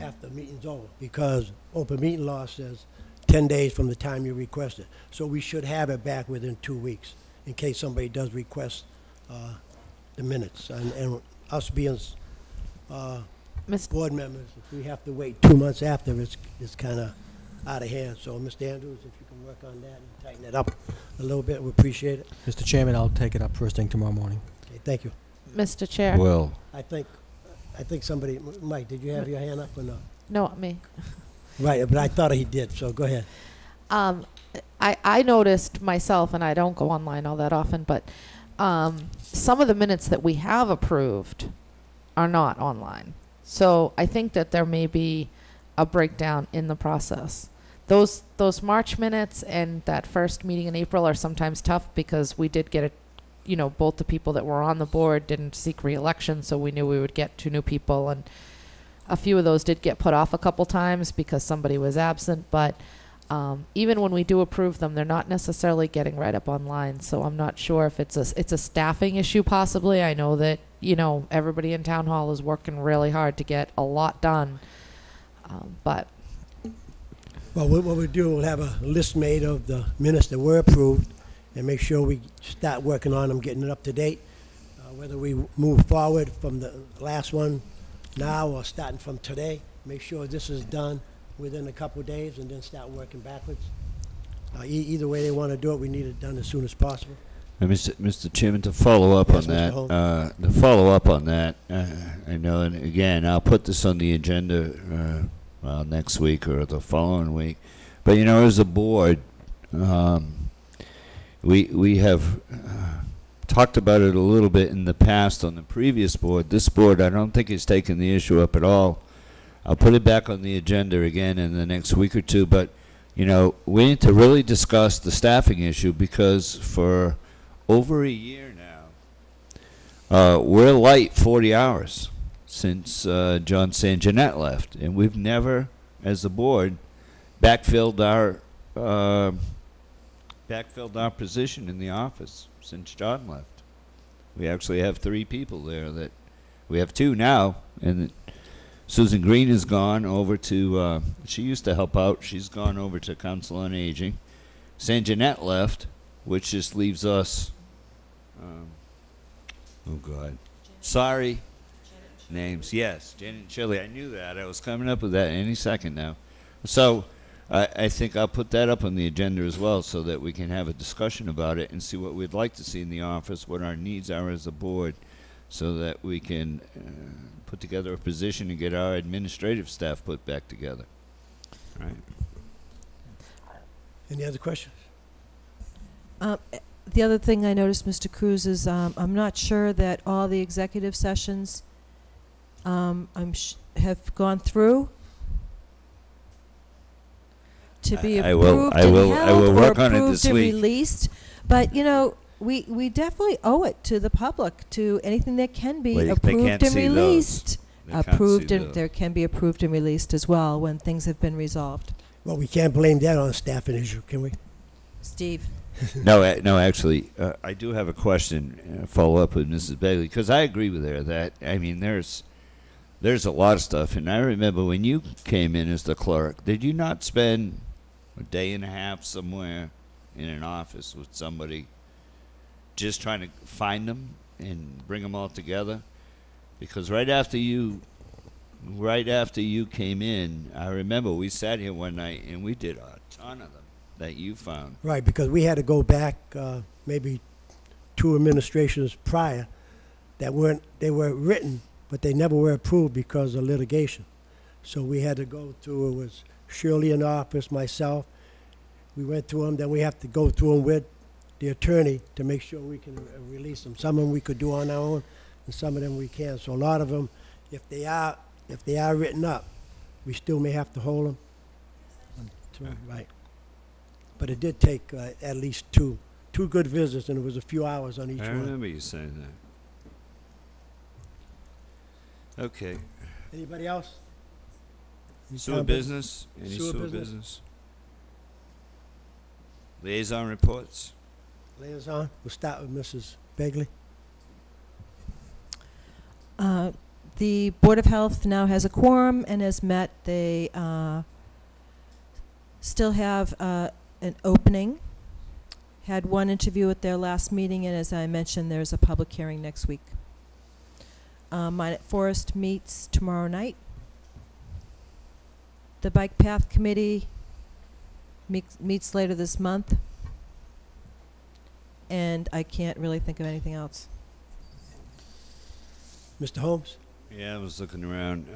S1: after the meeting's over, because open meeting law says 10 days from the time you request it. So we should have it back within 2 weeks in case somebody does request the minutes. And us being board members, if we have to wait 2 months after, it's kind of out of hand. So, Mr. Andrews, if you can work on that and tighten it up a little bit, we appreciate it.
S4: Mr. Chairman, I'll take it up first thing tomorrow morning.
S1: Okay, thank you.
S5: Mr. Chair.
S2: Well,
S1: I think somebody, Mike, did you have your hand up or not?
S5: No, me.
S1: Right, but I thought he did, so go ahead.
S5: I noticed myself, and I don't go online all that often, but some of the minutes that we have approved are not online. So I think that there may be a breakdown in the process. Those March minutes and that first meeting in April are sometimes tough because we did get both the people that were on the board didn't seek re-election, so we knew we would get 2 new people, and a few of those did get put off a couple times because somebody was absent, but even when we do approve them, they're not necessarily getting right up online, so I'm not sure if it's a staffing issue possibly. I know that, everybody in town hall is working really hard to get a lot done, but...
S1: Well, what we'll do, we'll have a list made of the minutes that were approved and make sure we start working on them, getting it up to date, whether we move forward from the last one now or starting from today. Make sure this is done within a couple of days and then start working backwards. Either way they want to do it, we need it done as soon as possible.
S2: Mr. Chairman, to follow up
S1: Yes,
S2: on
S1: Mr.
S2: that, I know, and again, I'll put this on the agenda next week or the following week. But as a board, we have talked about it a little bit in the past on the previous board. This board, I don't think has taken the issue up at all. I'll put it back on the agenda again in the next week or two. But we need to really discuss the staffing issue because for over a year now, we're light 40 hours since John St. Jeanette left, and we've never, as a board, backfilled our position in the office since John left. We actually have 3 people there. That we have 2 now, and Susan Green has gone over to. She used to help out. She's gone over to Council on Aging. St. Jeanette left, which just leaves us. Oh God, sorry. Names, yes, Janet and Shirley. I knew that. I was coming up with that any second now. So I think I'll put that up on the agenda as well so that we can have a discussion about it and see what we'd like to see in the office, what our needs are as a board, so that we can put together a position and get our administrative staff put back together. All right.
S1: Any other questions?
S8: The other thing I noticed, Mr. Cruz, is I'm not sure that all the executive sessions have gone through to be approved
S2: I will work on it this
S8: and
S2: week.
S8: released. But we definitely owe it to the public, to anything that can be
S2: Well, they
S8: approved
S2: can't
S8: and
S2: see those.
S8: released.
S2: They can't
S8: Approved
S2: see
S8: and
S2: those.
S8: there can be approved and released as well when things have been resolved.
S1: Well, we can't blame that on a staffing issue, can we?
S8: Steve.
S2: No, actually, I do have a question, follow up with Mrs. Bailey, because I agree with her that, there's a lot of stuff. And I remember when you came in as the clerk, did you not spend a day and a half somewhere in an office with somebody just trying to find them and bring them all together? Because right after you came in, I remember we sat here one night and we did a ton of them that you found.
S1: Right, because we had to go back maybe 2 administrations prior they were written, but they never were approved because of litigation. So we had to go through, it was Shirley in office, myself. We went through them, then we have to go through them with the attorney to make sure we can release them. Some of them we could do on our own, and some of them we can't. So a lot of them, if they are written up, we still may have to hold them. Right. But it did take at least two two good visits, and it was a few hours on each
S2: I
S1: one.
S2: remember you saying that. Okay.
S1: Anybody else? Any
S2: Sewer
S1: town
S2: business? Any
S1: Sewer
S2: sewer
S1: business?
S2: business? Liaison reports?
S1: Liaison, we'll start with Mrs. Begley.
S8: The Board of Health now has a quorum and has met. They still have an opening. Had one interview at their last meeting, and as I mentioned, there's a public hearing next week. Minot Forest meets tomorrow night. The Bike Path Committee meets later this month. And I can't really think of anything else.
S1: Mr. Holmes?
S2: Yeah, I was looking around.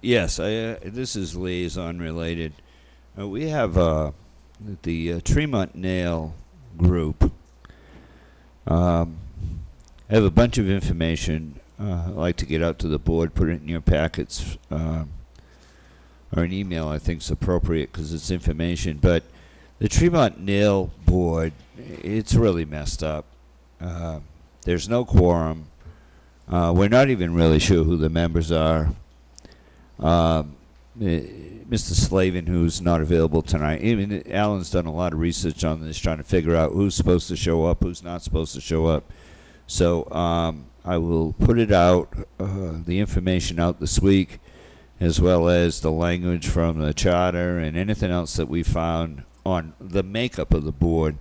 S2: Yes, this is liaison related. We have the Tremont Nail group. I have a bunch of information I'd like to get out to the board, put it in your packets, or an email I think is appropriate because it's information. But the Tremont Nail board, it's really messed up. There's no quorum. We're not even really sure who the members are. Mr. Slavin, who's not available tonight. Even Alan's done a lot of research on this, trying to figure out who's supposed to show up, who's not supposed to show up. So I will put it out, the information out this week, as well as the language from the charter and anything else that we found on the makeup of the board.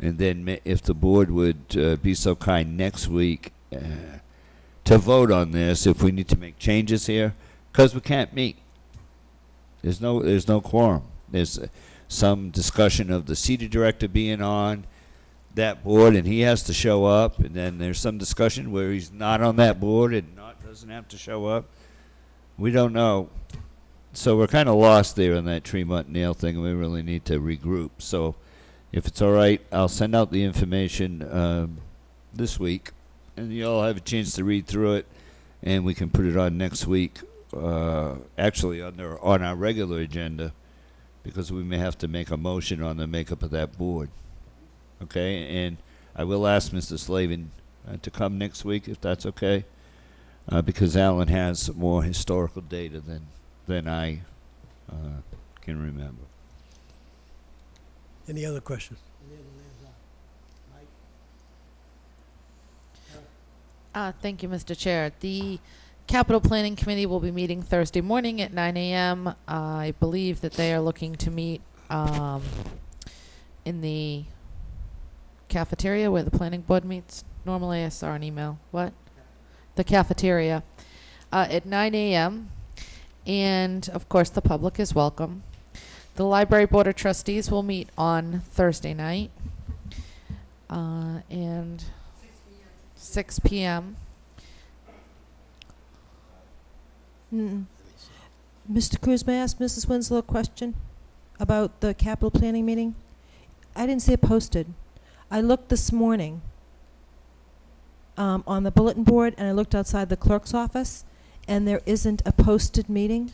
S2: And then if the board would be so kind next week to vote on this, if we need to make changes here, because we can't meet. There's no quorum. There's some discussion of the city director being on that board, and he has to show up. And then there's some discussion where he's not on that board and doesn't have to show up. We don't know. So we're kind of lost there on that Tremont Nail thing, and we really need to regroup. So if it's all right, I'll send out the information this week, and you all have a chance to read through it, and we can put it on next week. Actually on our regular agenda, because we may have to make a motion on the makeup of that board. Okay, and I will ask Mr. Slavin to come next week if that's okay, because Alan has more historical data than I can remember.
S1: Any other questions?
S5: Thank you, Mr. Chair. The Capital Planning Committee will be meeting Thursday morning at 9 a.m. I believe that they are looking to meet in the cafeteria where the planning board meets. Normally I saw an email. What? The cafeteria at 9 a.m. And, of course, the public is welcome. The Library Board of Trustees will meet on Thursday night. And 6 p.m.
S8: Mr. Cruz, may I ask Mrs. Winslow a question about the capital planning meeting? I didn't see it posted. I looked this morning on the bulletin board, and I looked outside the clerk's office, and there isn't a posted meeting.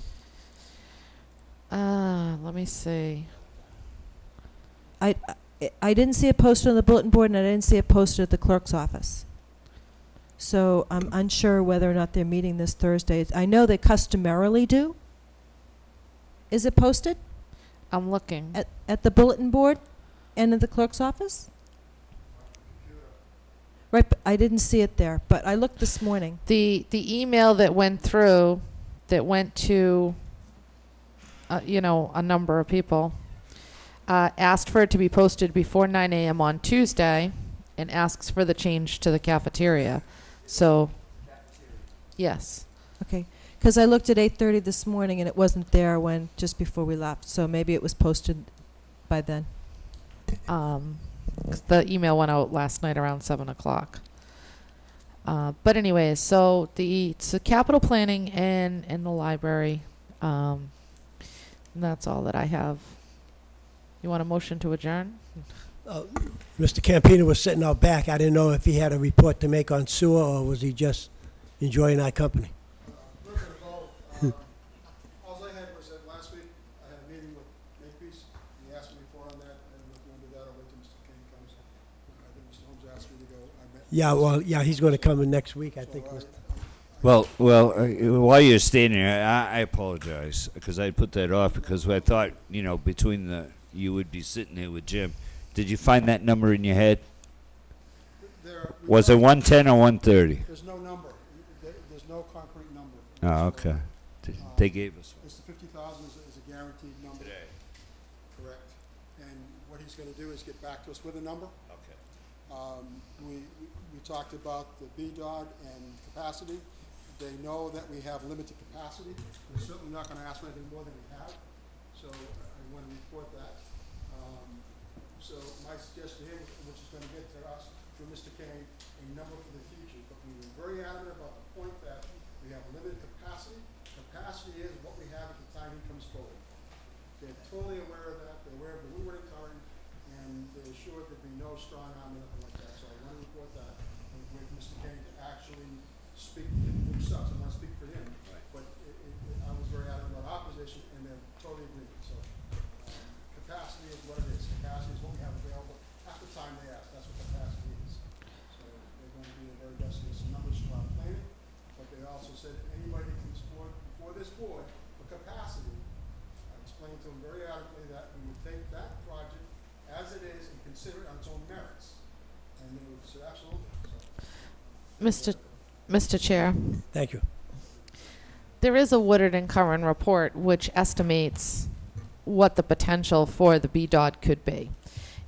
S5: Let me see.
S8: I didn't see it posted on the bulletin board, and I didn't see it posted at the clerk's office. So I'm unsure whether or not they're meeting this Thursday. I know they customarily do. Is it posted
S5: I'm looking.
S8: at the bulletin board and at the clerk's office? Right, but I didn't see it there, but I looked this morning.
S5: The email that went through, that went to, a number of people, asked for it to be posted before 9 a.m. on Tuesday, and asks for the change to the cafeteria. So, yes.
S8: Okay, because I looked at 8:30 this morning and it wasn't there just before we left. So maybe it was posted by then.
S5: 'Cause the email went out last night around 7 o'clock. But anyways, so it's the capital planning and the library. And that's all that I have. You want a motion to adjourn?
S1: Mr. Campino was sitting out back. I didn't know if he had a report to make on sewer, or was he just enjoying our company?
S12: All I had was that last week I had a meeting with Makepeace. He asked me for on that, and if you want to do that, I'll wait till Mr. King comes.
S1: Yeah, well, yeah, he's going to come in next week, I think.
S2: Well, while you're standing there, I apologize because I put that off because I thought, between you would be sitting there with Jim. Did you find that number in your head? Was it 110 or 130?
S12: There's no number. There's no concrete number.
S2: Oh, okay. They gave us one.
S12: It's the 50,000 is a guaranteed number.
S2: Today.
S12: Correct. And what he's going to do is get back to us with a number.
S2: Okay.
S12: We talked about the BDOT and capacity. They know that we have limited capacity. We're certainly not going to ask for anything more than we have. So I want to report that. So my suggestion here, which is going to get to us through Mr. Kane, a number for the future. But we were very adamant about the point that we have limited capacity. Capacity is what we have at the time he comes forward. They're totally aware of that. They're aware of the Woodward current, and they're sure there'd be no strong arm or nothing like that. So I want to report that and with Mr. Kane to actually speak for himself. I want to speak for him. Right. But I was very adamant about our position, and they're totally agreed. So capacity is what it is. Capacity is what we have available at the time they ask. That's what capacity is. So they're going to be the very best of some numbers from our planning, but they also said that anybody that comes forward before this board for capacity, I explained to them very adamantly that we would take that project as it is and consider it on its own merits. And they would say absolutely. So,
S5: Mr. Chair,
S1: Thank you.
S5: there is a Woodard and Curran report which estimates what the potential for the BDOT could be.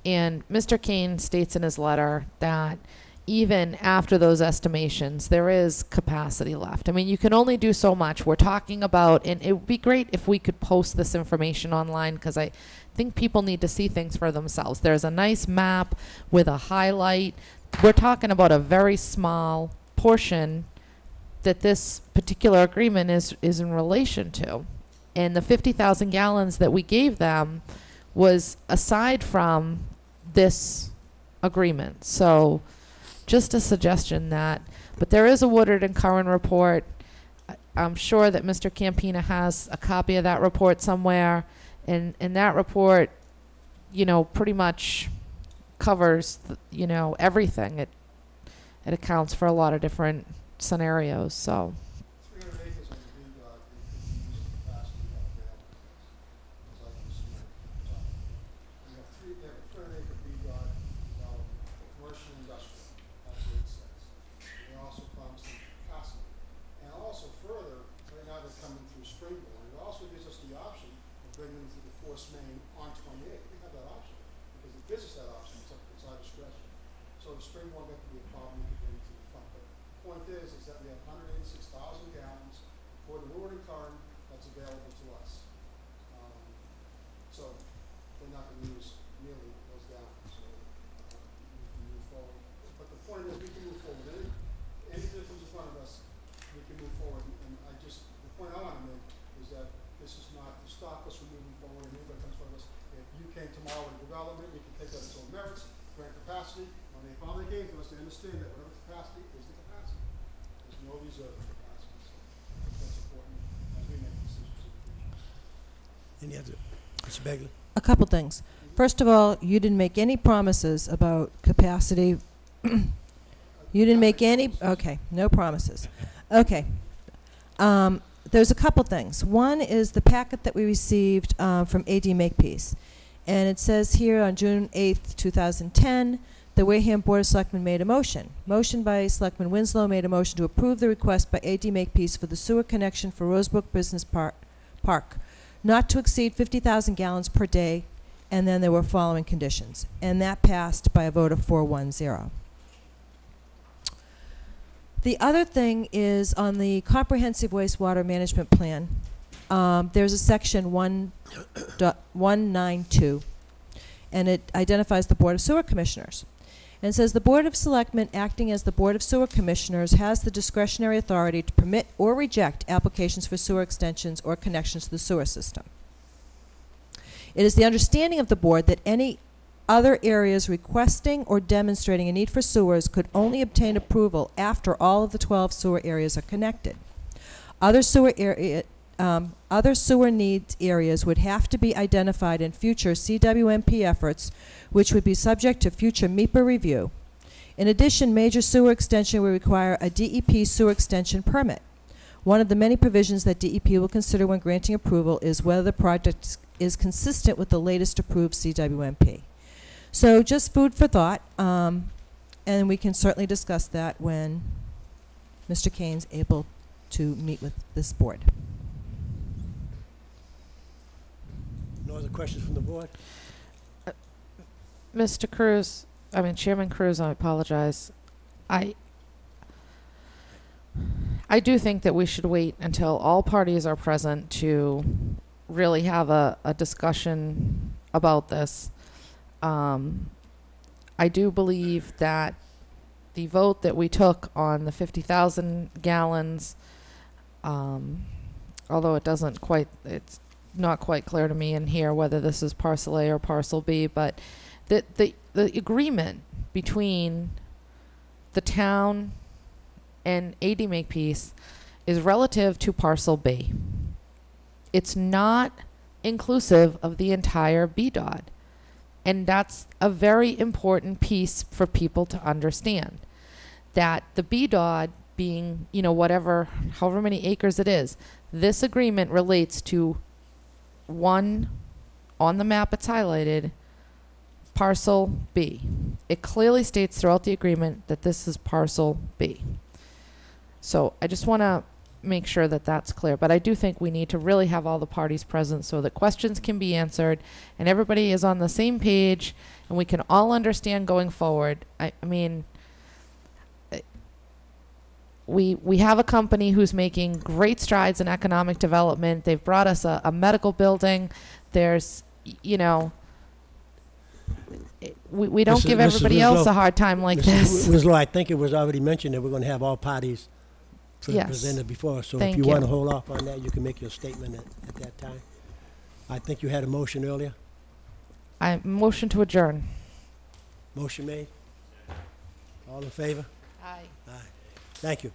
S5: And Mr. Kane states in his letter that even after those estimations, there is capacity left. I mean, you can only do so much. We're talking about, and it would be great if we could post this information online because I think people need to see things for themselves. There's a nice map with a highlight. We're talking about a very small portion that this particular agreement is in relation to. And the 50,000 gallons that we gave them was aside from this agreement. So just a suggestion that, but there is a Woodard and Curran report. I'm sure that Mr. Campina has a copy of that report somewhere. And that report, pretty much covers, everything. It accounts for a lot of different scenarios, so.
S12: 300 acres on the BDOT, they could use the capacity we have available. As I can see, we have a 300 acre BDOT development for commercial industrial. That's what it says. They also promise them capacity. And also further, right now they're coming through Springboard. It also gives us the option of bringing them through the force main on 28. We have that option because it gives us that option. It's our discretion. So the Springboard got to be a problem we could bring to the front. But the point is that we have 186,000 gallons for the Woodward and Curran that's available to us. So we're not going to use nearly those gallons. So we can move forward. But the point is we can move forward. Anything that comes in front of us, we can move forward. And the point I want to make is that this is not to stop us from moving forward. And anybody comes in front of us, if you came tomorrow with development, we can take that as its own merits, grant capacity. When they finally came to us, they understand that whatever capacity is the capacity. There's no reserve capacity. So that's important as we make decisions in the future.
S1: Any other? Mr. Begley?
S8: A couple things. First of all, you didn't make any promises about capacity. You didn't make any, okay, no promises. Okay. There's a couple things. One is the packet that we received from AD Makepeace. And it says here on June 8th, 2010, the Wareham Board of Selectmen made a motion. Motion by Selectman Winslow made a motion to approve the request by AD Makepeace for the sewer connection for Rosebrook Business Park, not to exceed 50,000 gallons per day, and then there were following conditions. And that passed by a vote of 4-1-0. The other thing is on the Comprehensive Wastewater Management Plan, there's a section 1.192, and it identifies the Board of Sewer Commissioners. And it says the Board of Selectmen, acting as the Board of Sewer Commissioners, has the discretionary authority to permit or reject applications for sewer extensions or connections to the sewer system. It is the understanding of the Board that any other areas requesting or demonstrating a need for sewers could only obtain approval after all of the 12 sewer areas are connected. Other sewer needs areas would have to be identified in future CWMP efforts, which would be subject to future MEPA review. In addition, major sewer extension will require a DEP sewer extension permit. One of the many provisions that DEP will consider when granting approval is whether the project is consistent with the latest approved CWMP. So just food for thought, and we can certainly discuss that when Mr. Kane's able to meet with this board.
S1: No other questions from the board?
S5: Mr. Cruz, Chairman Cruz, I apologize. I do think that we should wait until all parties are present to really have a discussion about this. I do believe that the vote that we took on the 50,000 gallons, although it's not quite clear to me in here whether this is parcel A or parcel B, but the agreement between the town and AD Makepeace is relative to parcel B. It's not inclusive of the entire BDOD. And that's a very important piece for people to understand. That the BDOD being, however many acres it is, this agreement relates to one, on the map it's highlighted, parcel B. It clearly states throughout the agreement that this is parcel B. So I just want to make sure that that's clear. But I do think we need to really have all the parties present so that questions can be answered and everybody is on the same page and we can all understand going forward. We have a company who's making great strides in economic development. They've brought us a medical building. There's, we don't give everybody else a hard time like this.
S1: Ms. Lowe, I think it was already mentioned that we're going to have all parties
S5: Yes.
S1: presented before. So
S5: Thank
S1: if you
S5: you.
S1: want to hold off on that, you can make your statement at that time. I think you had a motion earlier.
S5: I motion to adjourn.
S1: Motion made. All in favor?
S5: Aye.
S1: Aye. Thank you.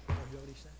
S1: Oh, you already said?